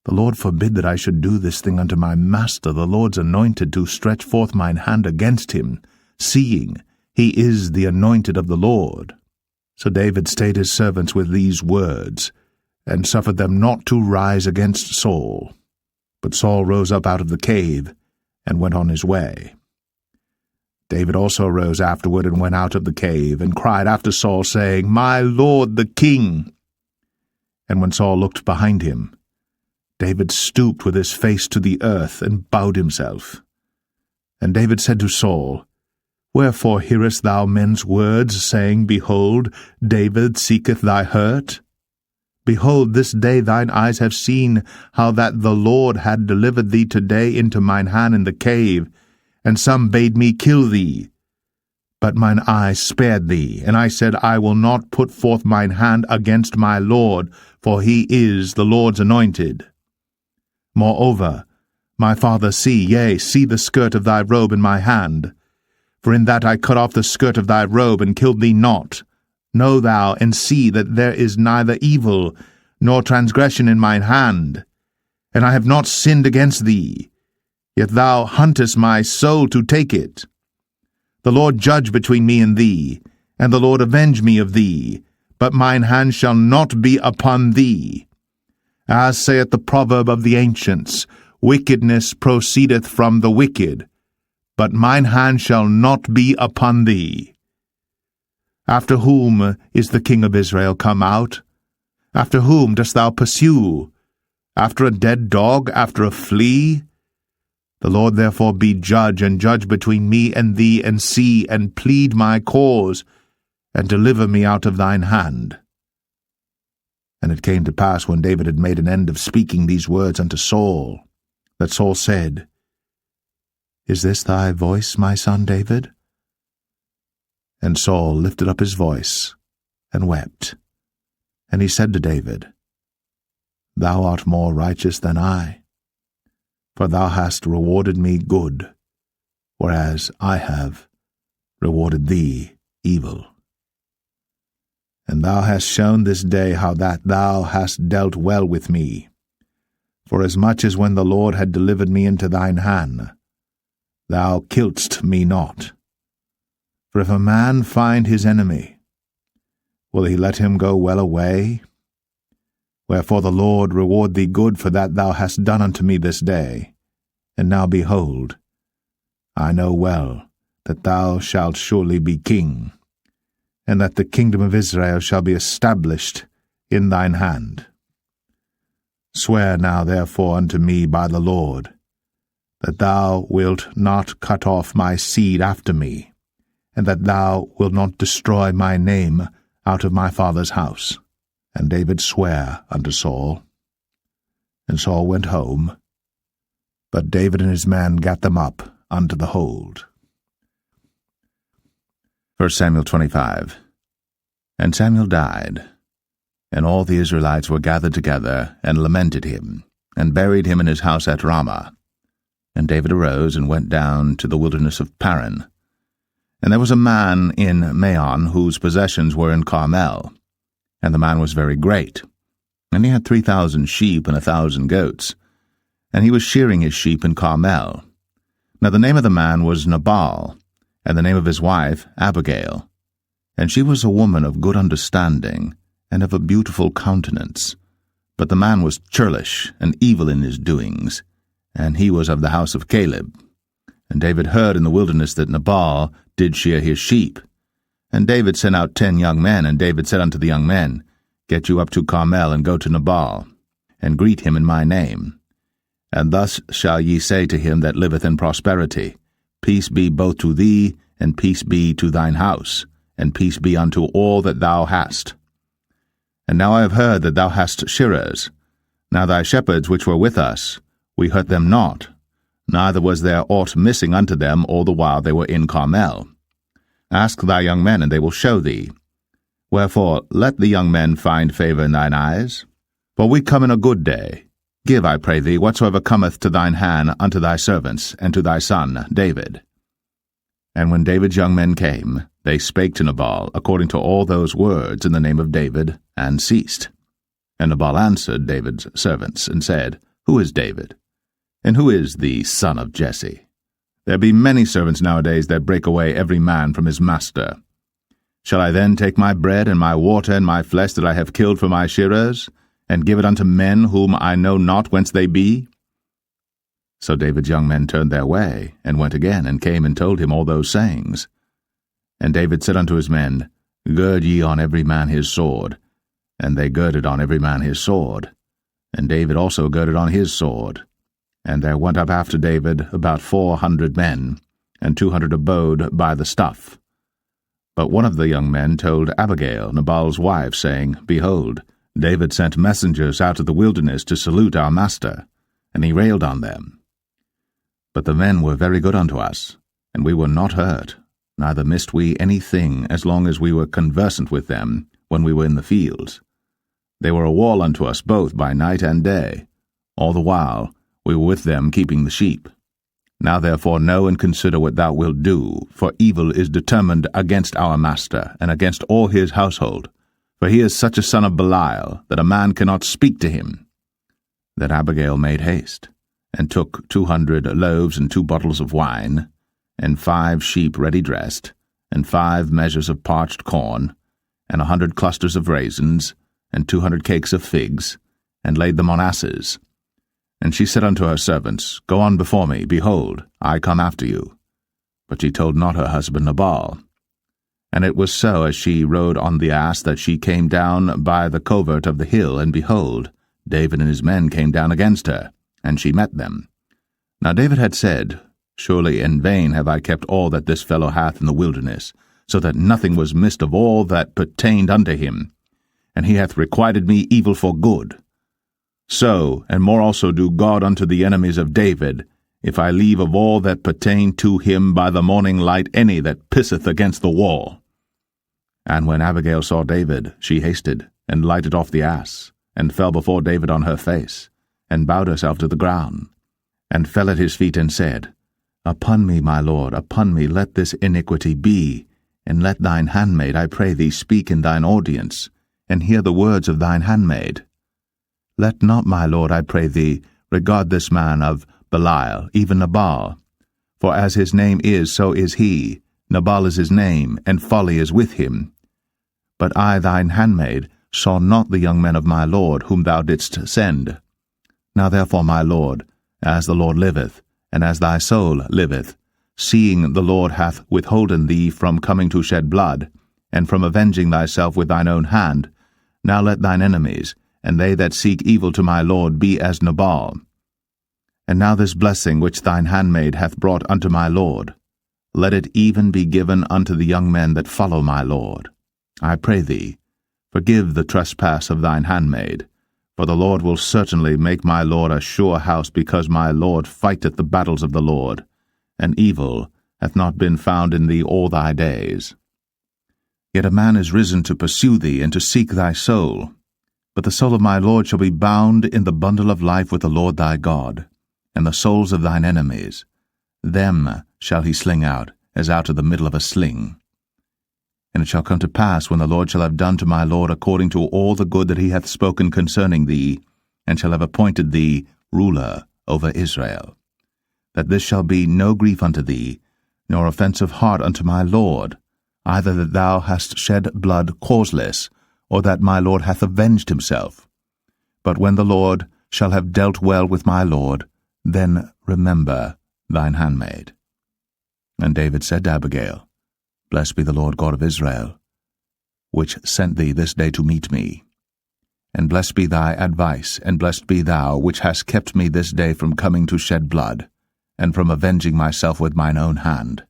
The Lord forbid that I should do this thing unto my master, the Lord's anointed, to stretch forth mine hand against him, seeing he is the anointed of the Lord. So David stayed his servants with these words, and suffered them not to rise against Saul. But Saul rose up out of the cave, and went on his way. David also rose afterward, and went out of the cave, and cried after Saul, saying, My lord the king. And when Saul looked behind him, David stooped with his face to the earth, and bowed himself. And David said to Saul, Wherefore hearest thou men's words, saying, Behold, David seeketh thy hurt? Behold, this day thine eyes have seen how that the Lord had delivered thee today into mine hand in the cave, and some bade me kill thee. But mine eye spared thee, and I said, I will not put forth mine hand against my Lord, for he is the Lord's anointed. Moreover, my father, see the skirt of thy robe in my hand. For in that I cut off the skirt of thy robe, and killed thee not. Know thou, and see that there is neither evil nor transgression in mine hand. And I have not sinned against thee, yet thou huntest my soul to take it. The Lord judge between me and thee, and the Lord avenge me of thee, but mine hand shall not be upon thee. As saith the proverb of the ancients, Wickedness proceedeth from the wicked, but mine hand shall not be upon thee. After whom is the king of Israel come out? After whom dost thou pursue? After a dead dog, after a flea? The Lord therefore be judge, and judge between me and thee, and see, and plead my cause, and deliver me out of thine hand. And it came to pass, when David had made an end of speaking these words unto Saul, that Saul said, Is this thy voice, my son David? And Saul lifted up his voice, and wept. And he said to David, Thou art more righteous than I, for thou hast rewarded me good, whereas I have rewarded thee evil. And thou hast shown this day how that thou hast dealt well with me, forasmuch as when the Lord had delivered me into thine hand, thou killedst me not. For if a man find his enemy, will he let him go well away? Wherefore the Lord reward thee good for that thou hast done unto me this day. And now behold, I know well that thou shalt surely be king, and that the kingdom of Israel shall be established in thine hand. Swear now therefore unto me by the Lord, that thou wilt not cut off my seed after me, and that thou wilt not destroy my name out of my father's house. And David sware unto Saul. And Saul went home, but David and his men gat them up unto the hold. 1 Samuel 25. And Samuel died, and all the Israelites were gathered together, and lamented him, and buried him in his house at Ramah. And David arose, and went down to the wilderness of Paran. And there was a man in Maon, whose possessions were in Carmel. And the man was very great, and he had 3,000 sheep and 1,000 goats, and he was shearing his sheep in Carmel. Now the name of the man was Nabal, and the name of his wife Abigail. And she was a woman of good understanding, and of a beautiful countenance. But the man was churlish, and evil in his doings, and he was of the house of Caleb. And David heard in the wilderness that Nabal did shear his sheep. And David sent out 10 young men, and David said unto the young men, Get you up to Carmel, and go to Nabal, and greet him in my name. And thus shall ye say to him that liveth in prosperity, Peace be both to thee, and peace be to thine house, and peace be unto all that thou hast. And now I have heard that thou hast shearers. Now thy shepherds which were with us, we hurt them not, neither was there aught missing unto them all the while they were in Carmel. Ask thy young men, and they will show thee. Wherefore let the young men find favour in thine eyes. For we come in a good day. Give, I pray thee, whatsoever cometh to thine hand unto thy servants, and to thy son David. And when David's young men came, they spake to Nabal according to all those words in the name of David, and ceased. And Nabal answered David's servants, and said, Who is David? And who is the son of Jesse? There be many servants nowadays that break away every man from his master. Shall I then take my bread and my water and my flesh that I have killed for my shearers, and give it unto men whom I know not whence they be? So David's young men turned their way, and went again, and came and told him all those sayings. And David said unto his men, Gird ye on every man his sword. And they girded on every man his sword. And David also girded on his sword. And there went up after David about 400 men, and 200 abode by the stuff. But one of the young men told Abigail, Nabal's wife, saying, Behold, David sent messengers out of the wilderness to salute our master, and he railed on them. But the men were very good unto us, and we were not hurt, neither missed we any thing as long as we were conversant with them when we were in the fields. They were a wall unto us both by night and day. All the while we were with them keeping the sheep. Now therefore know and consider what thou wilt do, for evil is determined against our master, and against all his household. For he is such a son of Belial, that a man cannot speak to him. Then Abigail made haste, and took 200 loaves and 2 bottles of wine, and 5 sheep ready dressed, and 5 measures of parched corn, and 100 clusters of raisins, and 200 cakes of figs, and laid them on asses. And she said unto her servants, Go on before me, behold, I come after you. But she told not her husband Nabal. And it was so, as she rode on the ass, that she came down by the covert of the hill, and behold, David and his men came down against her, and she met them. Now David had said, Surely in vain have I kept all that this fellow hath in the wilderness, so that nothing was missed of all that pertained unto him, and he hath requited me evil for good. So, and more also do God unto the enemies of David, if I leave of all that pertain to him by the morning light any that pisseth against the wall. And when Abigail saw David, she hasted, and lighted off the ass, and fell before David on her face, and bowed herself to the ground, and fell at his feet, and said, Upon me, my lord, upon me let this iniquity be, and let thine handmaid, I pray thee, speak in thine audience, and hear the words of thine handmaid. Let not, my lord, I pray thee, regard this man of Belial, even Nabal. For as his name is, so is he. Nabal is his name, and folly is with him. But I, thine handmaid, saw not the young men of my lord, whom thou didst send. Now therefore, my lord, as the Lord liveth, and as thy soul liveth, seeing the Lord hath withholden thee from coming to shed blood, and from avenging thyself with thine own hand, now let thine enemies, and they that seek evil to my Lord, be as Nabal. And now this blessing which thine handmaid hath brought unto my Lord, let it even be given unto the young men that follow my Lord. I pray thee, forgive the trespass of thine handmaid, for the Lord will certainly make my Lord a sure house, because my Lord fighteth the battles of the Lord, and evil hath not been found in thee all thy days. Yet a man is risen to pursue thee, and to seek thy soul. But the soul of my Lord shall be bound in the bundle of life with the Lord thy God, and the souls of thine enemies, them shall he sling out, as out of the middle of a sling. And it shall come to pass, when the Lord shall have done to my Lord according to all the good that he hath spoken concerning thee, and shall have appointed thee ruler over Israel, that this shall be no grief unto thee, nor offence of heart unto my Lord, either that thou hast shed blood causeless, or that my Lord hath avenged himself. But when the Lord shall have dealt well with my Lord, then remember thine handmaid. And David said to Abigail, Blessed be the Lord God of Israel, which sent thee this day to meet me. And blessed be thy advice, and blessed be thou, which hast kept me this day from coming to shed blood, and from avenging myself with mine own hand.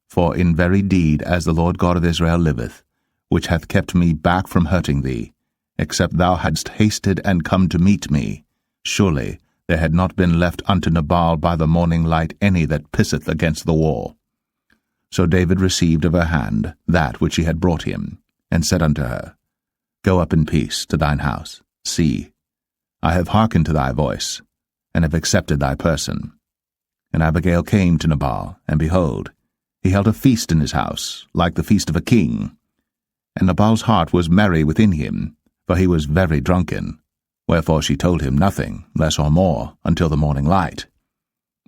For in very deed, as the Lord God of Israel liveth, which hath kept me back from hurting thee, except thou hadst hasted and come to meet me, surely there had not been left unto Nabal by the morning light any that pisseth against the wall. So David received of her hand that which she had brought him, and said unto her, Go up in peace to thine house. See, I have hearkened to thy voice, and have accepted thy person. And Abigail came to Nabal, and behold, he held a feast in his house, like the feast of a king. And Nabal's heart was merry within him, for he was very drunken. Wherefore she told him nothing, less or more, until the morning light.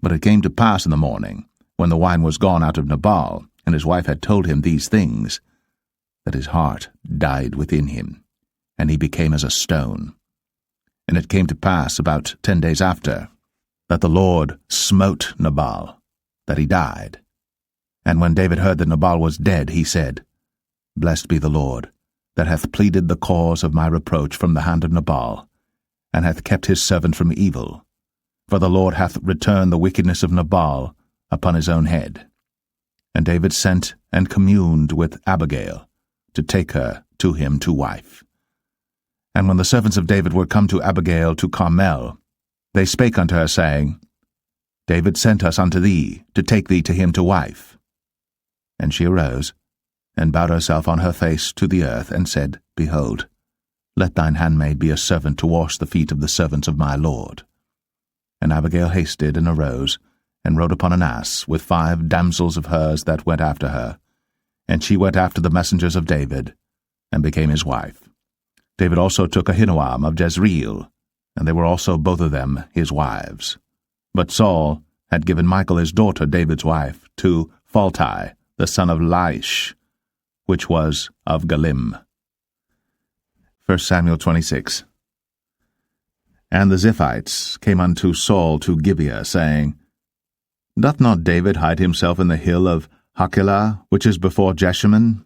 But it came to pass in the morning, when the wine was gone out of Nabal, and his wife had told him these things, that his heart died within him, and he became as a stone. And it came to pass about 10 days after, that the Lord smote Nabal, that he died. And when David heard that Nabal was dead, he said, Blessed be the Lord, that hath pleaded the cause of my reproach from the hand of Nabal, and hath kept his servant from evil. For the Lord hath returned the wickedness of Nabal upon his own head. And David sent and communed with Abigail, to take her to him to wife. And when the servants of David were come to Abigail to Carmel, they spake unto her, saying, David sent us unto thee, to take thee to him to wife. And she arose, and bowed herself on her face to the earth, and said, Behold, let thine handmaid be a servant to wash the feet of the servants of my Lord. And Abigail hasted, and arose, and rode upon an ass, with 5 damsels of hers that went after her. And she went after the messengers of David, and became his wife. David also took Ahinoam of Jezreel, and they were also both of them his wives. But Saul had given Michal his daughter, David's wife, to Phalti, the son of Laish, which was of Galim. 1 Samuel 26. And the Ziphites came unto Saul to Gibeah, saying, Doth not David hide himself in the hill of Hachilah, which is before Jeshimon?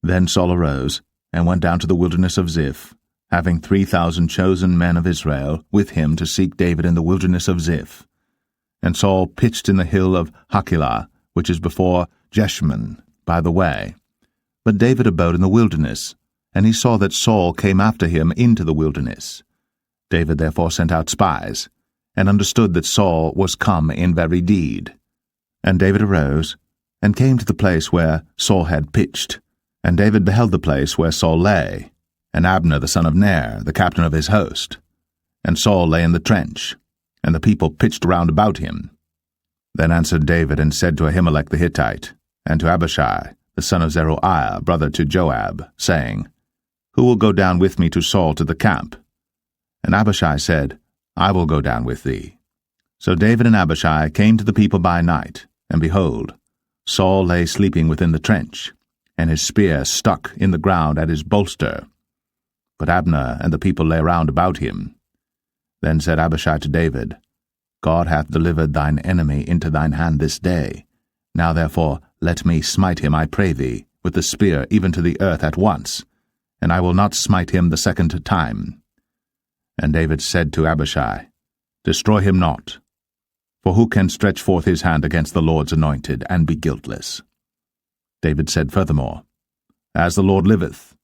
Then Saul arose, and went down to the wilderness of Ziph, having 3,000 chosen men of Israel with him to seek David in the wilderness of Ziph. And Saul pitched in the hill of Hachilah, which is before Jeshimon, by the way. But David abode in the wilderness, and he saw that Saul came after him into the wilderness. David therefore sent out spies, and understood that Saul was come in very deed. And David arose, and came to the place where Saul had pitched. And David beheld the place where Saul lay, and Abner the son of Ner, the captain of his host. And Saul lay in the trench, and the people pitched round about him. Then answered David, and said to Ahimelech the Hittite, and to Abishai, the son of Zeruiah, brother to Joab, saying, Who will go down with me to Saul to the camp? And Abishai said, I will go down with thee. So David and Abishai came to the people by night, and behold, Saul lay sleeping within the trench, and his spear stuck in the ground at his bolster. But Abner and the people lay round about him. Then said Abishai to David, God hath delivered thine enemy into thine hand this day. Now therefore let me smite him, I pray thee, with the spear even to the earth at once, and I will not smite him the second time. And David said to Abishai, Destroy him not, for who can stretch forth his hand against the Lord's anointed, and be guiltless? David said furthermore, As the Lord liveth,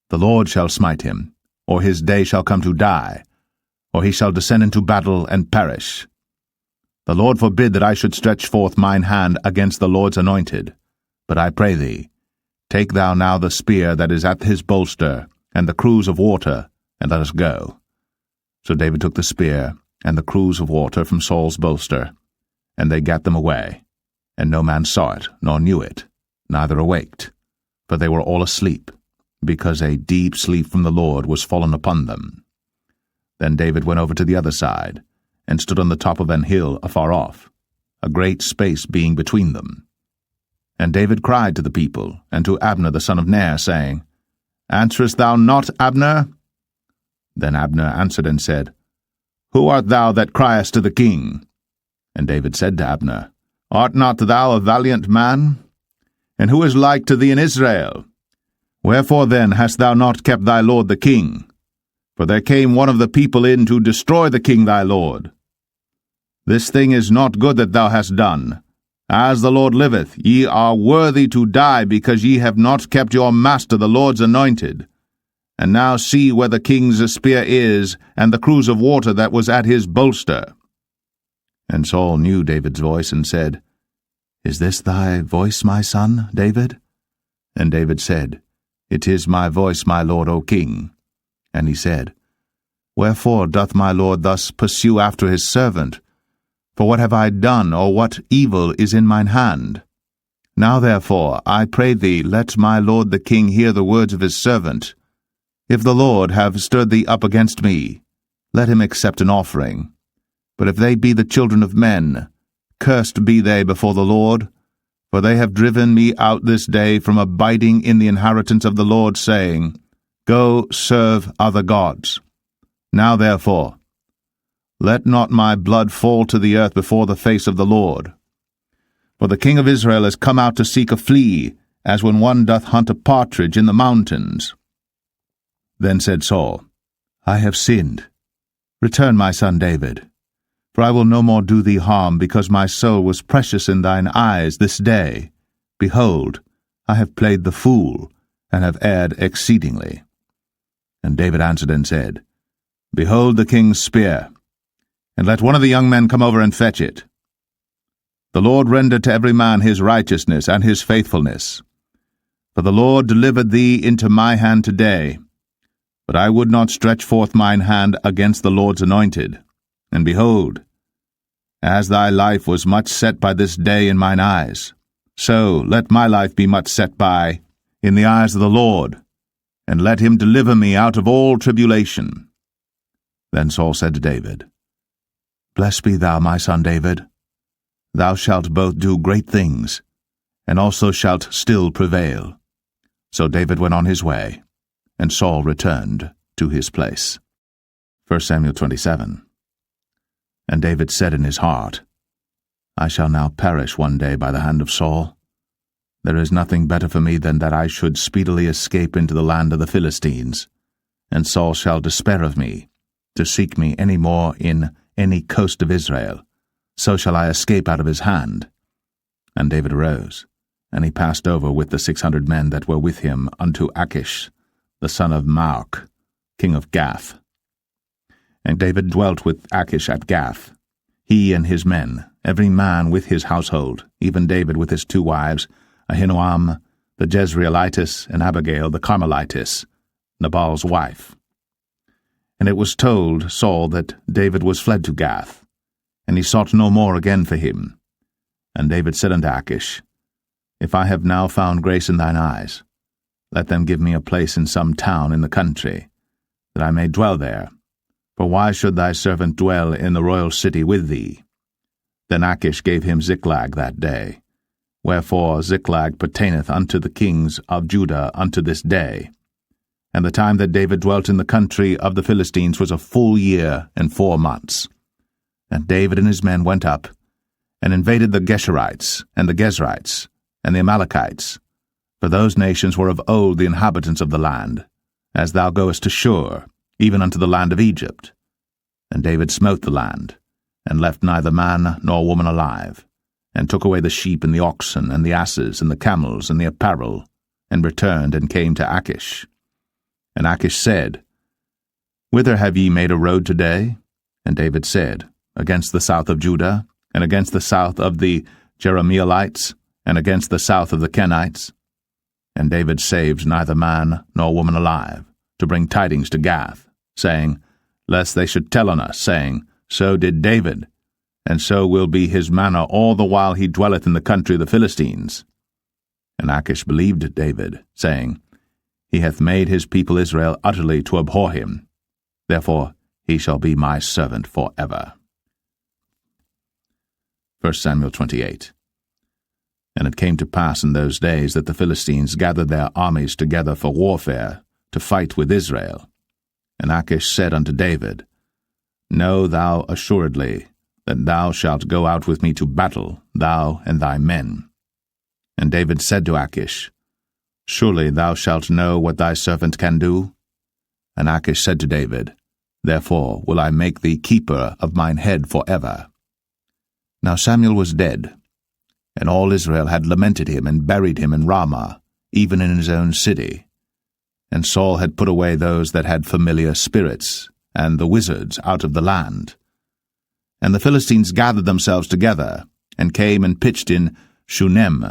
the Lord shall smite him, or his day shall come to die, or he shall descend into battle and perish. The Lord forbid that I should stretch forth mine hand against the Lord's anointed. But I pray thee, take thou now the spear that is at his bolster, and the cruse of water, and let us go. So David took the spear and the cruse of water from Saul's bolster, and they gat them away. And no man saw it, nor knew it, neither awaked, for they were all asleep, because a deep sleep from the Lord was fallen upon them. Then David went over to the other side, and stood on the top of an hill afar off, a great space being between them. And David cried to the people, and to Abner the son of Ner, saying, Answerest thou not, Abner? Then Abner answered and said, Who art thou that criest to the king? And David said to Abner, Art not thou a valiant man? And who is like to thee in Israel? Wherefore then hast thou not kept thy lord the king? For there came one of the people in to destroy the king thy lord. This thing is not good that thou hast done. As the Lord liveth, ye are worthy to die, because ye have not kept your master the Lord's anointed. And now see where the king's spear is, and the cruse of water that was at his bolster. And Saul knew David's voice, and said, Is this thy voice, my son, David? And David said, It is my voice, my lord, O king. And he said, Wherefore doth my lord thus pursue after his servant? For what have I done, or what evil is in mine hand? Now therefore, I pray thee, let my lord the king hear the words of his servant. If the Lord have stirred thee up against me, let him accept an offering. But if they be the children of men, cursed be they before the Lord, for they have driven me out this day from abiding in the inheritance of the Lord, saying, Go serve other gods. Now therefore, let not my blood fall to the earth before the face of the Lord. For the king of Israel is come out to seek a flea, as when one doth hunt a partridge in the mountains. Then said Saul, I have sinned. Return, my son David, for I will no more do thee harm, because my soul was precious in thine eyes this day. Behold, I have played the fool, and have erred exceedingly. And David answered and said, Behold the king's spear, and let one of the young men come over and fetch it. The Lord render to every man his righteousness and his faithfulness. For the Lord delivered thee into my hand today. But I would not stretch forth mine hand against the Lord's anointed. And behold, as thy life was much set by this day in mine eyes, so let my life be much set by in the eyes of the Lord, and let him deliver me out of all tribulation. Then Saul said to David, Blessed be thou, my son David. Thou shalt both do great things, and also shalt still prevail. So David went on his way, and Saul returned to his place. 1 Samuel 27. And David said in his heart, I shall now perish one day by the hand of Saul. There is nothing better for me than that I should speedily escape into the land of the Philistines, and Saul shall despair of me, to seek me any more in any coast of Israel. So shall I escape out of his hand. And David arose, and he passed over with the 600 men that were with him unto Achish, the son of Maoch, king of Gath. And David dwelt with Achish at Gath, he and his men, every man with his household, even David with his 2 wives, Ahinoam the Jezreelitess, and Abigail the Carmelitess, Nabal's wife. And it was told Saul that David was fled to Gath, and he sought no more again for him. And David said unto Achish, If I have now found grace in thine eyes, let them give me a place in some town in the country, that I may dwell there. For why should thy servant dwell in the royal city with thee? Then Achish gave him Ziklag that day. Wherefore Ziklag pertaineth unto the kings of Judah unto this day. And the time that David dwelt in the country of the Philistines was a full year and 4 months. And David and his men went up, and invaded the Geshurites, and the Gezrites, and the Amalekites, for those nations were of old the inhabitants of the land, as thou goest to Shur, even unto the land of Egypt. And David smote the land, and left neither man nor woman alive, and took away the sheep and the oxen, and the asses, and the camels, and the apparel, and returned and came to Achish. And Achish said, Whither have ye made a road today? And David said, Against the south of Judah, and against the south of the Jerahmeelites, and against the south of the Kenites. And David saved neither man nor woman alive, to bring tidings to Gath, saying, Lest they should tell on us, saying, So did David, and so will be his manner all the while he dwelleth in the country of the Philistines. And Achish believed David, saying, He hath made his people Israel utterly to abhor him. Therefore he shall be my servant for ever. 1 Samuel 28. And it came to pass in those days that the Philistines gathered their armies together for warfare, to fight with Israel. And Achish said unto David, Know thou assuredly that thou shalt go out with me to battle, thou and thy men. And David said to Achish, Surely thou shalt know what thy servant can do? And Achish said to David, Therefore will I make thee keeper of mine head for ever. Now Samuel was dead, and all Israel had lamented him and buried him in Ramah, even in his own city. And Saul had put away those that had familiar spirits, and the wizards out of the land. And the Philistines gathered themselves together, and came and pitched in Shunem.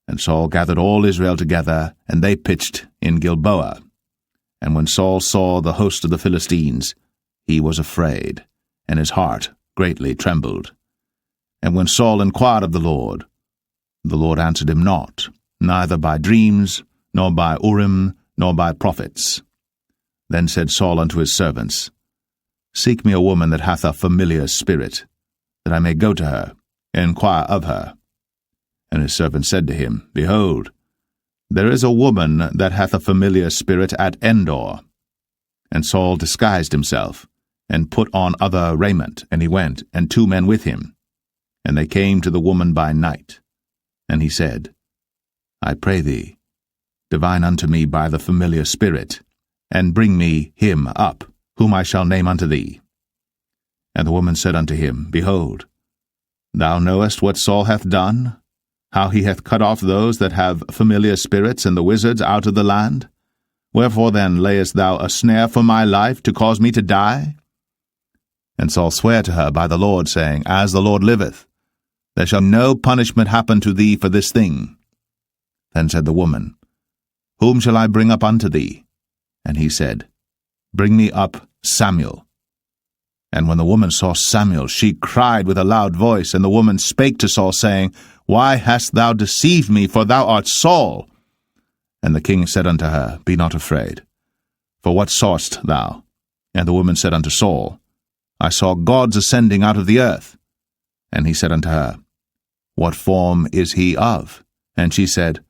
And Saul gathered all Israel together, and they pitched in Gilboa. And when Saul saw the host of the Philistines, he was afraid, and his heart greatly trembled. And when Saul inquired of the Lord answered him not, neither by dreams, nor by Urim, nor by prophets. Then said Saul unto his servants, Seek me a woman that hath a familiar spirit, that I may go to her, and inquire of her. And his servant said to him, Behold, there is a woman that hath a familiar spirit at Endor. And Saul disguised himself, and put on other raiment, and he went, and 2 men with him. And they came to the woman by night. And he said, I pray thee, divine unto me by the familiar spirit, and bring me him up, whom I shall name unto thee. And the woman said unto him, Behold, thou knowest what Saul hath done, how he hath cut off those that have familiar spirits and the wizards out of the land? Wherefore then layest thou a snare for my life, to cause me to die? And Saul sware to her by the Lord, saying, As the Lord liveth, there shall no punishment happen to thee for this thing. Then said the woman, Whom shall I bring up unto thee? And he said, Bring me up Samuel. And when the woman saw Samuel, she cried with a loud voice, and the woman spake to Saul, saying, Why hast thou deceived me, for thou art Saul? And the king said unto her, Be not afraid. For what sawest thou? And the woman said unto Saul, I saw gods ascending out of the earth. And he said unto her, What form is he of? And she said,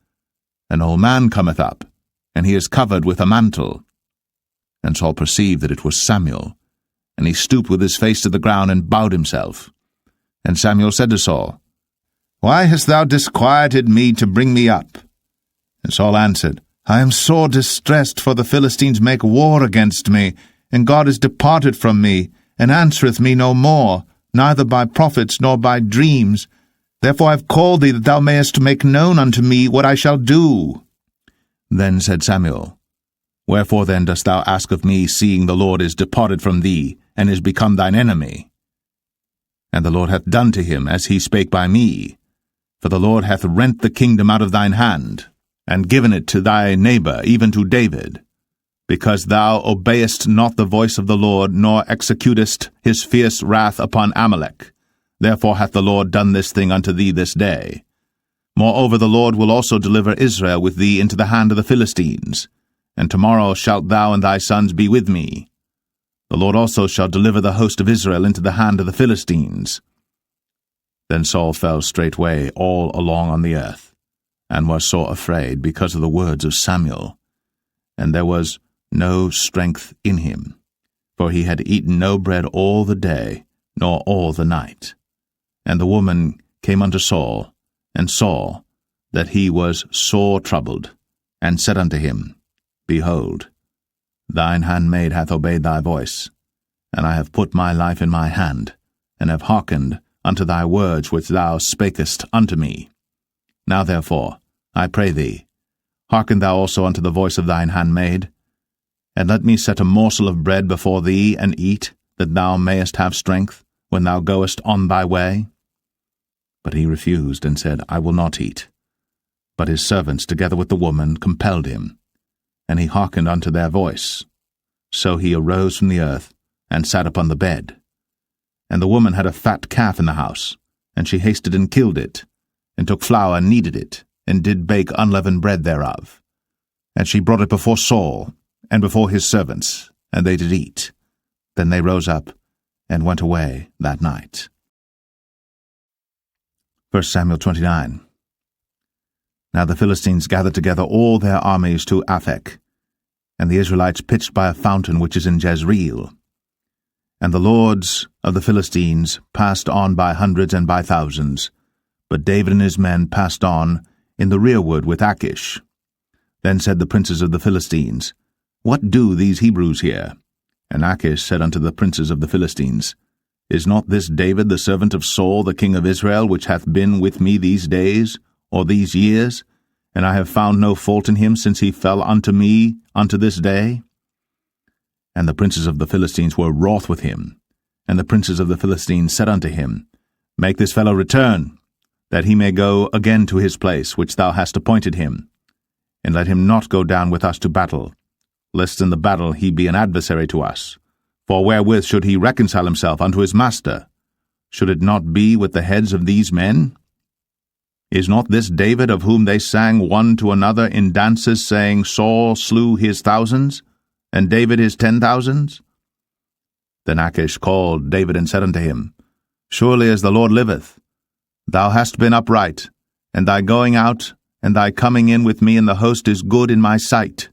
An old man cometh up, and he is covered with a mantle. And Saul perceived that it was Samuel, and he stooped with his face to the ground and bowed himself. And Samuel said to Saul, Why hast thou disquieted me to bring me up? And Saul answered, I am sore distressed, for the Philistines make war against me, and God is departed from me, and answereth me no more, neither by prophets nor by dreams. Therefore I have called thee, that thou mayest make known unto me what I shall do. Then said Samuel, Wherefore then dost thou ask of me, seeing the Lord is departed from thee, and is become thine enemy? And the Lord hath done to him as he spake by me. For the Lord hath rent the kingdom out of thine hand, and given it to thy neighbor, even to David, because thou obeyest not the voice of the Lord, nor executest his fierce wrath upon Amalek. Therefore hath the Lord done this thing unto thee this day. Moreover the Lord will also deliver Israel with thee into the hand of the Philistines, and tomorrow shalt thou and thy sons be with me. The Lord also shall deliver the host of Israel into the hand of the Philistines. Then Saul fell straightway all along on the earth, and was sore afraid because of the words of Samuel. And there was no strength in him, for he had eaten no bread all the day, nor all the night. And the woman came unto Saul, and saw that he was sore troubled, and said unto him, Behold, thine handmaid hath obeyed thy voice, and I have put my life in my hand, and have hearkened unto thy words which thou spakest unto me. Now therefore, I pray thee, hearken thou also unto the voice of thine handmaid, and let me set a morsel of bread before thee, and eat, that thou mayest have strength, when thou goest on thy way. But he refused, and said, I will not eat. But his servants, together with the woman, compelled him, and he hearkened unto their voice. So he arose from the earth, and sat upon the bed. And the woman had a fat calf in the house, and she hasted and killed it, and took flour and kneaded it, and did bake unleavened bread thereof. And she brought it before Saul, and before his servants, and they did eat. Then they rose up, and went away that night. 1 Samuel 29. Now the Philistines gathered together all their armies to Aphek, and the Israelites pitched by a fountain which is in Jezreel. And the lords of the Philistines passed on by hundreds and by thousands, but David and his men passed on in the rearward with Achish. Then said the princes of the Philistines, What do these Hebrews here? And Achish said unto the princes of the Philistines, Is not this David the servant of Saul the king of Israel, which hath been with me these days, or these years? And I have found no fault in him since he fell unto me unto this day. And the princes of the Philistines were wroth with him. And the princes of the Philistines said unto him, Make this fellow return, that he may go again to his place which thou hast appointed him, and let him not go down with us to battle, lest in the battle he be an adversary to us. For wherewith should he reconcile himself unto his master? Should it not be with the heads of these men? Is not this David, of whom they sang one to another in dances, saying, Saul slew his thousands, and David his 10,000s? Then Achish called David and said unto him, Surely as the Lord liveth, thou hast been upright, and thy going out and thy coming in with me in the host is good in my sight.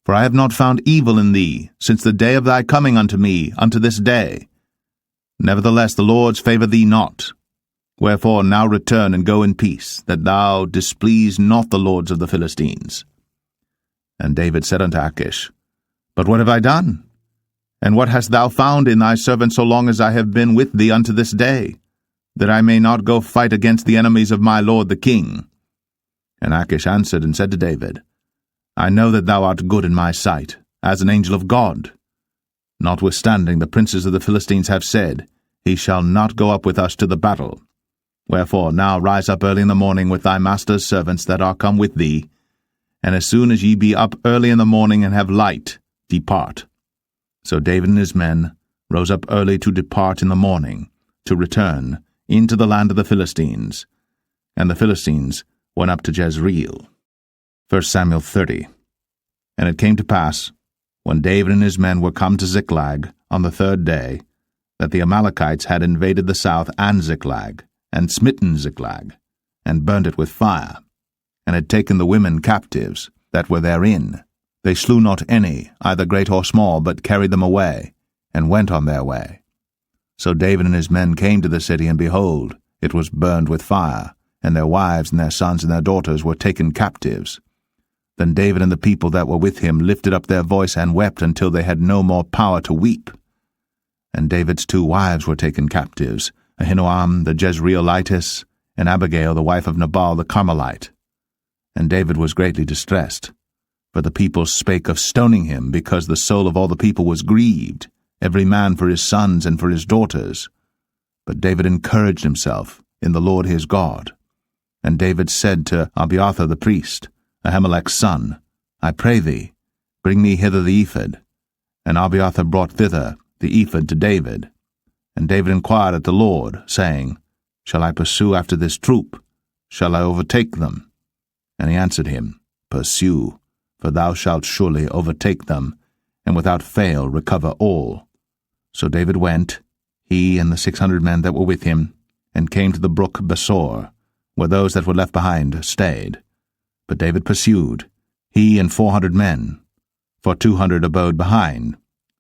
For I have not found evil in thee since the day of thy coming unto me unto this day. Nevertheless the Lord's favour thee not. Wherefore now return and go in peace, that thou displease not the lords of the Philistines. And David said unto Achish, But what have I done? And what hast thou found in thy servant so long as I have been with thee unto this day, that I may not go fight against the enemies of my lord the king? And Achish answered and said to David, I know that thou art good in my sight, as an angel of God. Notwithstanding the princes of the Philistines have said, He shall not go up with us to the battle. Wherefore now rise up early in the morning with thy master's servants that are come with thee, and as soon as ye be up early in the morning and have light, depart. So David and his men rose up early to depart in the morning, to return into the land of the Philistines. And the Philistines went up to Jezreel. 1 Samuel 30. And it came to pass, when David and his men were come to Ziklag on the 3rd day, that the Amalekites had invaded the south and Ziklag, and smitten Ziklag, and burnt it with fire, and had taken the women captives that were therein. They slew not any, either great or small, but carried them away, and went on their way. So David and his men came to the city, and behold, it was burned with fire, and their wives and their sons and their daughters were taken captives. Then David and the people that were with him lifted up their voice and wept until they had no more power to weep. And David's 2 wives were taken captives, Ahinoam the Jezreelitess, and Abigail the wife of Nabal the Carmelite. And David was greatly distressed, for the people spake of stoning him, because the soul of all the people was grieved, every man for his sons and for his daughters. But David encouraged himself in the Lord his God. And David said to Abiathar the priest, Ahimelech's son, I pray thee, bring me hither the ephod. And Abiathar brought thither the ephod to David. And David inquired at the Lord, saying, Shall I pursue after this troop? Shall I overtake them? And he answered him, Pursue, for thou shalt surely overtake them, and without fail recover all. So David went, he and the 600 men that were with him, and came to the brook Besor, where those that were left behind stayed. But David pursued, he and 400 men, for 200 abode behind,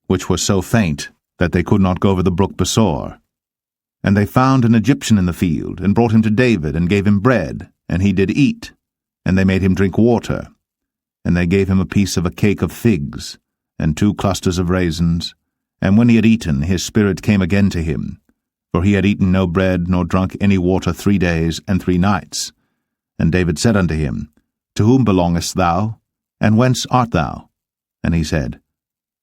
which were so faint that they could not go over the brook Besor. And they found an Egyptian in the field, and brought him to David, and gave him bread, and he did eat. And they made him drink water. And they gave him a piece of a cake of figs, and 2 clusters of raisins. And when he had eaten, his spirit came again to him. For he had eaten no bread, nor drunk any water 3 days and 3 nights. And David said unto him, To whom belongest thou? And whence art thou? And he said,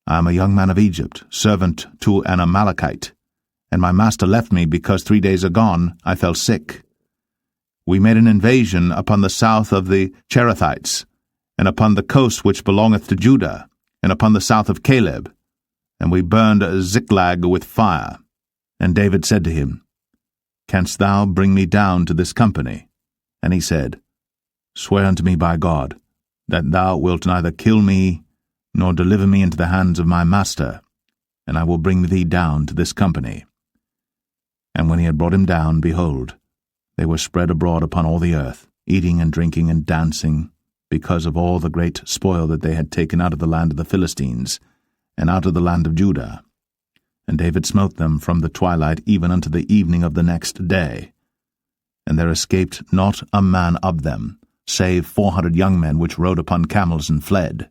I am a young man of Egypt, servant to an Amalekite. And my master left me, because 3 days agone I fell sick. We made an invasion upon the south of the Cherethites, and upon the coast which belongeth to Judah, and upon the south of Caleb, and we burned Ziklag with fire. And David said to him, Canst thou bring me down to this company? And he said, Swear unto me by God, that thou wilt neither kill me, nor deliver me into the hands of my master, and I will bring thee down to this company. And when he had brought him down, behold, they were spread abroad upon all the earth, eating and drinking and dancing, because of all the great spoil that they had taken out of the land of the Philistines, and out of the land of Judah. And David smote them from the twilight even unto the evening of the next day. And there escaped not a man of them, save 400 young men which rode upon camels and fled.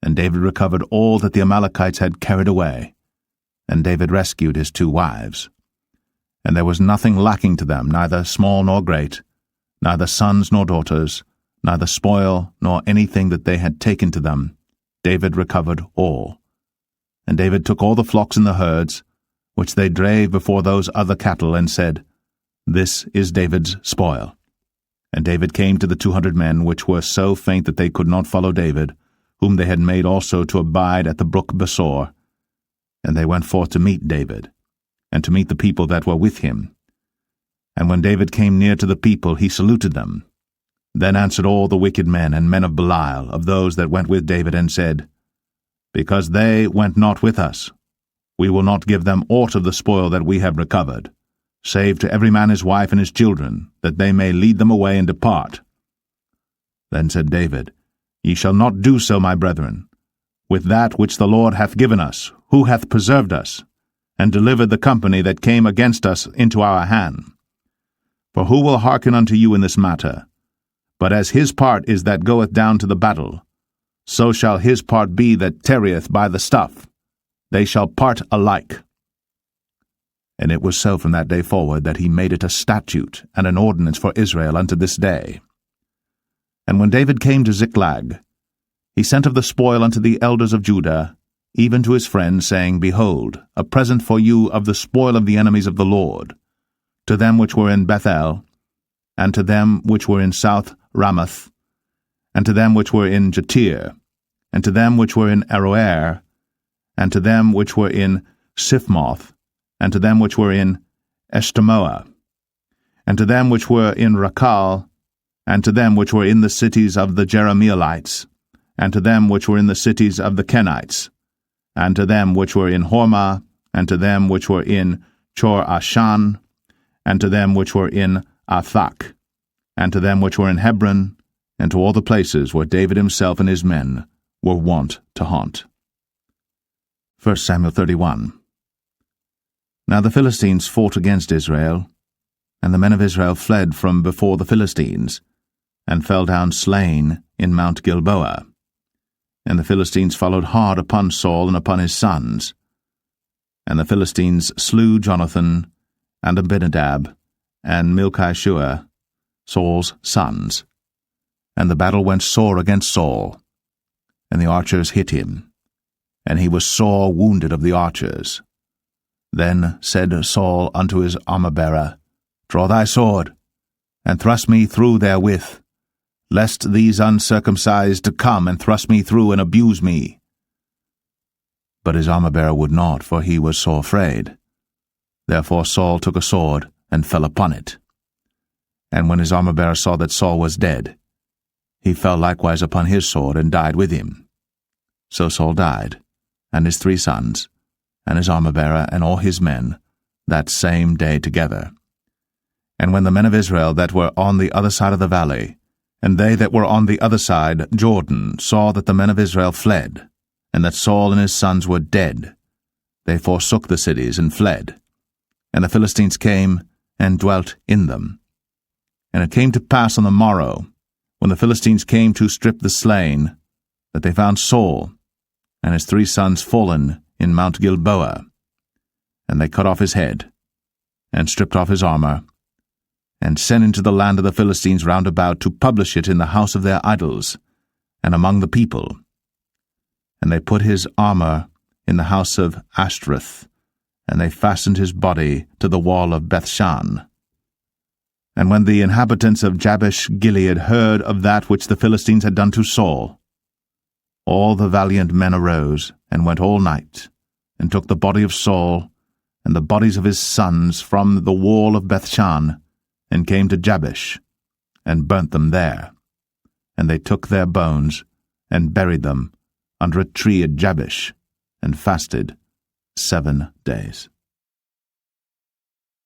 And David recovered all that the Amalekites had carried away. And David rescued his 2 wives. And there was nothing lacking to them, neither small nor great, neither sons nor daughters, neither spoil nor anything that they had taken to them. David recovered all. And David took all the flocks and the herds, which they drave before those other cattle, and said, This is David's spoil. And David came to the 200 men, which were so faint that they could not follow David, whom they had made also to abide at the brook Besor. And they went forth to meet David, and to meet the people that were with him. And when David came near to the people, he saluted them. Then answered all the wicked men and men of Belial, of those that went with David, and said, Because they went not with us, we will not give them aught of the spoil that we have recovered, save to every man his wife and his children, that they may lead them away and depart. Then said David, Ye shall not do so, my brethren, with that which the Lord hath given us, who hath preserved us, and delivered the company that came against us into our hand. For who will hearken unto you in this matter? But as his part is that goeth down to the battle, so shall his part be that tarrieth by the stuff. They shall part alike. And it was so from that day forward that he made it a statute and an ordinance for Israel unto this day. And when David came to Ziklag, he sent of the spoil unto the elders of Judah, even to his friends, saying, Behold, a present for you of the spoil of the enemies of the Lord, to them which were in Bethel, and to them which were in South Ramoth, and to them which were in Jatir, and to them which were in Aroer, and to them which were in Siphmoth, and to them which were in Eshtemoa, and to them which were in Rakal, and to them which were in the cities of the Jerahmeelites, and to them which were in the cities of the Kenites, and to them which were in Hormah, and to them which were in Chor-Ashan, and to them which were in Athak, and to them which were in Hebron, and to all the places where David himself and his men were wont to haunt. 1 Samuel 31. Now the Philistines fought against Israel, and the men of Israel fled from before the Philistines, and fell down slain in Mount Gilboa. And the Philistines followed hard upon Saul and upon his sons. And the Philistines slew Jonathan, and Abinadab, and Malchishua, Saul's sons. And the battle went sore against Saul, and the archers hit him, and he was sore wounded of the archers. Then said Saul unto his armor-bearer, Draw thy sword, and thrust me through therewith, lest these uncircumcised come and thrust me through and abuse me. But his armor-bearer would not, for he was sore afraid. Therefore Saul took a sword, and fell upon it. And when his armor-bearer saw that Saul was dead, he fell likewise upon his sword, and died with him. So Saul died, and his 3 sons, and his armor-bearer, and all his men, that same day together. And when the men of Israel that were on the other side of the valley, and they that were on the other side, Jordan, saw that the men of Israel fled, and that Saul and his sons were dead, they forsook the cities and fled. And the Philistines came and dwelt in them. And it came to pass on the morrow, when the Philistines came to strip the slain, that they found Saul and his 3 sons fallen in Mount Gilboa. And they cut off his head, and stripped off his armor, and sent into the land of the Philistines round about to publish it in the house of their idols, and among the people. And they put his armor in the house of Ashtoreth, and they fastened his body to the wall of Bethshan. And when the inhabitants of Jabesh-Gilead heard of that which the Philistines had done to Saul, all the valiant men arose, and went all night, and took the body of Saul, and the bodies of his sons from the wall of Bethshan, and came to Jabesh, and burnt them there. And they took their bones, and buried them under a tree at Jabesh, and fasted 7 days.